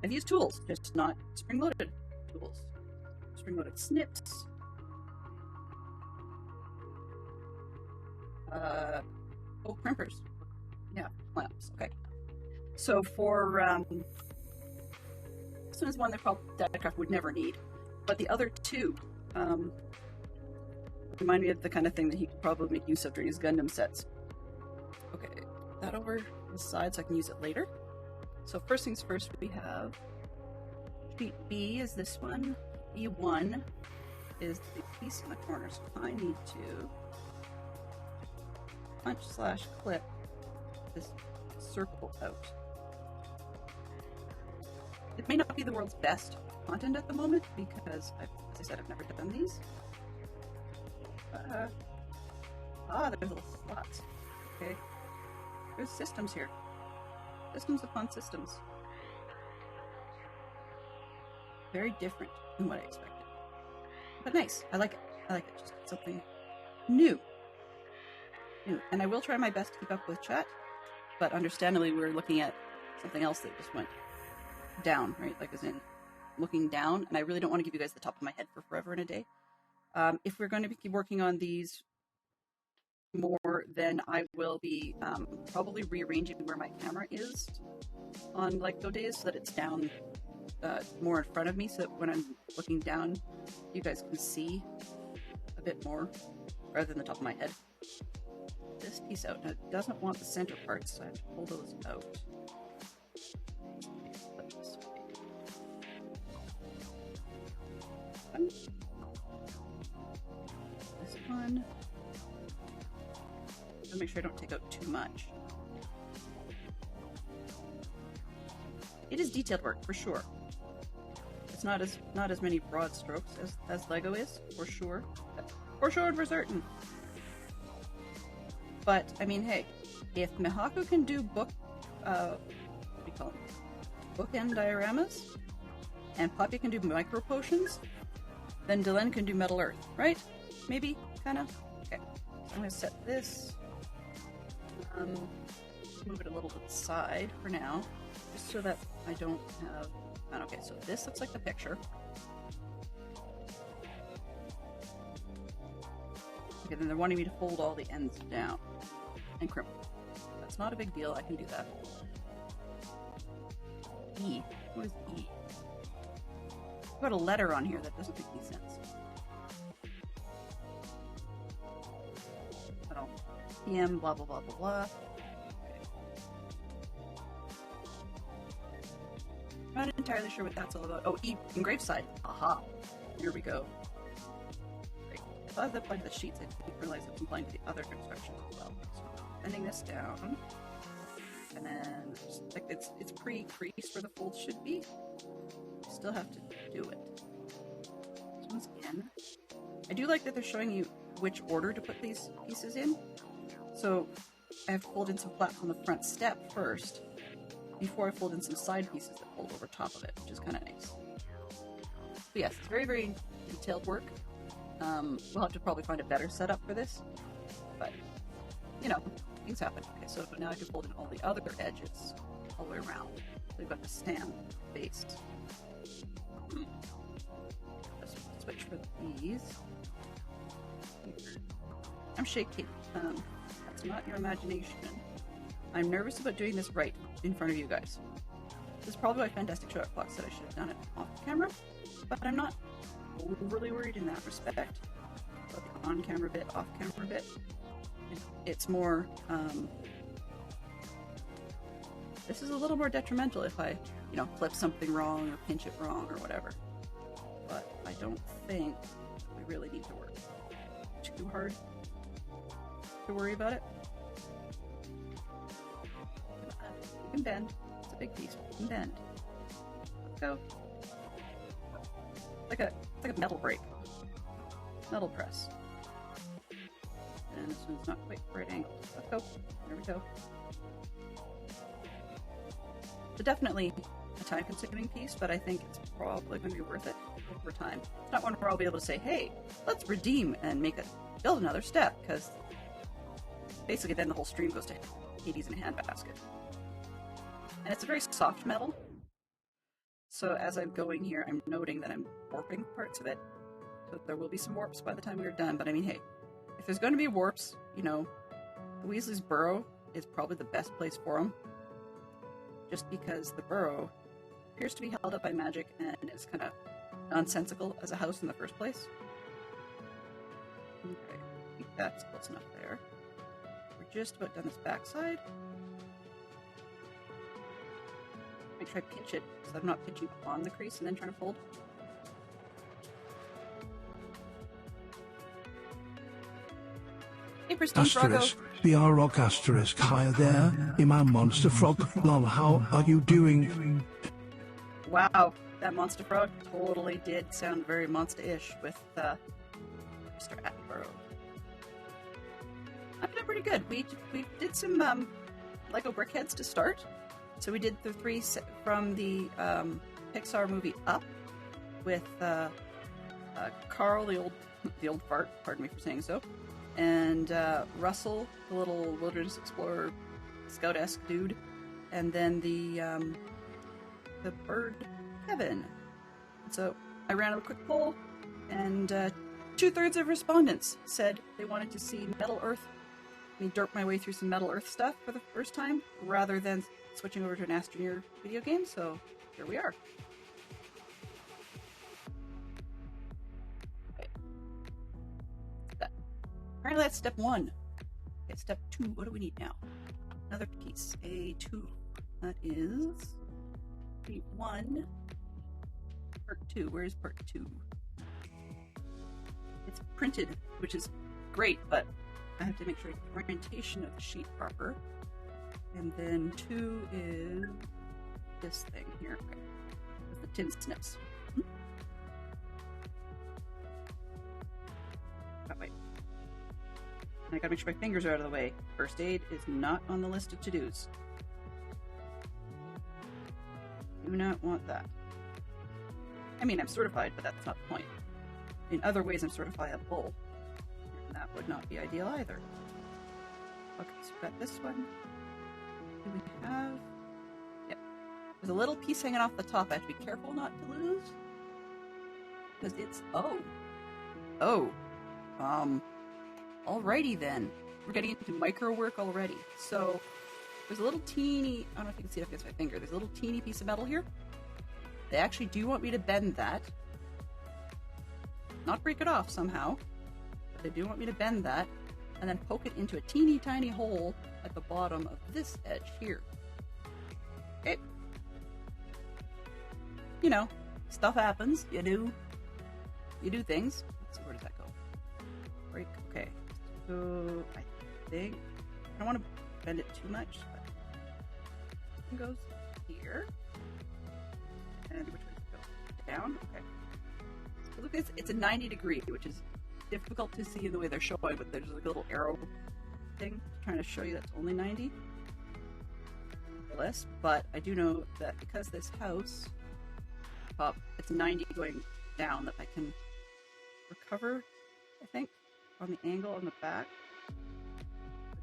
I've used tools, just not spring-loaded tools. Spring-loaded snips. Oh, crimpers. Yeah, clamps. Okay. So for this one's one that probably Dadcraft would never need, but the other two remind me of the kind of thing that he could probably make use of during his Gundam sets. Okay, that over the side so I can use it later. So first things first, we have sheet B is this one. B1 is the piece in the corner, so I need to punch/clip this circle out. It may not be the world's best content at the moment because, as I said, I've never done these. There's little slots. Okay. There's systems here. Systems upon systems. Very different than what I expected. But nice. I like it. I like it. Just something new. And I will try my best to keep up with chat, but understandably we're looking at something else that just went down, right? Like as in looking down, and I really don't want to give you guys the top of my head for forever and a day. If we're going to be working on these more, then I will be probably rearranging where my camera is on like go days so that it's down more in front of me, so that when I'm looking down you guys can see a bit more rather than the top of my head. This piece out. Now, it doesn't want the center parts, so I have to pull those out. Put this way. This one. I'll make sure I don't take out too much. It is detailed work for sure. It's not as many broad strokes as Lego is, for sure. For sure and for certain. But, I mean, hey, if Mihaku can do what do you call them? Bookend dioramas, and Poppy can do micro potions, then Dylan can do Metal Earth, right? Maybe? Kinda? Okay. So I'm gonna set this, move it a little to the side for now, just so that I don't have, okay, so this looks like the picture. Okay, then they're wanting me to fold all the ends down and crimp. That's not a big deal, I can do that. E. What is E? I've got a letter on here that doesn't make any sense. Oh. PM, blah, blah, blah, blah, blah. Okay. Not entirely sure what that's all about. Oh, E, engraved side. Aha. Here we go. I thought that applied to the sheets, I didn't realize it was applying to the other instructions as well. So bending this down, and then just, like it's pre-creased where the fold should be. Still have to do it. So once again, I do like that they're showing you which order to put these pieces in. So I have to fold in some flap on the front step first, before I fold in some side pieces that fold over top of it, which is kind of nice. But yes, it's very, very detailed work. We'll have to probably find a better setup for this, but, you know, things happen. Okay, so now I can fold in all the other edges all the way around. So we've got the stand base. Let's switch for these. I'm shaking. That's not your imagination. I'm nervous about doing this right in front of you guys. This is probably why Fantastic Show Fox said I should have done it off camera, but I'm not overly worried in that respect. About the on-camera bit, off-camera bit. It's more, This is a little more detrimental if I, flip something wrong or pinch it wrong or whatever. But I don't think we really need to work too hard to worry about it. You can bend. It's a big piece. You can bend. Let's go. It's like a metal brake. Metal press. And this one's not quite right angle. Let's go. There we go. So definitely a time-consuming piece, but I think it's probably going to be worth it over time. It's not one where I'll be able to say, hey, let's redeem and build another step, because basically then the whole stream goes to Hades in a handbasket. And it's a very soft metal, so as I'm going here, I'm noting that I'm warping parts of it, so there will be some warps by the time we're done, but I mean, hey, if there's going to be warps, the Weasley's burrow is probably the best place for them, just because the burrow appears to be held up by magic and is kind of nonsensical as a house in the first place. Okay, I think that's close enough there. We're just about done this backside. I try to pinch it so I'm not pinching on the crease and then trying to fold. Hey, Pristine Asterisk, BR Rock asterisk, hi there, Imam Monster Frog, lol, how are you doing? Wow, that Monster Frog totally did sound very monster-ish with Mr. Attenborough. I'm doing pretty good. We did some Lego Brickheadz to start. So we did the 3 from the Pixar movie Up with Carl, the old fart, pardon me for saying so, and Russell, the little wilderness explorer, scout-esque dude, and then the bird Kevin. So I ran a quick poll, and 2/3 of respondents said they wanted to see Metal Earth. Me derp my way through some Metal Earth stuff for the first time, rather than switching over to an Astroneer video game, so here we are. Okay. Apparently that's step 1. Okay, step 2, what do we need now? Another piece, a 2. That is P1, part 2. Where's part 2? It's printed, which is great, but I have to make sure the orientation of the sheet proper. And then 2 is this thing here, okay, with the tin snips. Oh, wait. And I gotta make sure my fingers are out of the way. First aid is not on the list of to-dos. Do not want that. I mean, I'm certified, but that's not the point. In other ways, I'm certifiable. And that would not be ideal either. Okay, so we've got this one. Do we have... Yep. There's a little piece hanging off the top I have to be careful not to lose. Because it's... Alrighty then. We're getting into micro work already. So, there's a little teeny... I don't know if you can see it against my finger. There's a little teeny piece of metal here. They actually do want me to bend that. Not break it off somehow. But they do want me to bend that. And then poke it into a teeny tiny hole at the bottom of this edge here. Okay. Stuff happens. You do things. Let's see, where does that go? Break. Okay. So I think I don't want to bend it too much, but it goes here. And which way does it go? Down? Okay. So look, it's a 90 degree, which is difficult to see in the way they're showing, but there's like a little arrow thing trying to show you that's only 90. Less, but I do know that because this house up, it's 90 going down, that I can recover, I think, on the angle on the back.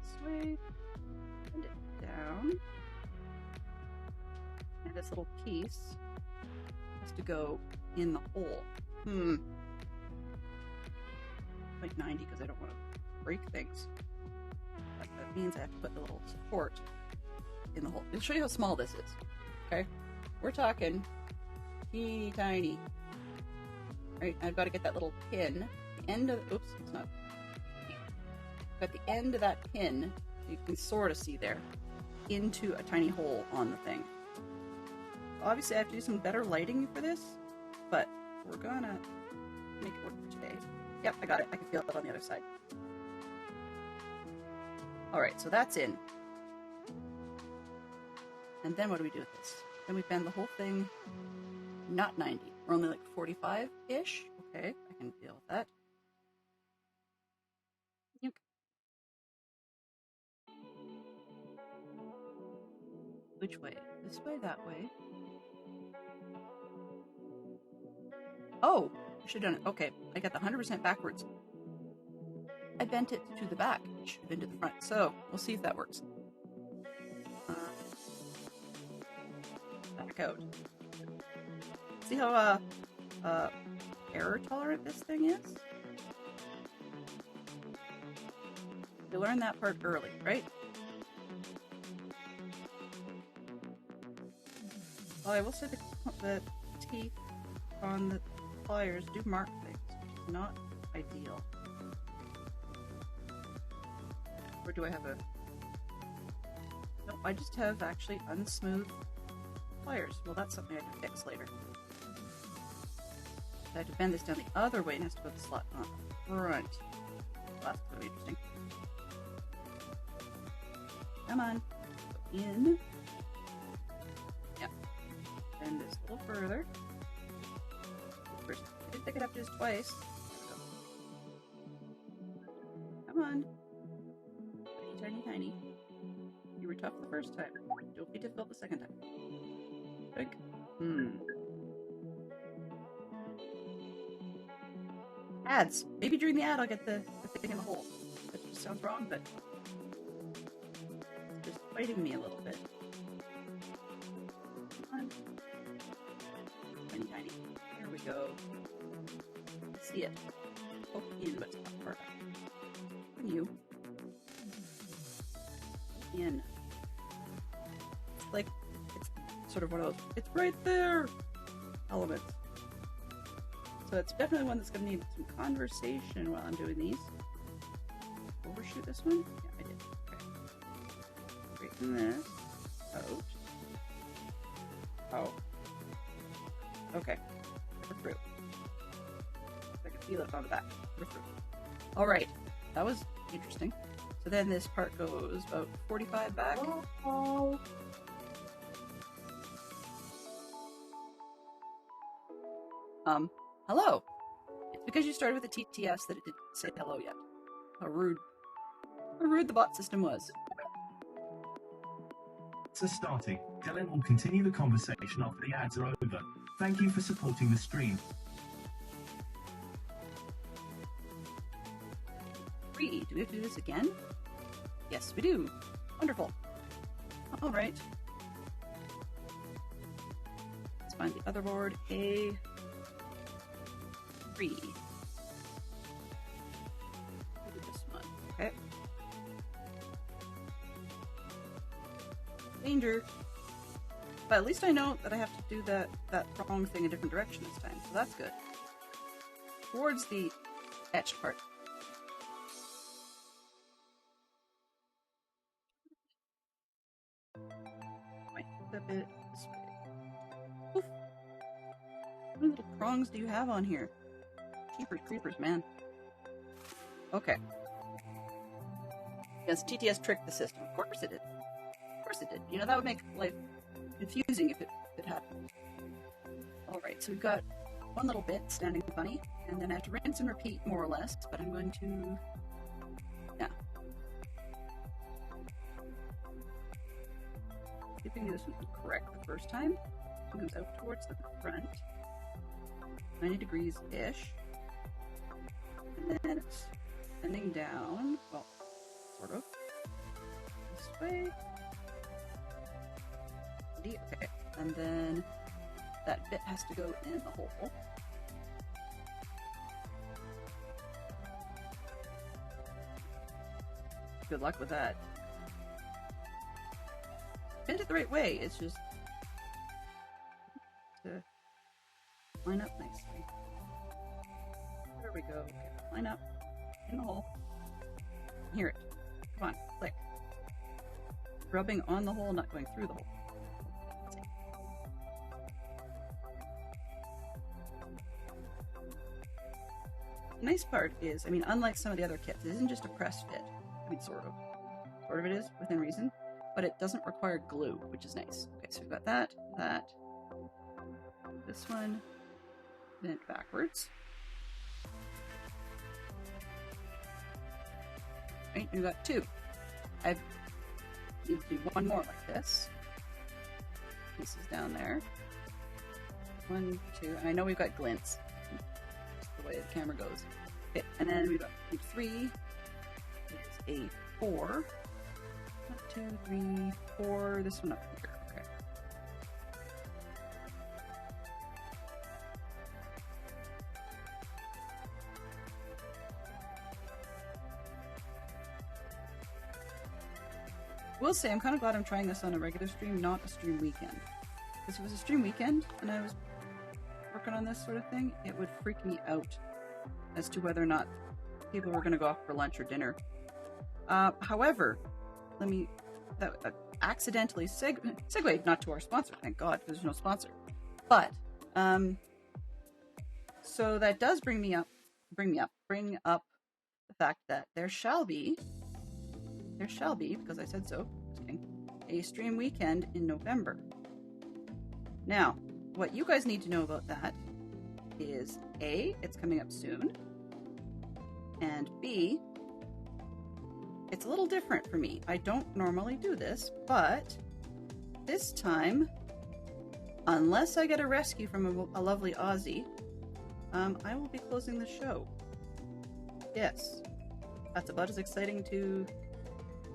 This way, bend it down. And this little piece has to go in the hole. Like 90 because I don't want to break things. But that means I have to put the little support in the hole. I'll show you how small this is. Okay? We're talking teeny tiny. Right? I've got to get that little pin. The end of oops, it's not. Got the end of that pin. You can sort of see there. into a tiny hole on the thing. Obviously, I have to do some better lighting for this, but we're gonna make it work for today. Yep, I got it. I can feel it on the other side. Alright, so that's in. And then what do we do with this? Then we bend the whole thing, not 90. We're only like 45-ish. Okay, I can deal with that. Yep. Which way? This way, that way. Oh, I should have done it. Okay, I got the 100% backwards. I bent it to the back. It should have been to the front. So, we'll see if that works. Back out. See how error tolerant this thing is? You learned that part early, right? Well, I will say the teeth on the pliers do mark things, which is not ideal. Or do I have a... Nope, I just have actually unsmooth pliers. Well, that's something I can fix later. I have to bend this down the other way and it has to go to the slot on the front. Well, that's really interesting. Come on. Go in. Yep. Bend this a little further. First, I did pick it up just twice. Come on. Tiny, tiny. You were tough the first time. Don't be difficult the second time. Drink. Ads. Maybe during the ad I'll get the thing in the hole. That just sounds wrong, but it's just fighting me a little bit. Come on. Tiny, tiny. There we go. I see it. Poke in, but it's not perfect. And you. In. It's like, it's sort of one of those, it's right there elements. So it's definitely one that's going to need some conversation while I'm doing these. Overshoot this one? Yeah, I did. Okay. Straighten this out. Oh. Okay. We're through. I can feel it on the back. We're through. Alright. That was interesting. So then this part goes about 45 back. Oh. Hello. It's because you started with a TTS that it didn't say hello yet. How rude. How rude the bot system was. So starting, Dylan will continue the conversation after the ads are over. Thank you for supporting the stream. 3. Do we have to do this again? Yes, we do. Wonderful. Alright. Let's find the other board. A3. This one. Okay. Danger. But at least I know that I have to do that wrong thing a different direction this time, so that's good. Towards the etched part. A bit this way. Oof. How many little prongs do you have on here? Keepers creepers, man. Okay. Yes, TTS tricked the system. Of course it did. Of course it did. You know, that would make life confusing if it happened. Alright, so we've got one little bit standing funny, and then I have to rinse and repeat more or less, but I'm going to... Yeah. See if we can do this one correct the first time. It comes out towards the front. 90 degrees-ish. And then it's bending down. Well, sort of. This way. Okay. And then that bit has to go in the hole. Good luck with that. Bend it the right way, it's just to line up nicely. There we go. Okay, line up in the hole. Hear it. Come on, click. rubbing on the hole, not going through the hole. The nice part is, I mean, unlike some of the other kits, it isn't just a press fit. I mean, sort of. Sort of it is, within reason. But it doesn't require glue, which is nice. Okay, so we've got that, this one, bent backwards. Right, we've got two. I need to do one more like this. Pieces down there. 1, 2, and I know we've got glints. Just the way the camera goes. Okay, and then we've got 3. There's a 4. 1, 2, 3, 4. This one up here. Okay. Will say I'm kind of glad I'm trying this on a regular stream, not a stream weekend. Because if it was a stream weekend and I was working on this sort of thing, it would freak me out as to whether or not people were going to go off for lunch or dinner. However, that accidentally segued not to our sponsor, thank God, because there's no sponsor. But so that does bring up the fact that there shall be, because I said so, a stream weekend in November. Now, what you guys need to know about that is A, it's coming up soon, and B, it's a little different for me. I don't normally do this, but this time, unless I get a rescue from a lovely Aussie, I will be closing the show. Yes, that's about as exciting to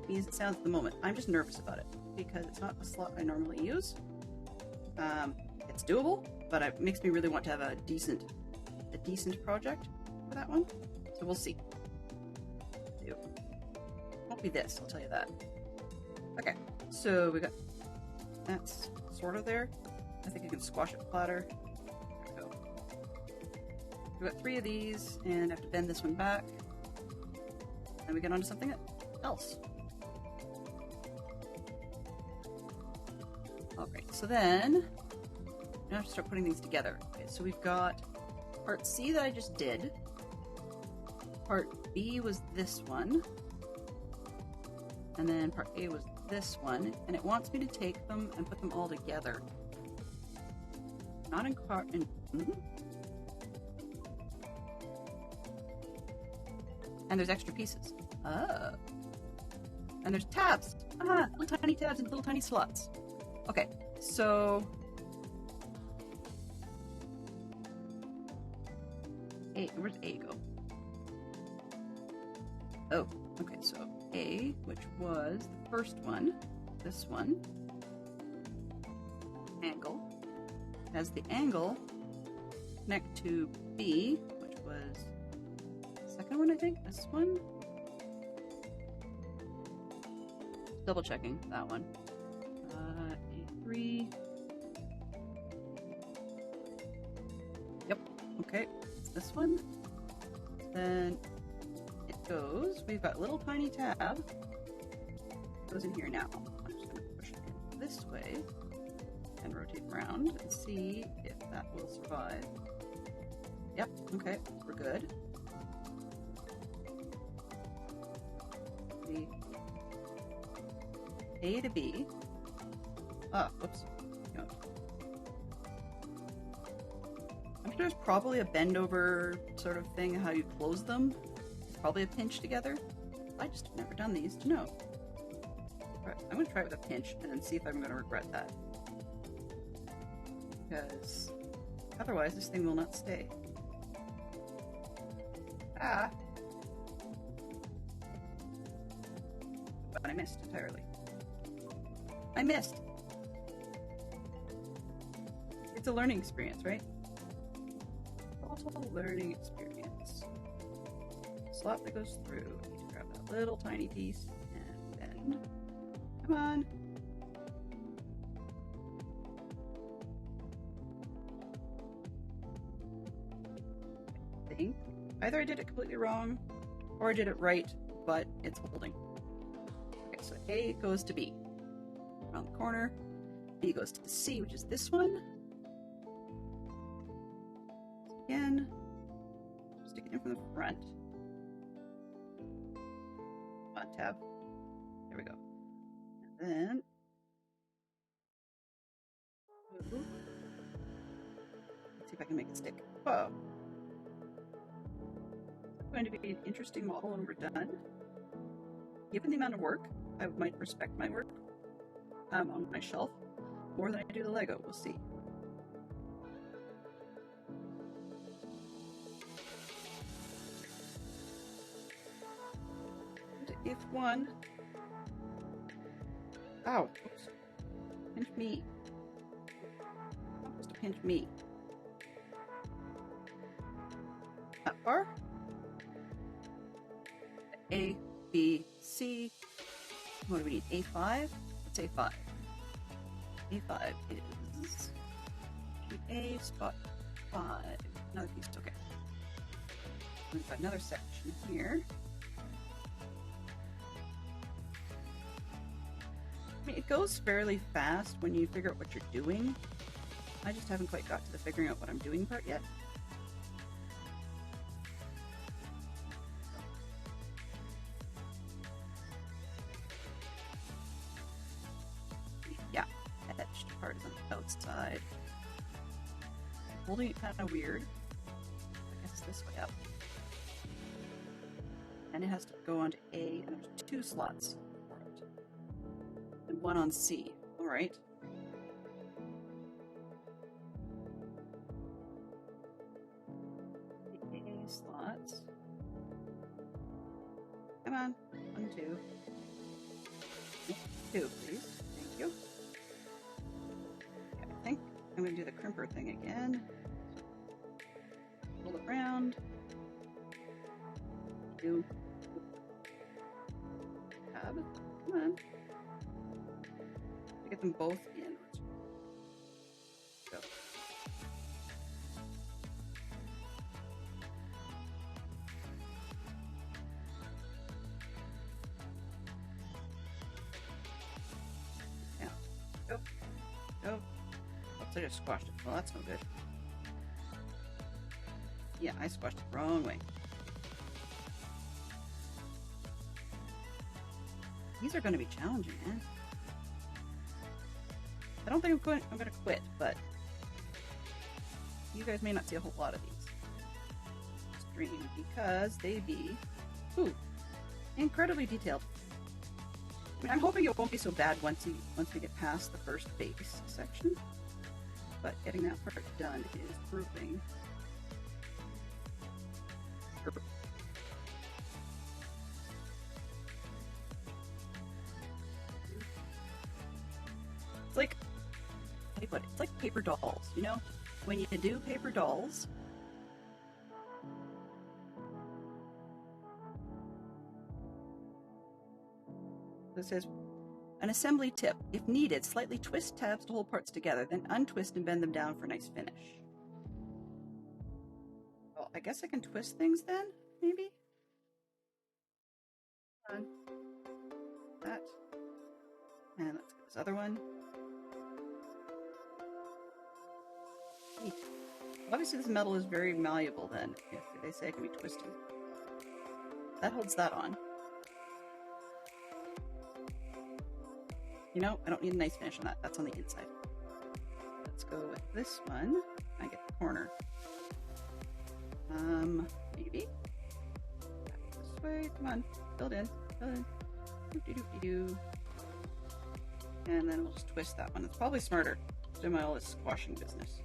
me as it sounds at the moment. I'm just nervous about it because it's not a slot I normally use. It's doable, but it makes me really want to have a decent project for that one. So we'll see. Won't be this, I'll tell you that. Okay, so we got that's sort of there. I think you can squash it flatter. There we go. We've got 3 of these, and I have to bend this one back. Then we get onto something else. Alright, so then I have to start putting these together. Okay, so we've got part C that I just did. Part B was this one. And then part A was this one. And it wants me to take them and put them all together. Not in And there's extra pieces. Oh. And there's tabs. Ah, little tiny tabs and little tiny slots. Okay, so A, where's A go? Oh, okay, so A, which was the first one, this one, angle, has the angle connect to B, which was the second one, I think, this one. Double checking that one. A3. Yep, okay, it's this one. Then it goes, we've got a little tiny tab. Goes in here now. I'm just going to push it in this way and rotate around and see if that will survive. Yep, okay, we're good. The A to B. Whoops. No. I'm sure there's probably a bend over sort of thing, how you close them. It's probably a pinch together. I just have never done these to know. Right, I'm going to try it with a pinch and then see if I'm going to regret that. Because otherwise this thing will not stay. Ah! But I missed entirely. I missed! It's a learning experience, right? Total learning experience. Slot that goes through. I need to grab that little tiny piece and bend. Come on. I think either I did it completely wrong or I did it right, but it's holding. Okay, so A goes to B. around the corner. B goes to the C, which is this one. Again, stick it in from the front. Come on, tab. There we go. And then, let's see if I can make it stick. Whoa. It's going to be an interesting model when we're done. Given the amount of work, I might respect my work on my shelf more than I do the Lego. We'll see. And if one... Ow! Oops. Pinch me. I'm supposed to pinch me. That far? A, B, C. What do we need? A5? Let's A5. A5 is A spot 5. Another piece, okay. We've got another section here. I mean, it goes fairly fast when you figure out what you're doing. I just haven't quite got to the figuring out what I'm doing part yet. Yeah, etched part is on the outside. Holding it kind of weird. I guess this way up. And it has to go onto A, and there's 2 slots for it. And 1 on C. Alright. The A slots. Come on. 1, 2. 2, please. Thank you. Okay, I think I'm going to do the crimper thing again. Pull it around. Do. Tab. Come on. To get them both in. Go. Yeah. Go. Go. Oops, I just squashed it. Well, that's no good. Yeah, I squashed it the wrong way. These are going to be challenging, man. I don't think I'm going to quit, but you guys may not see a whole lot of these stream because they be incredibly detailed. I mean, I'm hoping it won't be so bad once we get past the first base section, but getting that part done is proving. It's like, it's like paper dolls, you know? When you do paper dolls, it says, an assembly tip. If needed, slightly twist tabs to hold parts together, then untwist and bend them down for a nice finish. Well, I guess I can twist things then, maybe? That. And let's get this other one. Obviously this metal is very malleable then, if they say it can be twisted. That holds that on. You know, I don't need a nice finish on that. That's on the inside. Let's go with this one. I get the corner. Maybe? This way, come on. Build in. Build in. Doo-doo-doo-doo-doo. And then we'll just twist that one. It's probably smarter. Doing all this squashing business.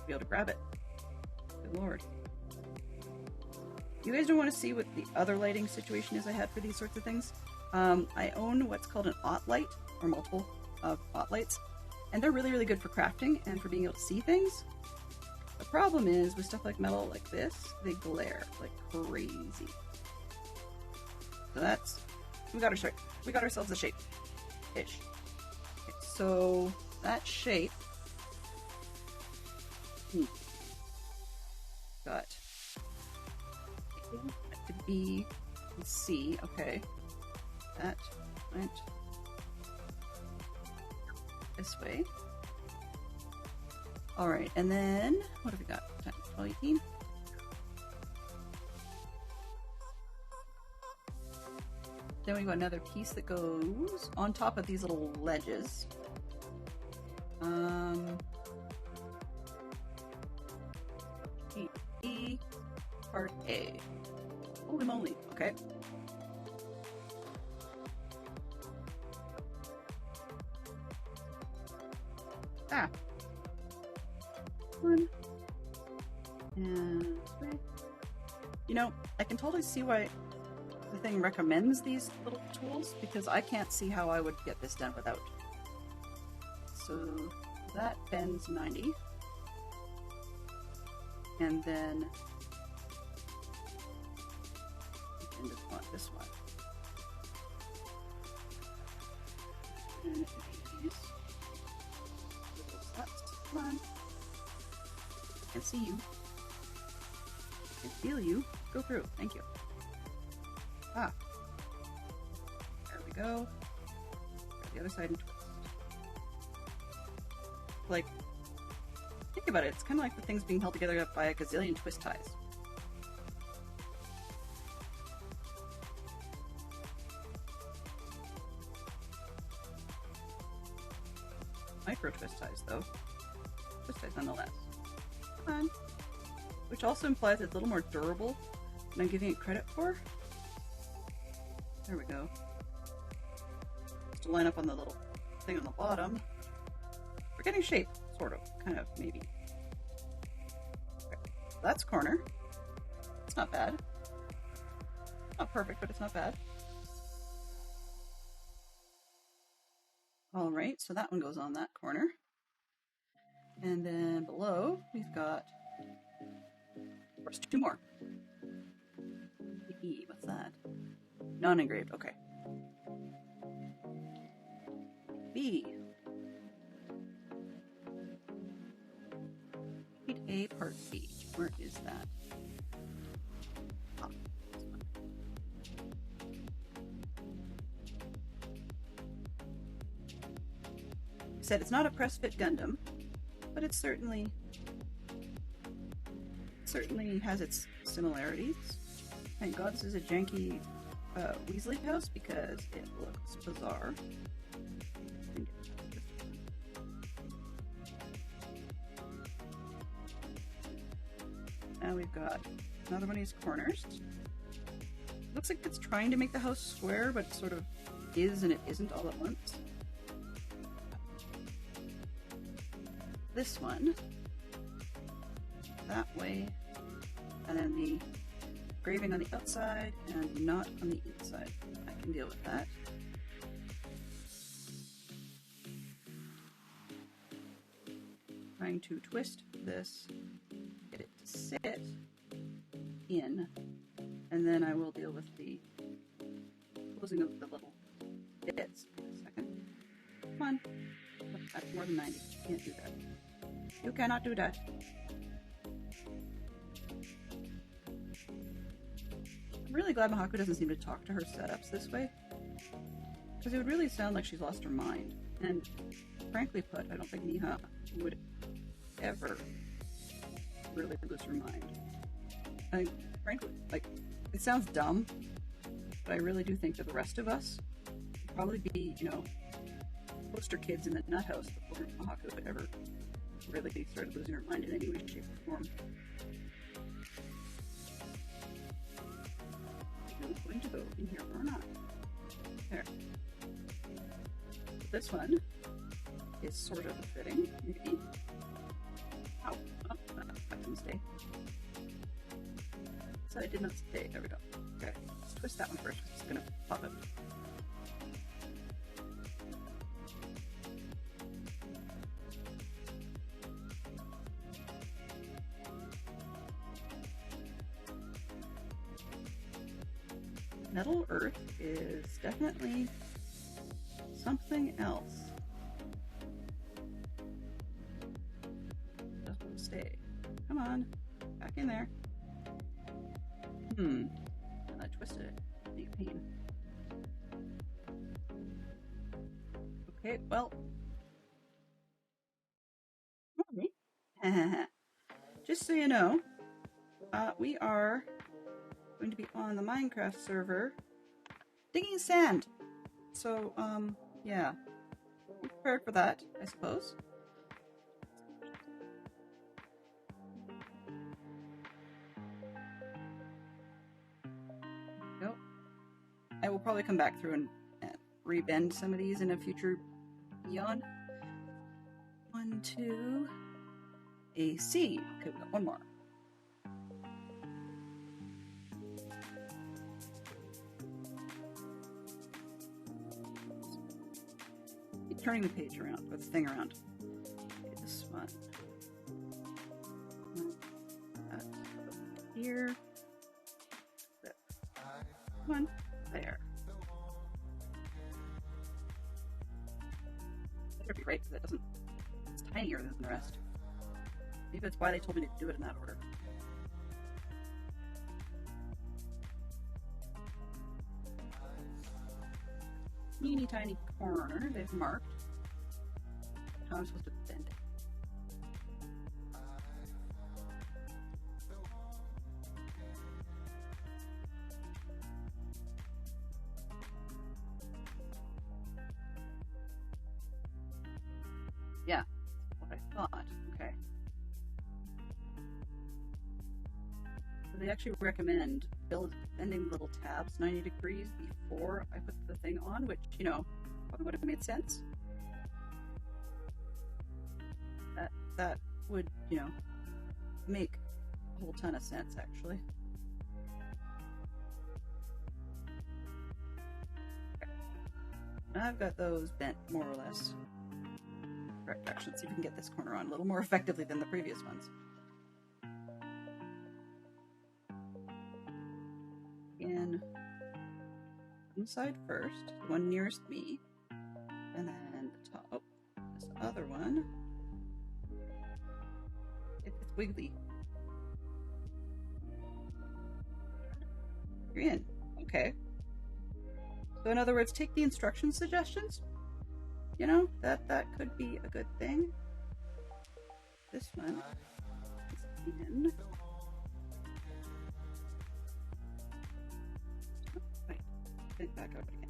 Be able to grab it. Good lord. You guys don't want to see what the other lighting situation is I had for these sorts of things. I own what's called an OT light, or multiple of OT lights, and they're really, really good for crafting and for being able to see things. The problem is, with stuff like metal like this, they glare like crazy. So that's, we got ourselves a shape-ish. Okay, so that shape got to be Let's see. Okay. That went this way. Alright, and then what have we got? 10, 12, 18. Then we've got another piece that goes on top of these little ledges. E, part A. Holy moly, okay. Ah. One. And three. You know, I can totally see why the thing recommends these little tools, because I can't see how I would get this done without. So that bends 90. And then and this one. And these. Come on. I can see you. I can feel you. Go through. Thank you. Ah. There we go. The other side and twist. Like, think about it. It's kind of like the thing's being held together by a gazillion twist ties. Micro twist ties, though. Twist ties nonetheless. Come on. Which also implies it's a little more durable than I'm giving it credit for. There we go. Just to line up on the little thing on the bottom. We're getting shape, sort of, kind of, maybe. Okay. That's corner. It's not bad. Not perfect, but it's not bad. Alright, so that one goes on that corner. And then below, we've got, of course, two more. E, what's that? Non-engraved, okay. B. Sheet A, part B. Where is that? Ah, this one. I said it's not a press-fit Gundam, but it certainly has its similarities. Thank God this is a janky Weasley house because it looks bizarre. Now we've got another one of these corners. Looks like it's trying to make the house square, but it sort of is and it isn't all at once. This one, that way, and then the engraving on the outside and not on the inside. I can deal with that. Trying to twist this, get it to sit in, and then I will deal with the closing of the little bits in a second. Come on. That's more than 90. You can't do that. You cannot do that. I'm really glad Mahako doesn't seem to talk to her setups this way, because it would really sound like she's lost her mind. And frankly put, I don't think Niha would ever really lose her mind. I frankly, like, it sounds dumb, but I really do think that the rest of us would probably be, you know, poster kids in the nut house before Mahako would ever really started losing her mind in any way, shape, or form. Is it going to go in here or not? There. This one is sort of fitting, maybe. Ow. Oh, that didn't stay. So I did not stay. There we go. Okay, let's twist that one first. It's gonna pop it. Metal Earth is definitely something else. Doesn't stay. Come on, back in there. I twisted it. pain. Okay, well. Just so you know, we are going to be on the Minecraft server digging sand. So, yeah. Be prepared for that, I suppose. Go. I will probably come back through and rebend some of these in a future beyond. 1, 2. AC. Okay, we got one more. Keep turning the page around, or the thing around. Okay, this one. That here. That one there. Better be right because it doesn't. It's tinier than the rest. Maybe that's why they told me to do it in that order. Teeny tiny corner they've marked. How I'm supposed to bend it. Yeah, what I thought. Okay. So they actually recommend bending little tabs 90 degrees before I put the thing on, which, you know, probably would have made sense. That would, you know, make a whole ton of sense, actually. Okay. I've got those bent more or less. Correct direction. See if we can get this corner on a little more effectively than the previous ones. Again, one side first, the one nearest me, and then the top. This other one. It's wiggly. You're in. Okay. So in other words, take the instruction suggestions. You know, that could be a good thing. This one is in. Wait, get back out again.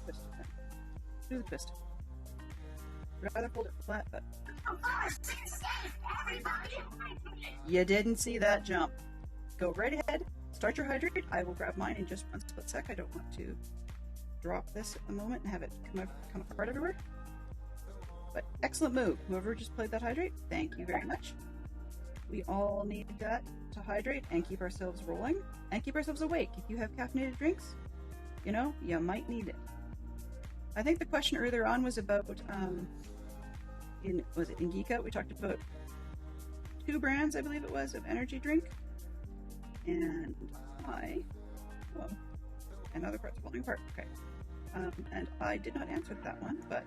Twist. Do the twist. I'd rather hold it flat, but you didn't see that jump. Go right ahead. Start your hydrate. I will grab mine in just one split sec. I don't want to drop this at the moment and have it come apart everywhere. But excellent move. Whoever just played that hydrate, thank you very much. We all need that to hydrate and keep ourselves rolling and keep ourselves awake. If you have caffeinated drinks, you know, you might need it. I think the question earlier on was about, in Geek Out, we talked about 2 brands, I believe it was, of energy drink. And and other parts falling apart. Okay. And I did not answer that one, but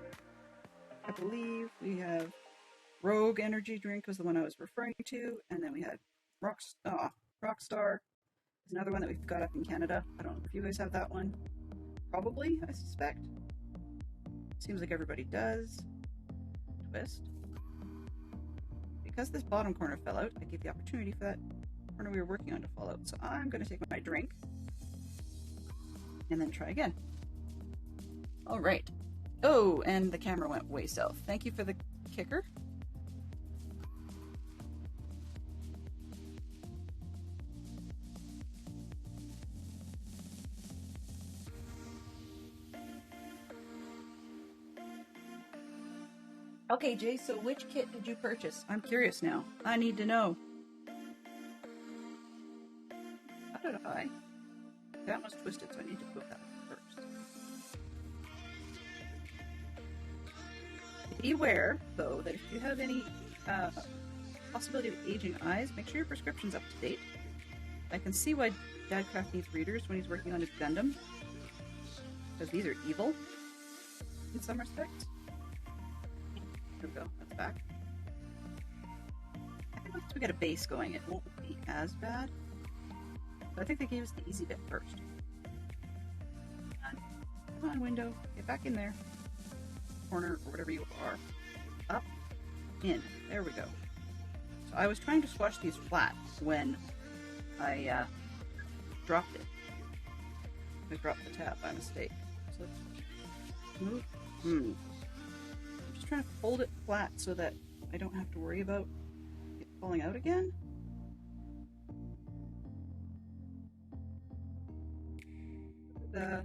I believe we have Rogue energy drink was the one I was referring to, and then we had Rockstar is another one that we've got up in Canada. I don't know if you guys have that one. Probably, I suspect. Seems like everybody does. Twist. Because this bottom corner fell out, I gave the opportunity for that corner we were working on to fall out. So I'm going to take my drink and then try again. All right. Oh, and the camera went way south. Thank you for the kicker. Okay, Jay, so which kit did you purchase? I'm curious now. I need to know. How did I? That was twisted, so I need to put that first. Beware, though, that if you have any possibility of aging eyes, make sure your prescription's up to date. I can see why Dadcraft needs readers when he's working on his Gundam, because these are evil in some respects. There we go, that's back. Once we get a base going, it won't be as bad. But I think they gave us the easy bit first. Come on, window. Get back in there. Corner, or whatever you are. Up. In. There we go. So I was trying to squash these flat when I dropped it. I dropped the tab by mistake. So let's move. I'm just trying to fold it flat so that I don't have to worry about it falling out again. The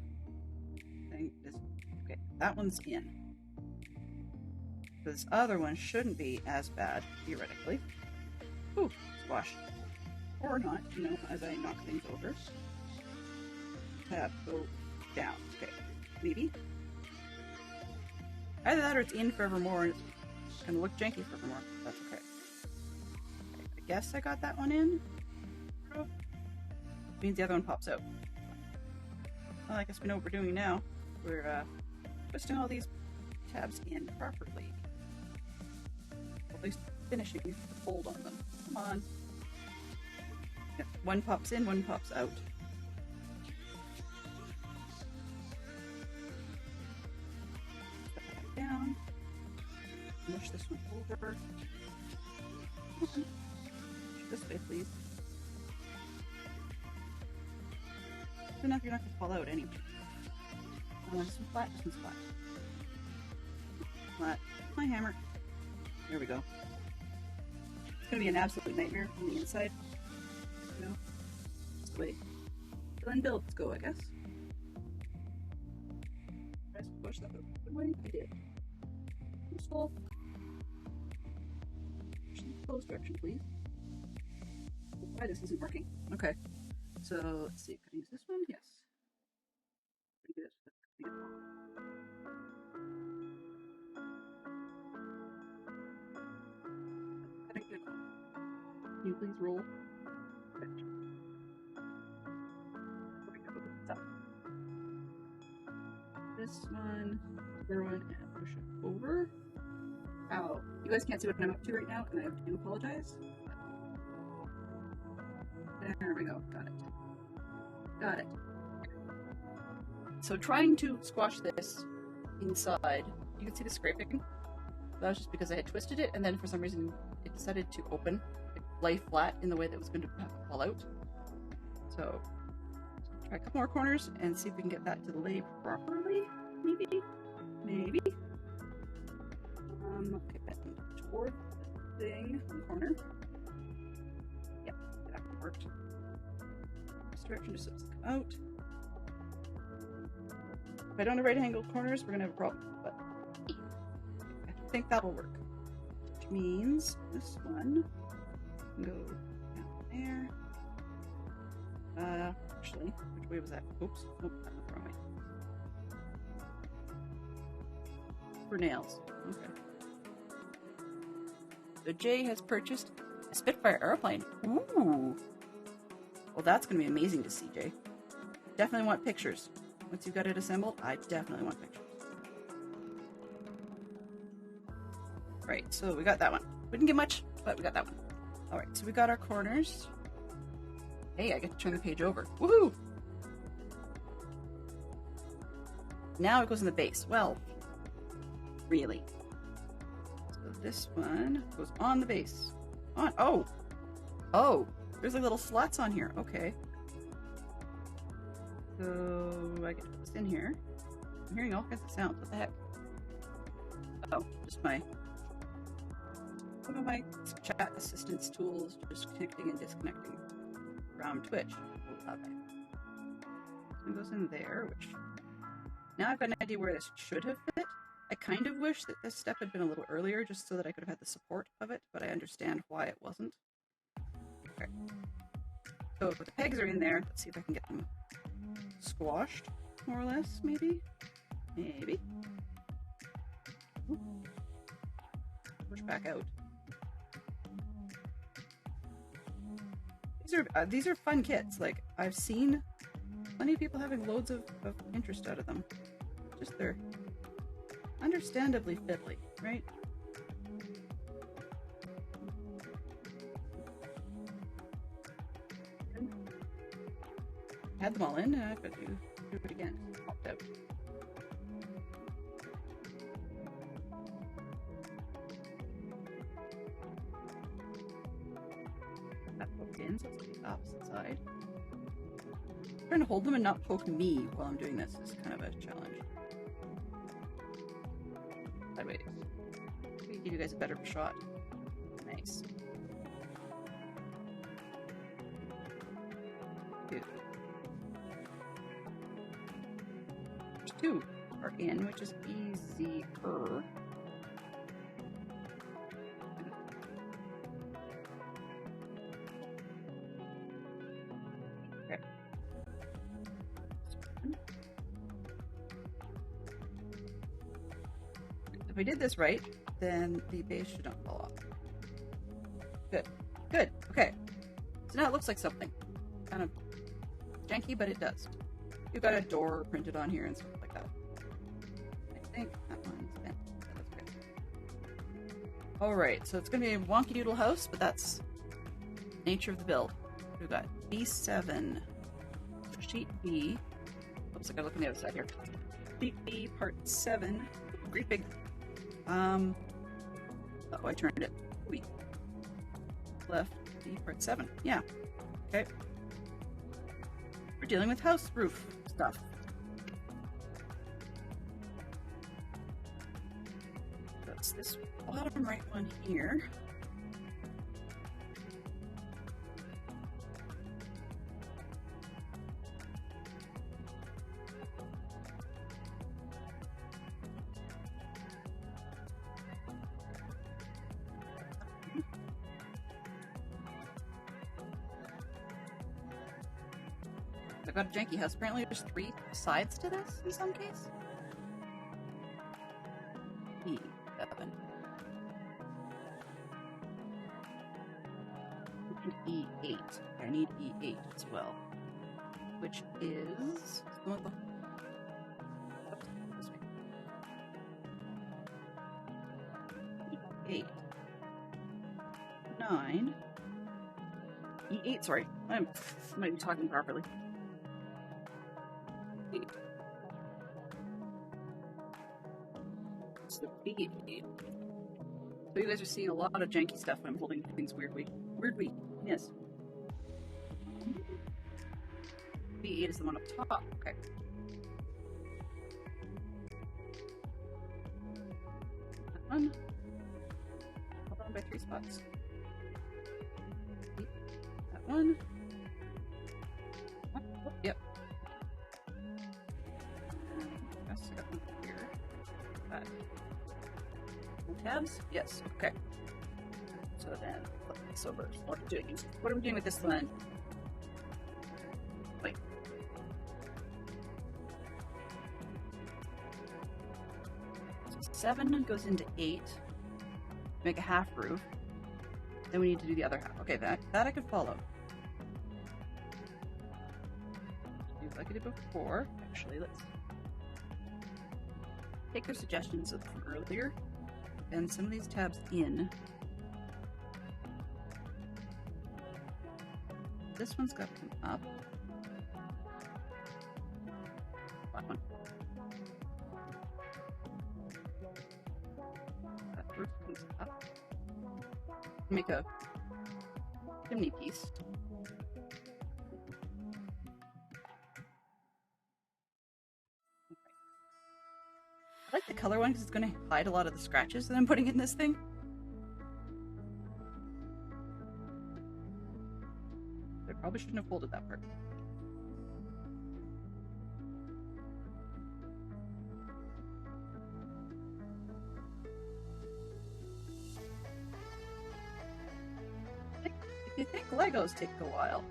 thing is okay. That one's in. This other one shouldn't be as bad, theoretically. Ooh, squash. Or not, you know, as I knock things over. Tab, go down. Okay, maybe. Either that or it's in forevermore and it's gonna look janky forevermore. That's okay. I guess I got that one in. Means the other one pops out. Well, I guess we know what we're doing now. We're twisting all these tabs in properly. At least finishing the fold on them. Come on. Yep. One pops in, one pops out. Step that down. Push this one over. This way, please. Good enough, you're not going to fall out anyway. This one's flat, this one's flat. Flat. My hammer. There we go. It's going to be an absolute nightmare from the inside. You know? That's the way Glen builds go, I guess. Try to push that out. Good way. I did. Useful. Push in the close direction, please. Why this isn't working? Okay. So let's see. Can I use this one? Yes. Pretty good. Pretty good. Pretty good. Can you please roll? Okay. This one, throw it and push it over. Ow. You guys can't see what I'm up to right now, and I have to apologize. There we go. Got it. Got it. So trying to squash this inside, you can see the scraping. That was just because I had twisted it, and then for some reason it decided to open, it lay flat in the way that it was going to fall out. So try a couple more corners and see if we can get that to lay properly. Maybe. Maybe. Okay, that toward the thing on the corner. Yeah, that worked. This direction just so it doesn't come out. If I don't have right angled corners, we're gonna have a problem, but I think that'll work. Which means this one can go down there. Actually, which way was that? Oops, nope, that went the wrong way. For nails. Okay. So Jay has purchased a Spitfire airplane. Ooh. Well, that's going to be amazing to see, Jay. Definitely want pictures. Once you've got it assembled, I definitely want pictures. Right, so we got that one. We didn't get much, but we got that one. Alright, so we got our corners. Hey, I get to turn the page over. Woohoo! Now it goes in the base. Well, really. So this one goes on the base. On. Oh! Oh! There's like little slots on here. Okay. So I get to put this in here. I'm hearing all kinds of sounds. What the heck? Oh, just my one of my chat assistance tools, just connecting and disconnecting from Twitch. So it goes in there, which now I've got an idea where this should have fit. I kind of wish that this step had been a little earlier, just so that I could have had the support of it, but I understand why it wasn't. Okay. So the pegs are in there. Let's see if I can get them squashed, more or less, maybe? Maybe. Push back out. These are fun kits. Like, I've seen plenty of people having loads of interest out of them. Just they're understandably fiddly, right? Add them all in, and I've got to do it again. Popped out. That poked in, so it's the opposite side. Trying to hold them and not poke me while I'm doing this is kind of a challenge. Sideways. Give you guys a better shot. Nice. Two. Two are in, which is easier. Okay. If we did this right, then the base should not fall off. Good. Good. Okay. So now it looks like something. Kind of janky, but it does. You've got a door printed on here and stuff like that. I think that one's bent. That's good. Alright, so it's going to be a wonky doodle house, but that's nature of the build. We've got B7, sheet B. Oops, I gotta look on the other side here. Sheet B, part 7. Great big. Oh, I turned it. Wait. Left, B, part 7. Yeah. Okay. We're dealing with house roof stuff. That's this bottom right one here. I've got a janky house. Apparently there's 3 sides to this in some case. E7. And E8. I need E8 as well. Which is... Eight. 9. E8, sorry. I might be talking properly. 8. So B8. So you guys are seeing a lot of janky stuff when I'm holding things weirdly. Weirdly, yes. B8 is the one up top. Okay. That one. Hold on by 3 spots. That one. Oh, yep. Here. Tabs? Yes. Okay. So then, flip this over. What am I doing with this one? Wait. So 7 goes into 8. Make a half roof. Then we need to do the other half. Okay, that I could follow. Do like I did before. Actually, let's take their suggestions from earlier and some of these tabs in. This one's got to come up. That one. That roof comes up. Make a chimney piece. I like the color one because it's going to hide a lot of the scratches that I'm putting in this thing. I probably shouldn't have folded that part. If you think Legos take a while,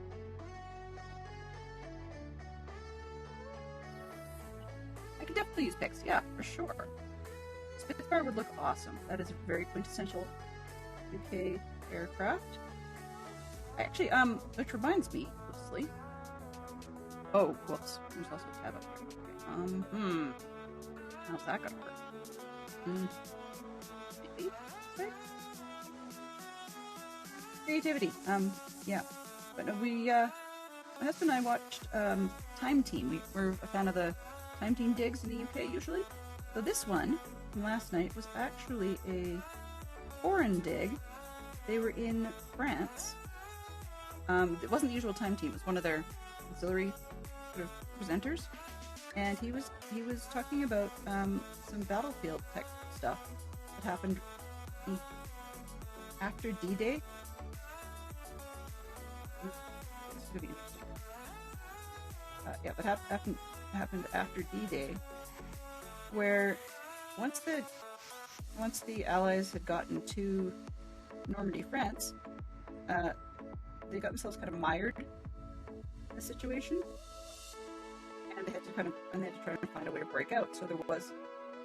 I could definitely use picks, yeah, for sure. Spitfire would look awesome. That is a very quintessential UK aircraft. Actually, which reminds me, loosely. Oh, whoops. There's also a tab up there. Okay. How's that gonna work? Maybe? Right? Creativity. Yeah. But no, we, my husband and I watched Time Team. We're a fan of the Time Team digs in the UK usually. So this one from last night was actually a foreign dig. They were in France. It wasn't the usual Time Team. It was one of their auxiliary sort of presenters, and he was talking about some battlefield tech stuff that happened after D-Day. This is gonna be interesting. Yeah, but happened after D-Day, where once the Allies had gotten to Normandy, France, they got themselves kind of mired in the situation, and they had to try to find a way to break out. So there was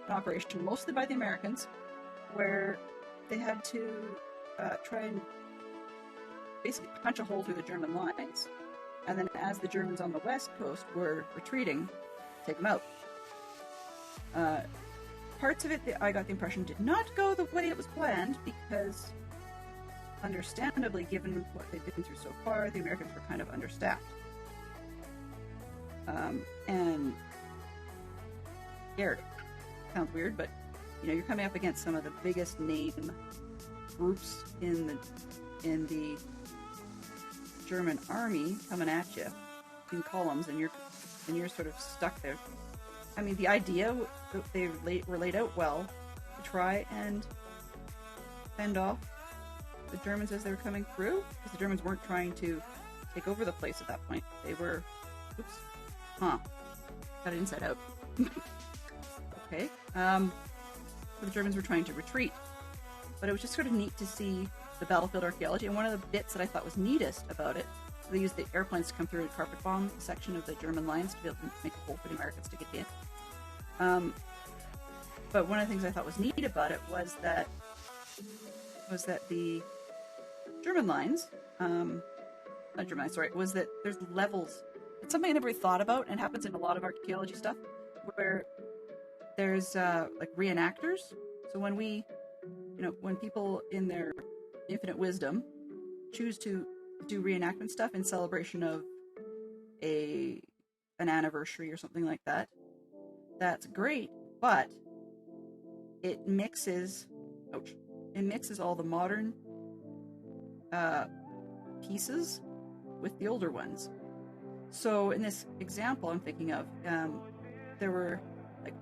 an operation, mostly by the Americans, where they had to try and basically punch a hole through the German lines, and then as the Germans on the west coast were retreating, take them out. Parts of it, I got the impression, did not go the way it was planned, because understandably, given what they've been through so far, the Americans were kind of understaffed. And scared. Sounds weird, but you're coming up against some of the biggest name groups in the German army coming at you in columns, and you're sort of stuck there. I mean, the idea they were laid out well to try and fend off the Germans as they were coming through, because the Germans weren't trying to take over the place at that point. They were, got it inside out. Okay. So the Germans were trying to retreat, but it was just sort of neat to see the battlefield archaeology. And one of the bits that I thought was neatest about it, so they used the airplanes to come through and carpet bomb a section of the German lines to be able to make a hole for the Americans to get in. But one of the things I thought was neat about it was that the German lines, was that there's levels. It's something I never really thought about, and happens in a lot of archaeology stuff, where there's like reenactors. So when when people in their infinite wisdom choose to do reenactment stuff in celebration of an anniversary or something like that, that's great, but it mixes all the modern pieces with the older ones. So in this example I'm thinking of, there were like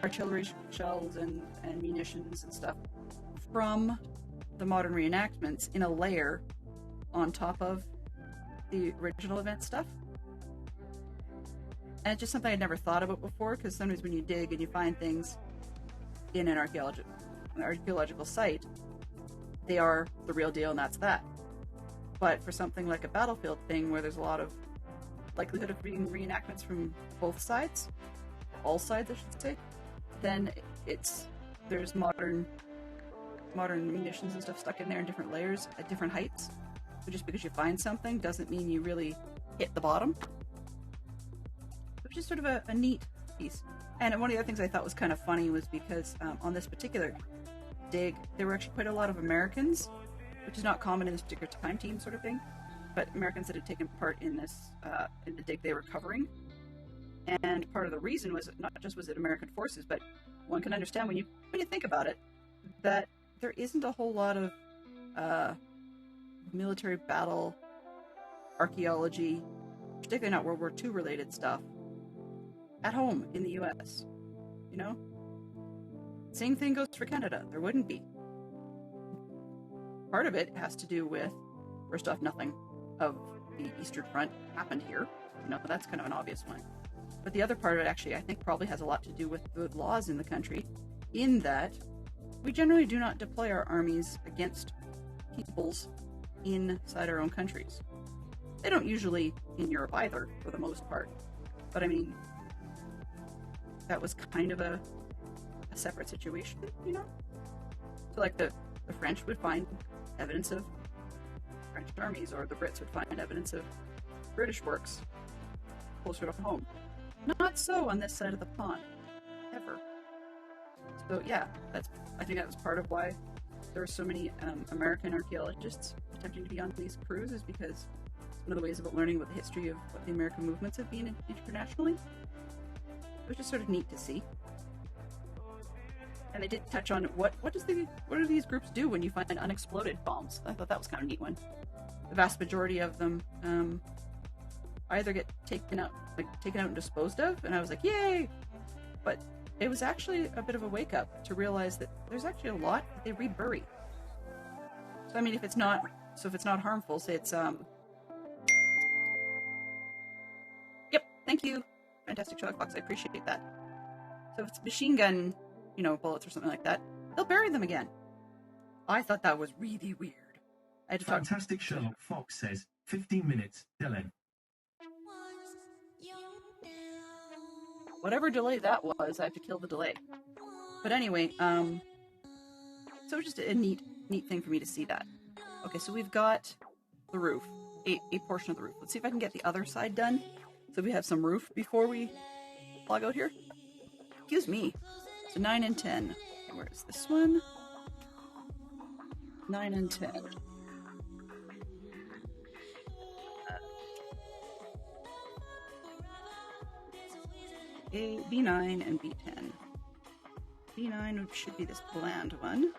artillery shells and munitions and stuff from the modern reenactments in a layer on top of the original event stuff. And it's just something I'd never thought about before, because sometimes when you dig and you find things in an archaeological site, they are the real deal, and that's that. But for something like a battlefield thing, where there's a lot of likelihood of being reenactments from both sides, all sides I should say, then there's modern munitions and stuff stuck in there in different layers at different heights. So just because you find something doesn't mean you really hit the bottom. Which is sort of a neat piece. And one of the other things I thought was kind of funny was because on this particular dig, there were actually quite a lot of Americans, which is not common in this particular Time Team sort of thing, but Americans that had taken part in this, in the dig they were covering. And part of the reason was not just was it American forces, but one can understand when you think about it, that there isn't a whole lot of military battle archaeology, particularly not World War II related stuff, at home in the US. Same thing goes for Canada. There wouldn't be. Part of it has to do with, first off, nothing of the Eastern Front happened here. That's kind of an obvious one. But the other part of it actually, I think, probably has a lot to do with the laws in the country, in that we generally do not deploy our armies against peoples inside our own countries. They don't usually in Europe either, for the most part. But I mean, that was kind of a separate situation, So like the French would find evidence of French armies, or the Brits would find evidence of British works closer to home. Not so on this side of the pond, ever. So yeah, I think that was part of why there were so many American archaeologists attempting to be on these cruises, because one of the ways about learning about the history of what the American movements have been internationally. It was just sort of neat to see. And they did touch on what do these groups do when you find unexploded bombs? I thought that was kind of a neat one. The vast majority of them either get taken out and disposed of, and I was like, yay! But it was actually a bit of a wake up to realize that there's actually a lot that they rebury. So I mean, if it's not harmful, say it's Yep, thank you, Fantastic Sherlock Fox. I appreciate that. So if it's machine gun, bullets or something like that, they'll bury them again. I thought that was really weird. I had to talk. Fantastic Sherlock Fox says 15 minutes. Dylan. Whatever delay that was, I have to kill the delay. But anyway, so it was just a neat thing for me to see that. Okay, so we've got the roof, a portion of the roof. Let's see if I can get the other side done, so we have some roof before we log out here. Excuse me. So 9 and 10. Where's this one? 9 and 10. B9 and B10. B9 should be this bland one.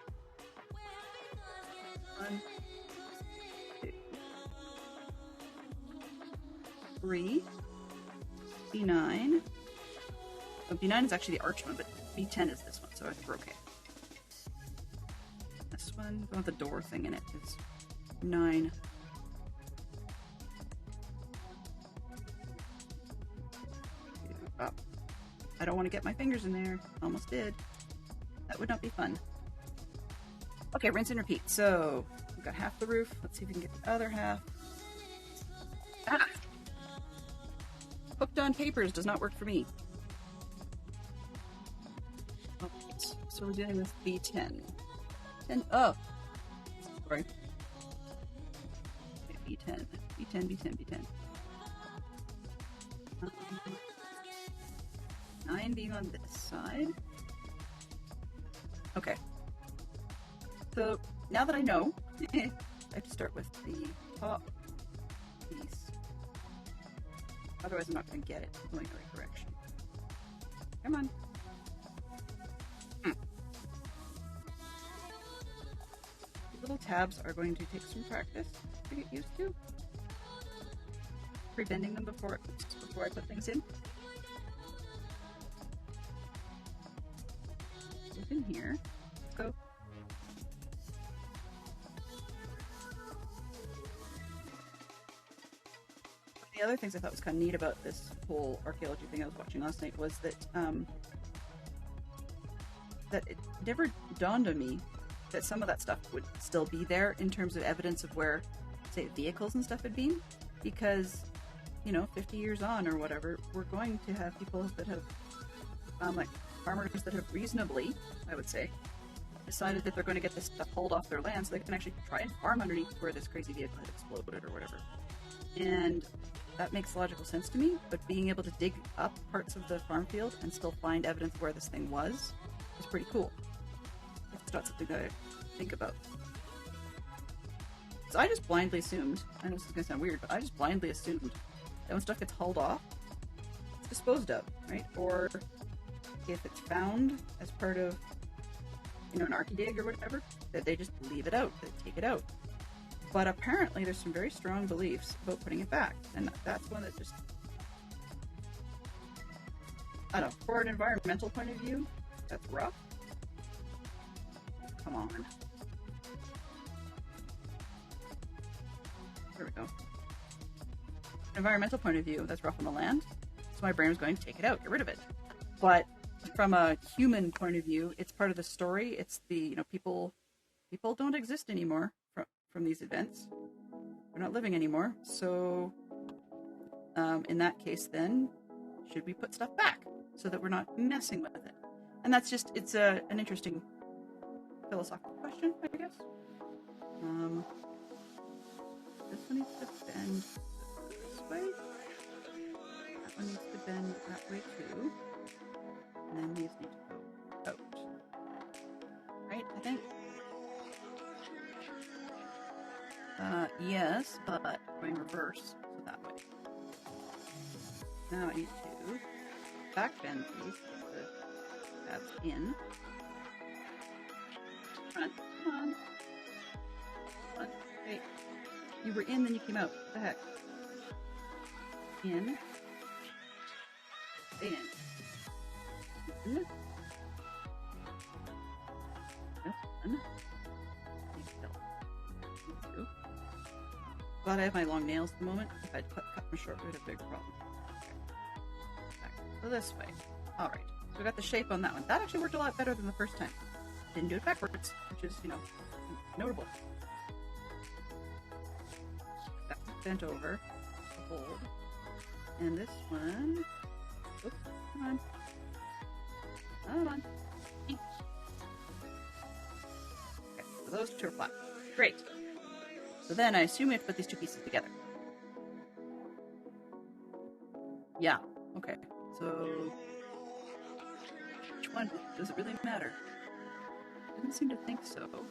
1, 2, 3. B9. Oh, B9 is actually the arch one, but B10 is this one, so I think we're okay. This one, the door thing in it, is 9. Up. I don't want to get my fingers in there. Almost did. That would not be fun. Okay, rinse and repeat. So, we've got half the roof. Let's see if we can get the other half. Ah! Hooked on papers does not work for me. Okay, so we're dealing with B10. 10, oh! Sorry. Okay, B10. B10. 9 being on this side. Okay. So, now that I know, I have to start with the top piece. Otherwise I'm not going to get it going in the right direction. Come on. The little tabs are going to take some practice to get used to. Pre-bending them before I put things in. In here. Let's go. The other things I thought was kind of neat about this whole archaeology thing I was watching last night was that that it never dawned on me that some of that stuff would still be there in terms of evidence of where, say, vehicles and stuff had been, because 50 years on or whatever, we're going to have people that have like farmers that have reasonably, I would say, decided that they're going to get this stuff hauled off their land so they can actually try and farm underneath where this crazy vehicle had exploded or whatever. And that makes logical sense to me, but being able to dig up parts of the farm field and still find evidence of where this thing was is pretty cool. It's not something that I think about. So I just blindly assumed, I know this is going to sound weird, but I just blindly assumed that when stuff gets hauled off, it's disposed of, right? Or if it's found as part of, an archae-dig or whatever, that they just leave it out, they take it out. But apparently there's some very strong beliefs about putting it back, and that's one that just, I don't know, for an environmental point of view, that's rough. Come on. There we go. Environmental point of view, that's rough on the land. So my brain was going to take it out, get rid of it. But from a human point of view, it's part of the story. It's the, people don't exist anymore from these events. They're not living anymore. So in that case, then, should we put stuff back so that we're not messing with it? And that's just, it's an interesting philosophical question, I guess. This one needs to bend this way. That one needs to bend that way too. And then these need to go out. Right, I think? Yes, but going reverse, so that way. Now I need to back bend these, get the tabs in. Front, come on. Come on. Wait. You were in, then you came out. What the heck? In. Stay in. In. That's one. Glad I have my long nails at the moment. If I'd cut them short, we would have a big problem. Back to this way. Alright, so we got the shape on that one. That actually worked a lot better than the first time. Didn't do it backwards, which is, you know, notable. That's bent over. Hold. And this one. Oops, come on. Come on. Okay, so those two are flat. Great. So then I assume we have to put these two pieces together. Yeah, okay. So which one? Does it really matter? Didn't seem to think so. But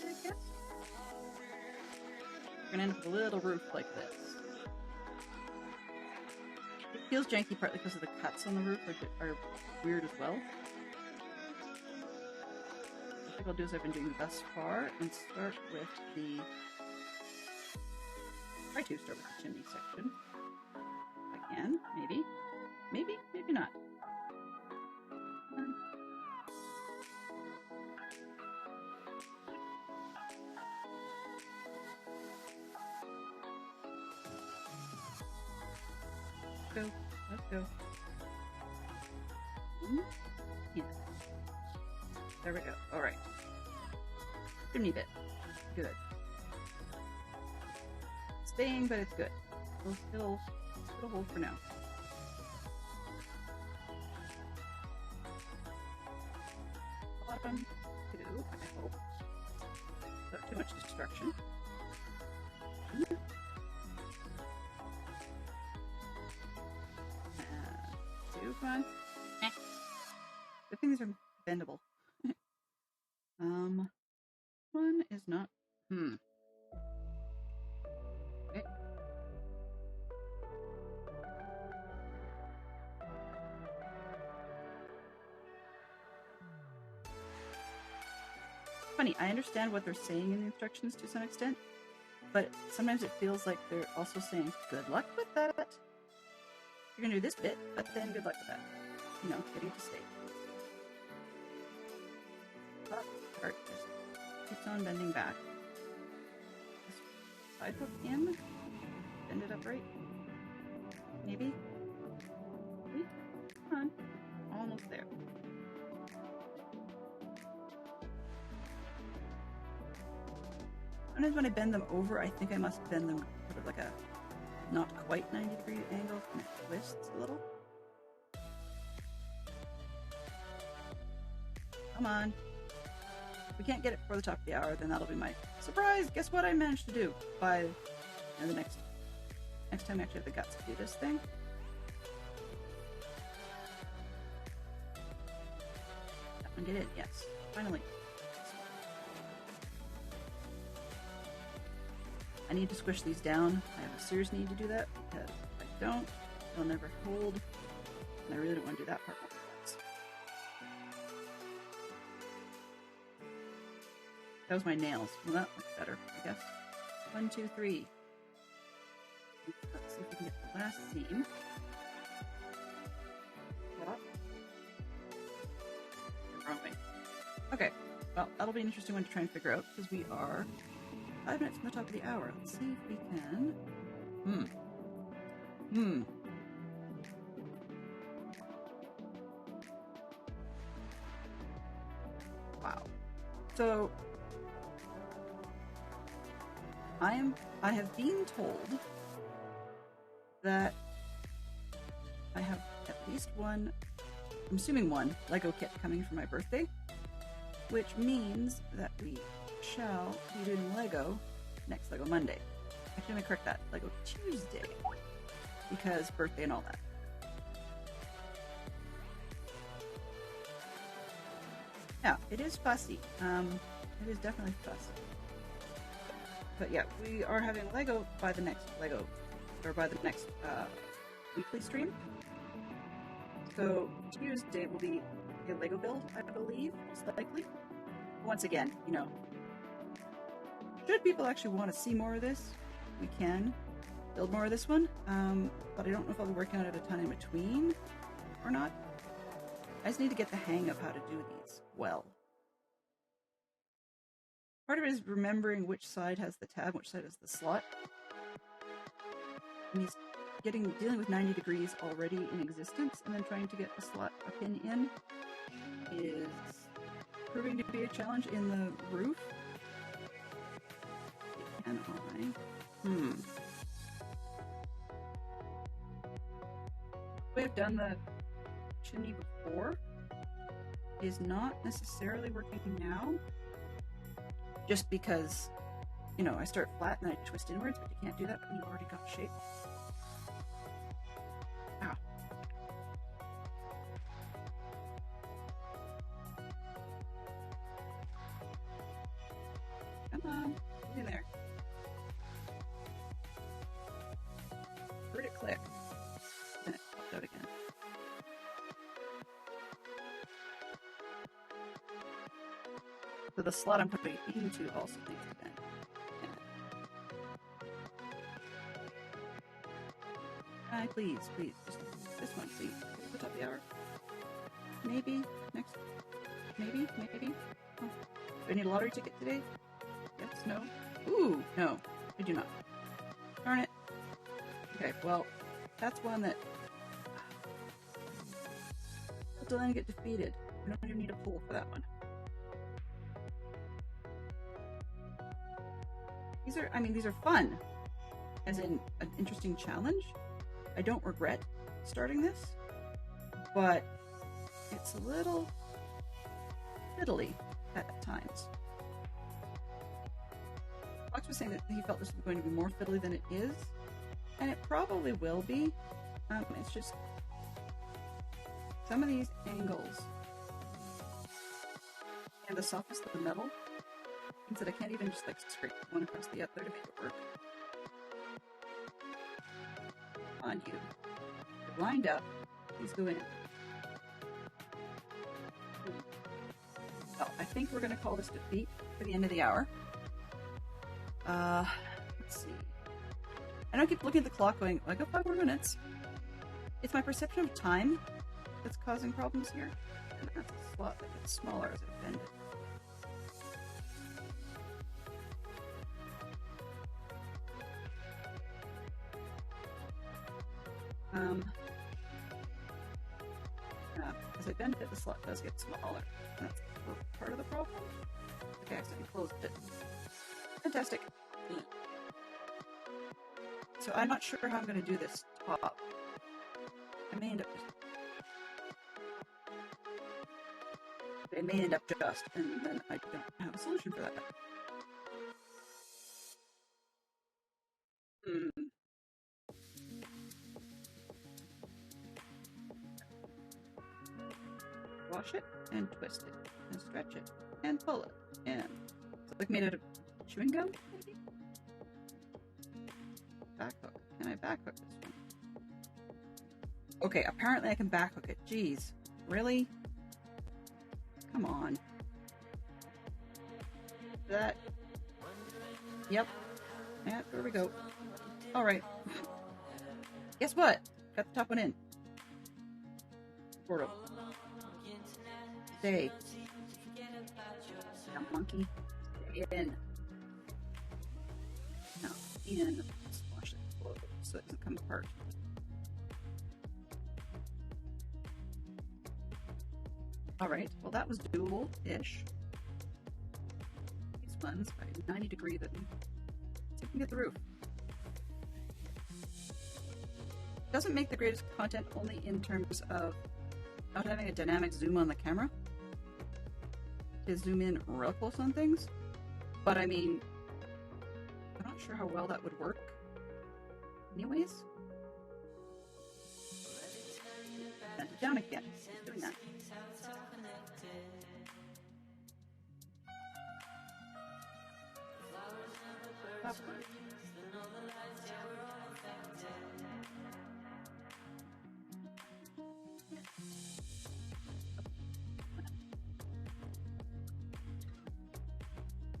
I guess we're gonna end up with a little roof like this. It feels janky partly because of the cuts on the roof are weird as well. I think I'll do as I've been doing thus far and start with the... Try to start with the chimney section. If I can, maybe. Maybe, maybe not. Let's go. Let's go. Yeah. There we go. Alright. Chimney bit. Good. Staying, but it's good. We'll still hold for now. Bottom two, I hope. Not too much destruction. Two, come on. The things are bendable. One is not. Okay. Funny, I understand what they're saying in the instructions to some extent, but sometimes it feels like they're also saying, good luck with that. You're gonna do this bit, but then good luck with that. You know, getting to state. Top part just keeps on bending back. This side hook in, bend it up right. Maybe. Maybe? Come on. Almost there. Sometimes when I bend them over, I think I must bend them sort of like a not quite 90-degree angle, and it twists a little. Come on. If we can't get it before the top of the hour, then that'll be my surprise. Guess what I managed to do by the next time I actually have the guts to do this thing. That one get in, yes. Finally. I need to squish these down. I have a serious need to do that because if I don't, they'll never hold. And I really don't want to do that part. That was my nails. Well, that looks better, I guess. 1, 2, 3. Let's see if we can get the last seam. Wrong way. Okay, well, that'll be an interesting one to try and figure out because we are 5 minutes from the top of the hour. Let's see if we can. Wow. So I have been told that I have at least one, I'm assuming one, Lego kit coming for my birthday, which means that we shall be doing Lego next Lego Monday. Actually, let me correct that. Lego Tuesday. Because birthday and all that. Yeah, it is fussy. It is definitely fussy. But yeah, we are having Lego by the next weekly stream. So Tuesday will be a Lego build, I believe, most likely. Once again, you know, should people actually want to see more of this, we can build more of this one. But I don't know if I'll be working on it a ton in between or not. I just need to get the hang of how to do these well. Part of it is remembering which side has the tab, which side has the slot. And he's dealing with 90 degrees already in existence, and then trying to get the slot a pin in is proving to be a challenge in the roof. Can I? We've done the chimney before is not necessarily working now. Just because, you know, I start flat and I twist inwards, but you can't do that when you've already got shape. Ow. Come on, get in there. Heard it click. Then it popped out again. So the slot I'm putting into also needs to bend. Yeah. Please, just this one, please. The top of the hour. Maybe next. Maybe. Oh. Do I need a lottery ticket today? Yes. No. Ooh, no. I do not. Darn it. Okay. Well, that's one that. I'll then get defeated. I don't even need a pull for that one. These are fun, as in an interesting challenge. I don't regret starting this, but it's a little fiddly at times. Fox was saying that he felt this was going to be more fiddly than it is, and it probably will be. It's just some of these angles and the softness of the metal means that I can't even just like scrape one across the other to make it work. On you. You're lined up. Please go in. Well, I think we're going to call this defeat for the end of the hour. Let's see. I don't keep looking at the clock going, I got 5 more minutes. It's my perception of time that's causing problems here. And that's a slot that gets smaller as I bend it. As I bend it, the slot does get smaller. That's part of the problem. Okay, I accidentally closed it. Fantastic. So I'm not sure how I'm going to do this top. I may end up just, and then I don't have a solution for that. Wash it and twist it and stretch it and pull it and it's like made out of chewing gum, maybe? Back hook. Can I back hook this one? Okay, apparently I can back hook it. Jeez. Really? Come on. That. Yep. Yeah, there we go. Alright. Guess what? Got the top one in. Sort of. Stay. Now, monkey. Stay in. Now, in. Squash it so it doesn't come apart. Alright, well that was doable-ish. These ones by 90 degrees, but see if we can get the roof. Doesn't make the greatest content only in terms of not having a dynamic zoom on the camera to zoom in real close on things, but I mean, I'm not sure how well that would work anyways. Bend it down again. Keep doing that.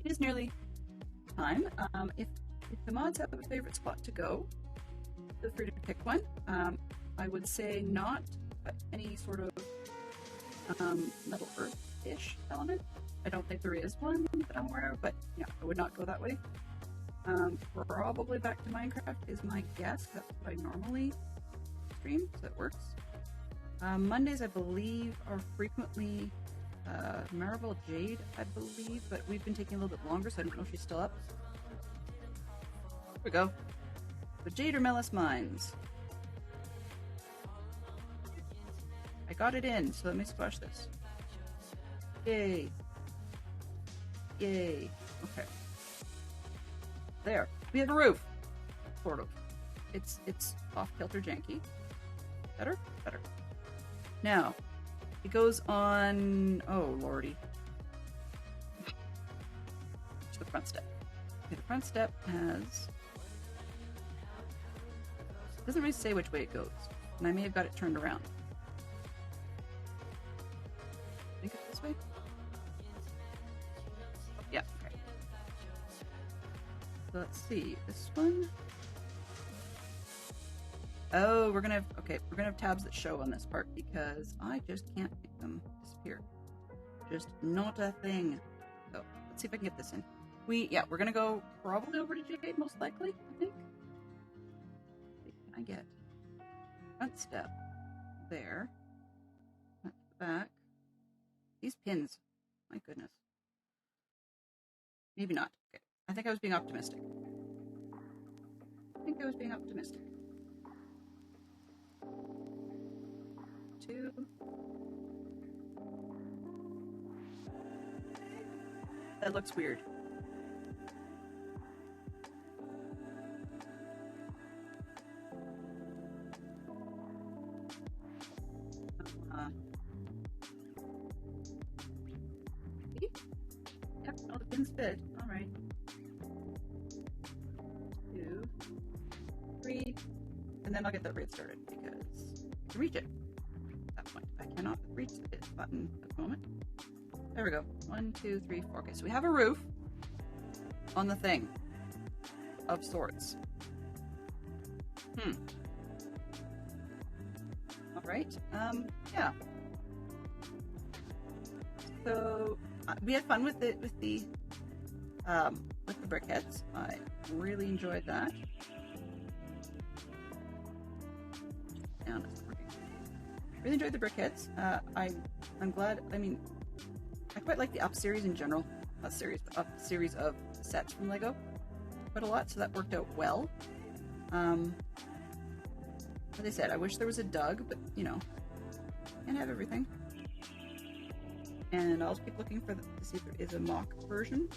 It is nearly time. If the mods have a favorite spot to go, feel free to pick one. I would say not any sort of Metal Earth-ish element. I don't think there is one that I'm aware of, but yeah, I would not go that way. Probably back to Minecraft is my guess. That's what I normally stream, so it works. Mondays, I believe, are frequently Maribel Jade, I believe, but we've been taking a little bit longer, so I don't know if she's still up. Here we go. The Jade or Melis Mines. I got it in, so let me squash this. Yay. Yay. Okay. There. We have a roof. Sort of. It's off-kilter janky. Better? Better. Now, it goes on... Oh, lordy. To the front step. Okay, the front step has... It doesn't really say which way it goes. And I may have got it turned around. I think it's this way? Yeah, okay. So let's see. This one... Oh, we're gonna have tabs that show on this part because I just can't make them disappear. Just not a thing. So let's see if I can get this in. We're gonna go probably over to Jade, most likely, I think. Can I get front step there? That's the back. These pins, my goodness. Maybe not. Okay. I think I was being optimistic. Two. That looks weird. Yep, all the pins fit. All right. 2, 3, and then I'll get that raid started because I can reach it. At that point, I cannot reach the button at the moment. There we go. 1, 2, 3, 4. Okay, so we have a roof on the thing of sorts. All right. Yeah. So we had fun with the Brickheadz. I really enjoyed that. Down, it's working. Really enjoyed the Brickheadz. I'm glad. I mean, I quite like the Up series in general. Not series, but Up series of sets from Lego. Quite a lot, so that worked out well. As I said, I wish there was a Doug, but you know, can't have everything. And I'll keep looking to see if there is a mock version.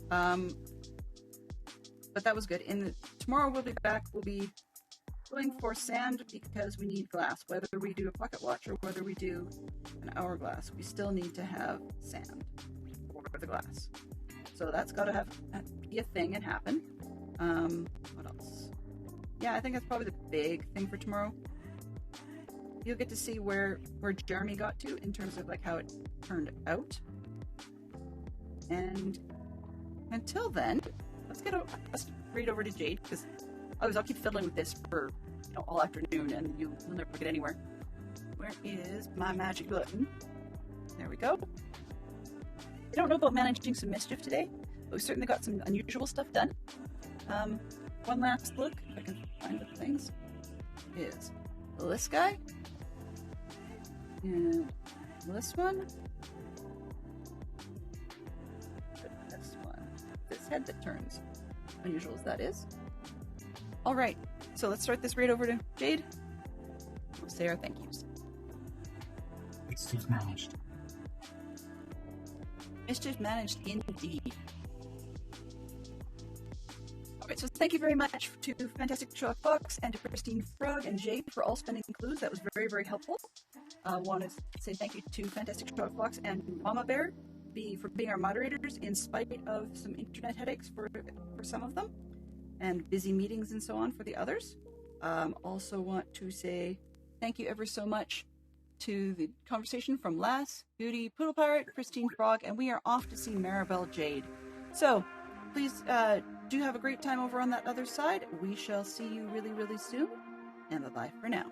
But that was good. Tomorrow we'll be back. We'll be going for sand because we need glass. Whether we do a pocket watch or whether we do an hourglass, we still need to have sand for the glass. So that's got to be a thing and happen. What else? Yeah, I think that's probably the big thing for tomorrow. You'll get to see where Jeremy got to in terms of like how it turned out. And until then, let's read over to Jade because I'll keep fiddling with this for all afternoon and you'll never get anywhere. Where is my magic button? There we go. I don't know about managing some mischief today, but we certainly got some unusual stuff done. One last look, if I can find the things, is this guy. And this one. This one. This head that turns. Unusual as that is. Alright, so let's start this raid over to Jade. We'll say our thank yous. Mischief managed. Mischief managed indeed. Alright, so thank you very much to Fantastic Sherlock Fox and to Christine Frog and Jade for all spending clues. That was very, very helpful. I want to say thank you to Fantastic Sherlock Fox and Mama Bear for being our moderators in spite of some internet headaches for some of them, and busy meetings and so on for the others. Also want to say thank you ever so much to the conversation from Lass, Beauty, Poodle Pirate, Christine Frog, and we are off to see Maribel Jade. So please do have a great time over on that other side. We shall see you really, really soon, and bye-bye for now.